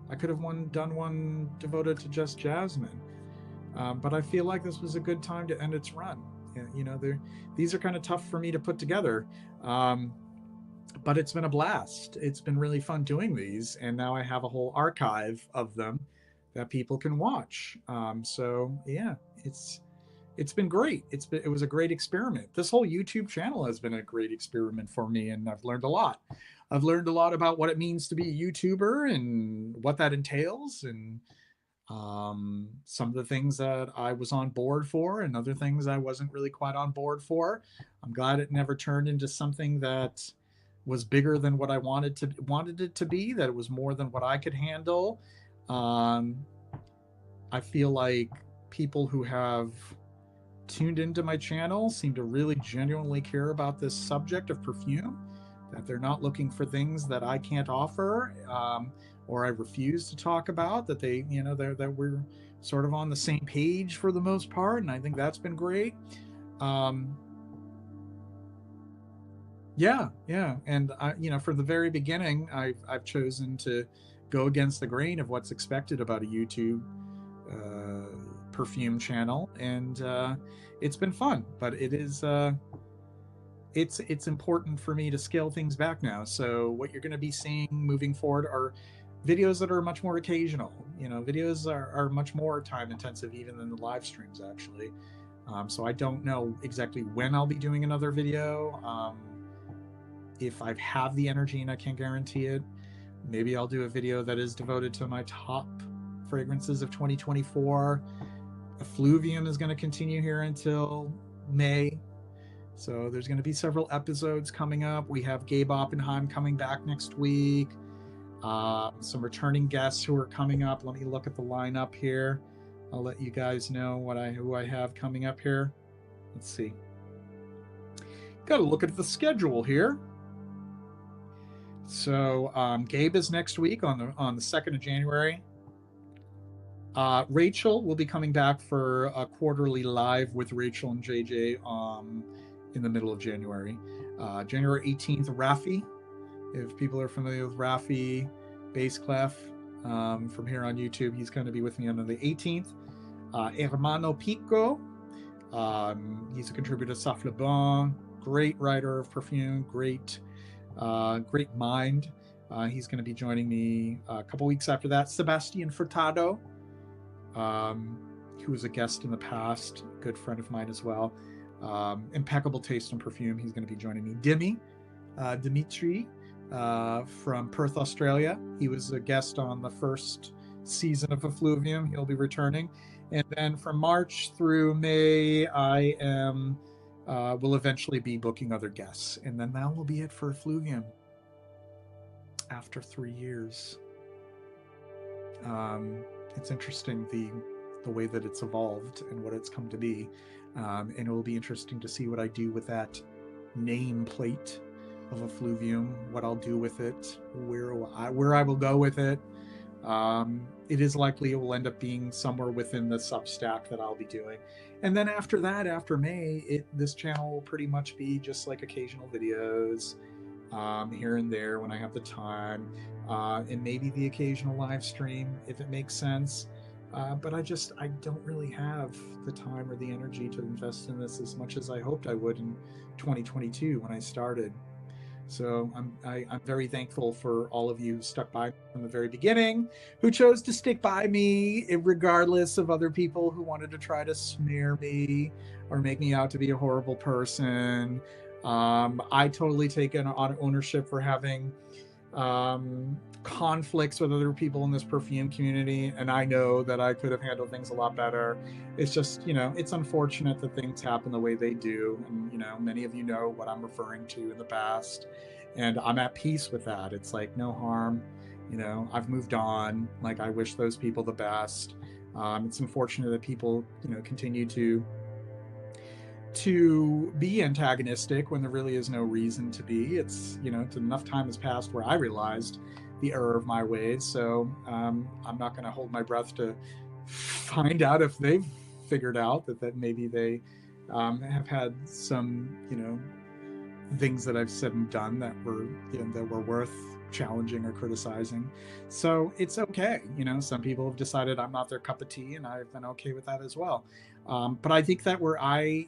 I could have done one devoted to just jasmine. But I feel like this was a good time to end its run. You know, these are kind of tough for me to put together. But it's been a blast. It's been really fun doing these. And now I have a whole archive of them that people can watch. So yeah, it's been great. It was a great experiment. This whole YouTube channel has been a great experiment for me, and I've learned a lot. I've learned a lot about what it means to be a YouTuber and what that entails, and some of the things that I was on board for and other things I wasn't really quite on board for. I'm glad it never turned into something that was bigger than what I wanted it to be, that it was more than what I could handle. I feel like people who have tuned into my channel seem to really genuinely care about this subject of perfume, that they're not looking for things that I can't offer, or I refuse to talk about, that that we're sort of on the same page for the most part. And I think that's been great. Yeah. And from the very beginning, I've chosen to go against the grain of what's expected about a YouTube perfume channel, and it's been fun. But it is it's important for me to scale things back now. So what you're going to be seeing moving forward are videos that are much more occasional. Videos are much more time intensive even than the live streams actually. So I don't know exactly when I'll be doing another video. If I have the energy, and I can't guarantee it, maybe I'll do a video that is devoted to my top fragrances of 2024. Effluvium is going to continue here until May. So there's going to be several episodes coming up. We have Gabe Oppenheim coming back next week. Some returning guests who are coming up. Let me look at the lineup here. I'll let you guys know who I have coming up here. Let's see. Got to look at the schedule here. So Gabe is next week on the 2nd of January. Rachel will be coming back for a quarterly live with Rachel and JJ in the middle of January. January 18th, Rafi. If people are familiar with Rafi Bassclef from here on YouTube, he's going to be with me on the 18th. Hermano Pico. He's a contributor to Sauf Le Bon, great writer of perfume, great mind. He's going to be joining me a couple weeks after that. Sebastian Furtado, who was a guest in the past, good friend of mine as well. Impeccable taste in perfume. He's going to be joining me. Dimitri from Perth, Australia. He was a guest on the first season of Effluvium. He'll be returning. And then from March through May, I will eventually be booking other guests. And then that will be it for Effluvium after 3 years. It's interesting the way that it's evolved and what it's come to be. And it will be interesting to see what I do with that nameplate of Effluvium, what I'll do with it, where I will go with it. It is likely it will end up being somewhere within the Substack that I'll be doing. And then after that, after May, this channel will pretty much be just like occasional videos here and there when I have the time, and maybe the occasional live stream if it makes sense. But I don't really have the time or the energy to invest in this as much as I hoped I would in 2022 when I started. So I'm very thankful for all of you who stuck by from the very beginning, who chose to stick by me regardless of other people who wanted to try to smear me or make me out to be a horrible person. I totally take ownership for having conflicts with other people in this perfume community, and I know that I could have handled things a lot better. It's just, it's unfortunate that things happen the way they do, and many of you know what I'm referring to in the past, and I'm at peace with that. It's like no harm, I've moved on. Like, I wish those people the best. It's unfortunate that people continue to be antagonistic when there really is no reason to be. It's enough time has passed where I realized the error of my ways. So I'm not going to hold my breath to find out if they've figured out that maybe they have had some things that I've said and done that were worth challenging or criticizing. So it's okay. Some people have decided I'm not their cup of tea, and I've been okay with that as well. But I think that where I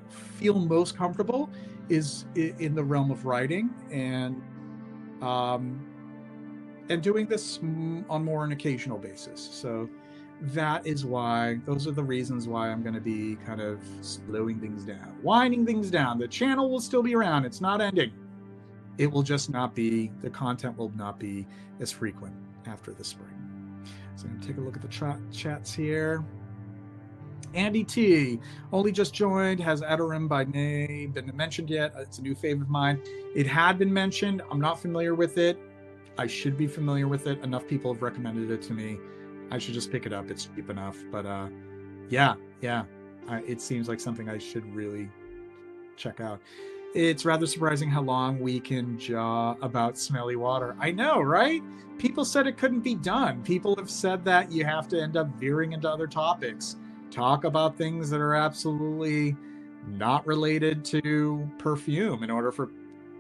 feel most comfortable is in the realm of writing and doing this on more an occasional basis. So those are the reasons why I'm going to be kind of slowing things down, winding things down. The channel will still be around. It's not ending. It will just not be, the content will not be as frequent after the spring. So I'm going to take a look at the chats here. Andy T, only just joined, has Adorim by name been mentioned yet? It's a new favorite of mine. It had been mentioned. I'm not familiar with it. I should be familiar with it. Enough people have recommended it to me. I should just pick it up. It's cheap enough. But yeah, it seems like something I should really check out. It's rather surprising how long we can jaw about smelly water. I know, right? People said it couldn't be done. People have said that you have to end up veering into other topics. Talk about things that are absolutely not related to perfume in order for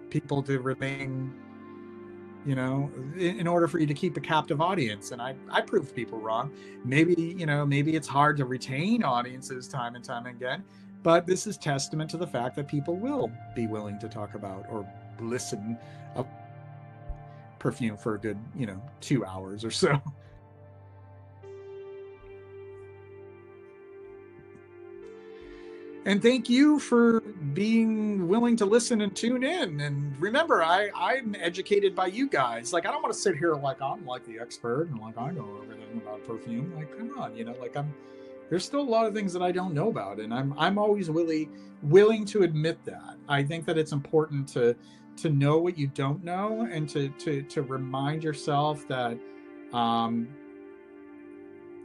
people to remain, in order for you to keep a captive audience. And I proved people wrong. Maybe it's hard to retain audiences time and time again. But this is testament to the fact that people will be willing to talk about or listen about perfume for a good, 2 hours or so. And thank you for being willing to listen and tune in. And remember, I'm educated by you guys. Like, I don't want to sit here like I'm like the expert and like I know everything about perfume. Like, come on, like there's still a lot of things that I don't know about, and I'm always willing to admit that. I think that it's important to know what you don't know, and to remind yourself that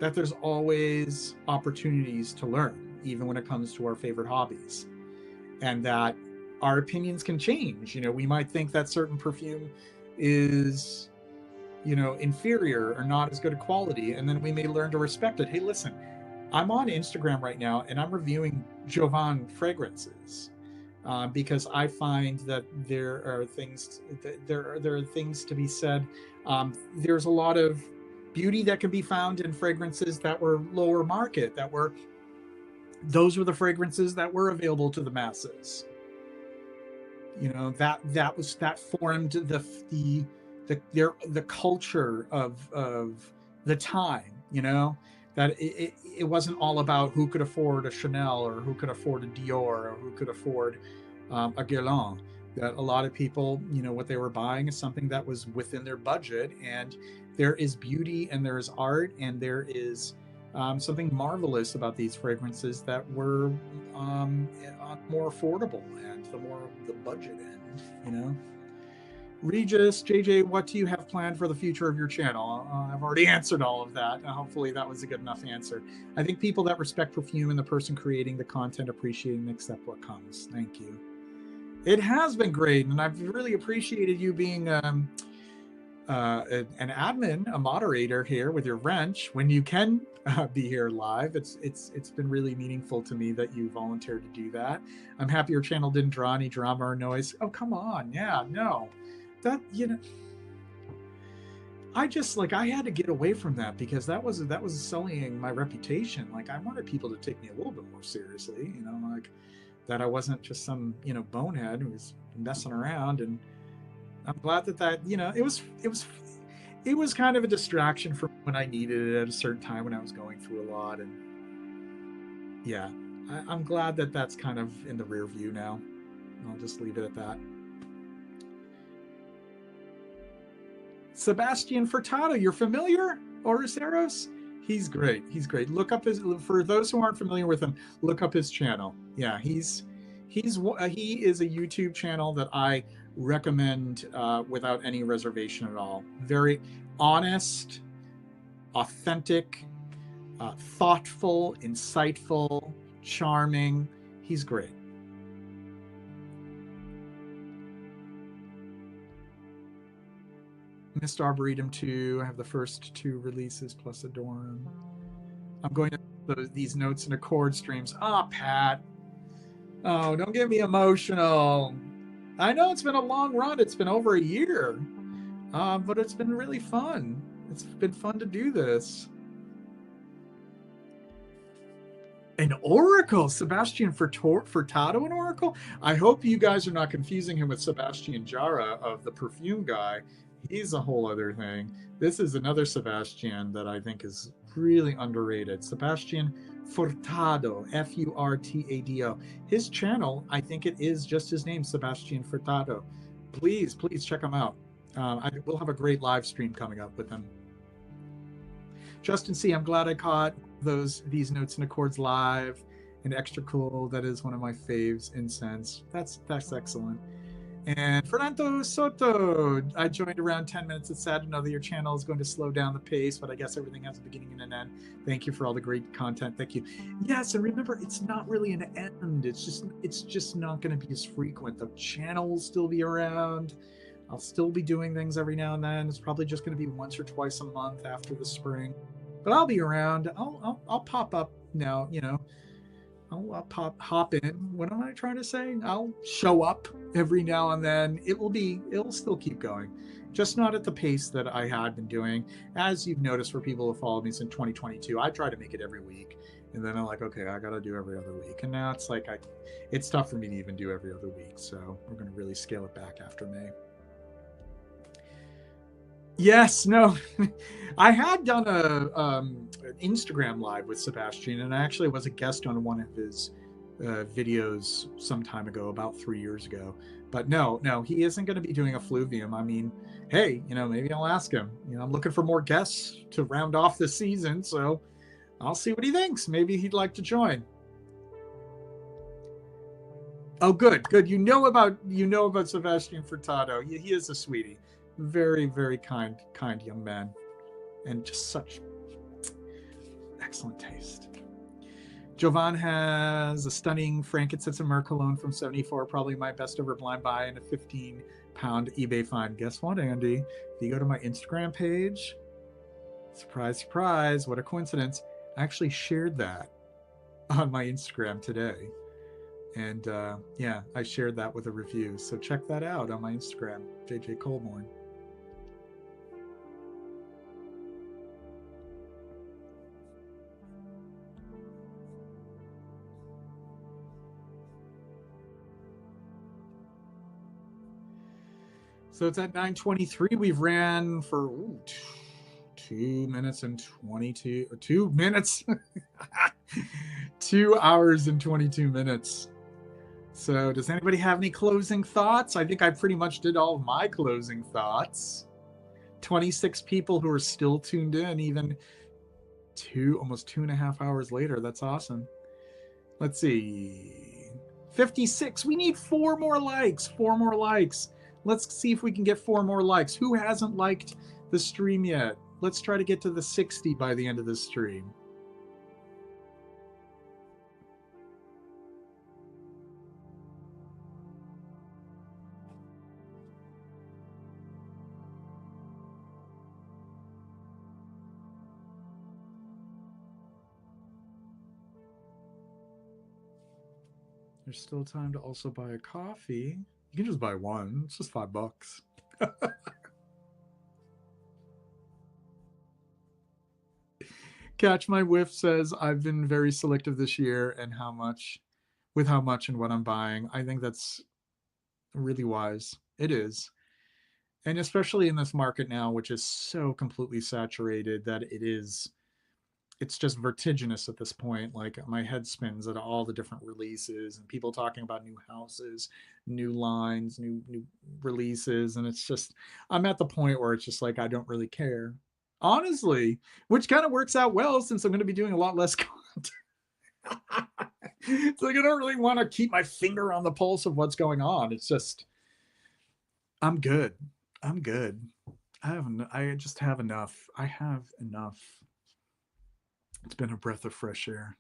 that there's always opportunities to learn, even when it comes to our favorite hobbies, and that our opinions can change. We might think that certain perfume is, inferior or not as good a quality, and then we may learn to respect it. Hey, listen, I'm on Instagram right now, and I'm reviewing Jovan fragrances because I find that there are things to be said. There's a lot of beauty that can be found in fragrances that were lower market, those were the fragrances that were available to the masses. That formed the culture of the time. That it wasn't all about who could afford a Chanel or who could afford a Dior or who could afford a Guerlain. That a lot of people, what they were buying is something that was within their budget, and there is beauty and there is art and there is something marvelous about these fragrances that were more affordable and the budget end. Regis, JJ, what do you have planned for the future of your channel? I've already answered all of that. Hopefully that was a good enough answer. I think people that respect perfume and the person creating the content appreciating and accept what comes. Thank you. It has been great, and I've really appreciated you being an admin, a moderator here with your wrench when you can be here live. It's been really meaningful to me that you volunteered to do that. I'm happy your channel didn't draw any drama or noise. Oh, come on. Yeah, no. That, I just I had to get away from that because that was sullying my reputation. Like, I wanted people to take me a little bit more seriously, that I wasn't just some bonehead who was messing around. And I'm glad that it was kind of a distraction from when I needed it at a certain time when I was going through a lot. And yeah, I'm glad that that's kind of in the rear view now. I'll just leave it at that. Sebastian Furtado, you're familiar? Oriceros? He's great. He's great. Look up for those who aren't familiar with him, look up his channel. Yeah, he is a YouTube channel that I recommend without any reservation at all. Very honest, authentic, thoughtful, insightful, charming. He's great. Missed Arboretum 2. I have the first 2 releases plus Adorn. I'm going to these notes and accord streams. Pat. Oh, don't get me emotional. I know it's been a long run. It's been over a year. But it's been really fun. It's been fun to do this. An oracle, Sebastian Furtado, an oracle? I hope you guys are not confusing him with Sebastian Jara of the perfume guy. He's a whole other thing. This is another Sebastian that I think is really underrated. Sebastian Furtado, Furtado. His channel, I think it is just his name, Sebastian Furtado. Please check him out. We'll have a great live stream coming up with him. Justin C., I'm glad I caught these notes and accords live and extra cool. That is one of my faves. Incense. That's excellent. And Fernando Soto, I joined around 10 minutes. It's sad to know that your channel is going to slow down the pace, but I guess everything has a beginning and an end. Thank you for all the great content. Thank you. Yes, and remember, it's not really an end. It's just not going to be as frequent. The channel will still be around. I'll still be doing things every now and then. It's probably just going to be once or twice a month after the spring, but I'll be around. I'll pop up now. I'll hop in. What am I trying to say? I'll show up every now and then. It'll still keep going, just not at the pace that I had been doing. As you've noticed for people who followed me since 2022, I try to make it every week. And then I'm like, okay, I got to do every other week. And now it's like, it's tough for me to even do every other week. So we're going to really scale it back after May. Yes, no, I had done an Instagram live with Sebastian, and I actually was a guest on one of his videos some time ago, about 3 years ago. But no, he isn't going to be doing a fluvium. I mean, hey, maybe I'll ask him. I'm looking for more guests to round off the season, so I'll see what he thinks. Maybe he'd like to join. Oh, good, good. You know about Sebastian Furtado. He is a sweetie, very, very kind young man, and just such excellent taste. Jovan has a stunning frankincense and myrrh cologne from 74, probably my best ever blind buy, and a 15-pound eBay find. Guess what, Andy? If you go to my Instagram page, surprise, surprise, what a coincidence, I actually shared that on my Instagram today. And yeah, I shared that with a review. So check that out on my Instagram, JJ Colborn. So it's at 9:23. We've ran for 2 minutes and 22, 2 minutes, 2 hours and 22 minutes. So does anybody have any closing thoughts? I think I pretty much did all of my closing thoughts. 26 people who are still tuned in, even almost 2.5 hours later. That's awesome. Let's see. 56. We need 4 more likes. 4 more likes. Let's see if we can get 4 more likes. Who hasn't liked the stream yet? Let's try to get to the 60 by the end of this stream. There's still time to also buy a coffee. You can just buy one. It's just $5. Catch My Whiff says, I've been very selective this year and with how much and what I'm buying. I think that's really wise. It is. And especially in this market now, which is so completely saturated that it's just vertiginous at this point. Like my head spins at all the different releases and people talking about new houses, new lines, new releases, and it's just I'm at the point where it's just like I don't really care, honestly, which kind of works out well since I'm going to be doing a lot less content. It's like I don't really want to keep my finger on the pulse of what's going on. It's just I'm good. I'm good. I just have enough. I have enough. It's been a breath of fresh air.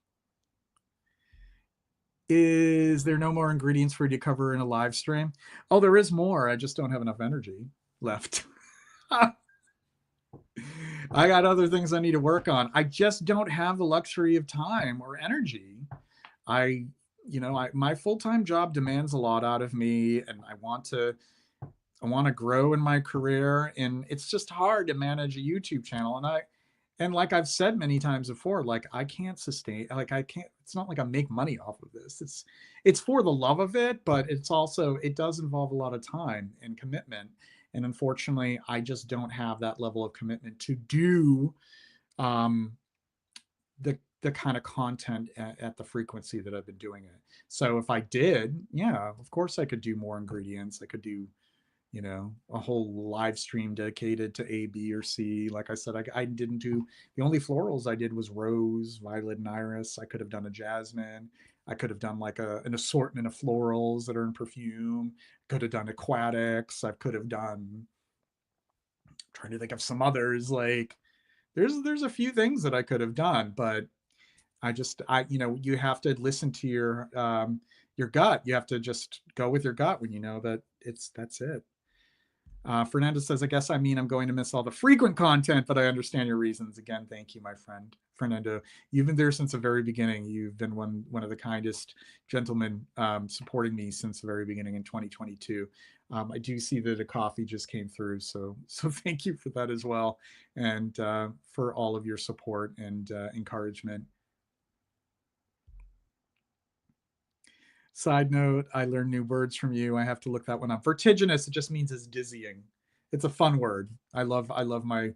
Is there no more ingredients for you to cover in a live stream? Oh, there is more. I just don't have enough energy left. I got other things I need to work on. I just don't have the luxury of time or energy. I, my full-time job demands a lot out of me, and I want to grow in my career, and it's just hard to manage a YouTube channel. And like I've said many times before, like I can't sustain, like I can't. It's not like I make money off of this. It's for the love of it, but it does involve a lot of time and commitment. And unfortunately, I just don't have that level of commitment to do um, the kind of content at the frequency that I've been doing it. So if I did, yeah, of course I could do more ingredients. I could do a whole live stream dedicated to A, B, or C. Like I said, I didn't do the only florals I did was rose, violet, and iris. I could have done a jasmine. I could have done like an assortment of florals that are in perfume. Could have done aquatics. I could have done. I'm trying to think of some others. Like there's a few things that I could have done, but you have to listen to your gut. You have to just go with your gut when you know that that's it. Fernando says, I guess I mean I'm going to miss all the frequent content, but I understand your reasons. Again, thank you, my friend. Fernando, you've been there since the very beginning. You've been one of the kindest gentlemen supporting me since the very beginning in 2022. I do see that a coffee just came through, so thank you for that as well, and for all of your support and encouragement. Side note, I learned new words from you. I have to look that one up. Vertiginous, it just means it's dizzying. It's a fun word. I love my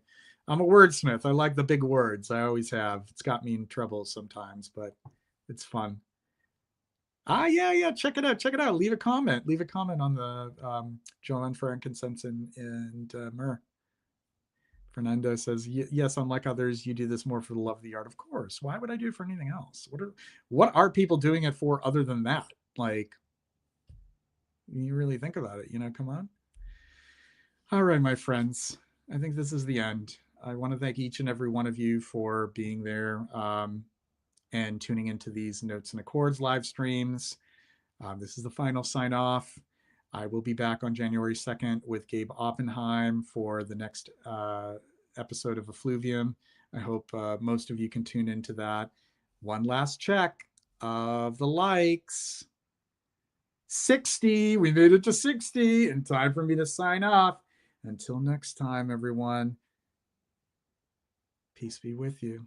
I'm a wordsmith. I like the big words. I always have. It's got me in trouble sometimes, but it's fun. Yeah. Check it out. Check it out. Leave a comment. Leave a comment on the Joanne Frankincense and Myrrh. Fernando says, "Yes, unlike others, you do this more for the love of the art. Of course. Why would I do it for anything else? What are people doing it for other than that? Like, you really think about it, come on." All right, my friends. I think this is the end. I want to thank each and every one of you for being there and tuning into these Notes and Accords live streams. This is the final sign off. I will be back on January 2nd with Gabe Oppenheim for the next episode of Effluvium. I hope most of you can tune into that. One last check of the likes. 60. We made it to 60. And time for me to sign off. Until next time, everyone. Peace be with you.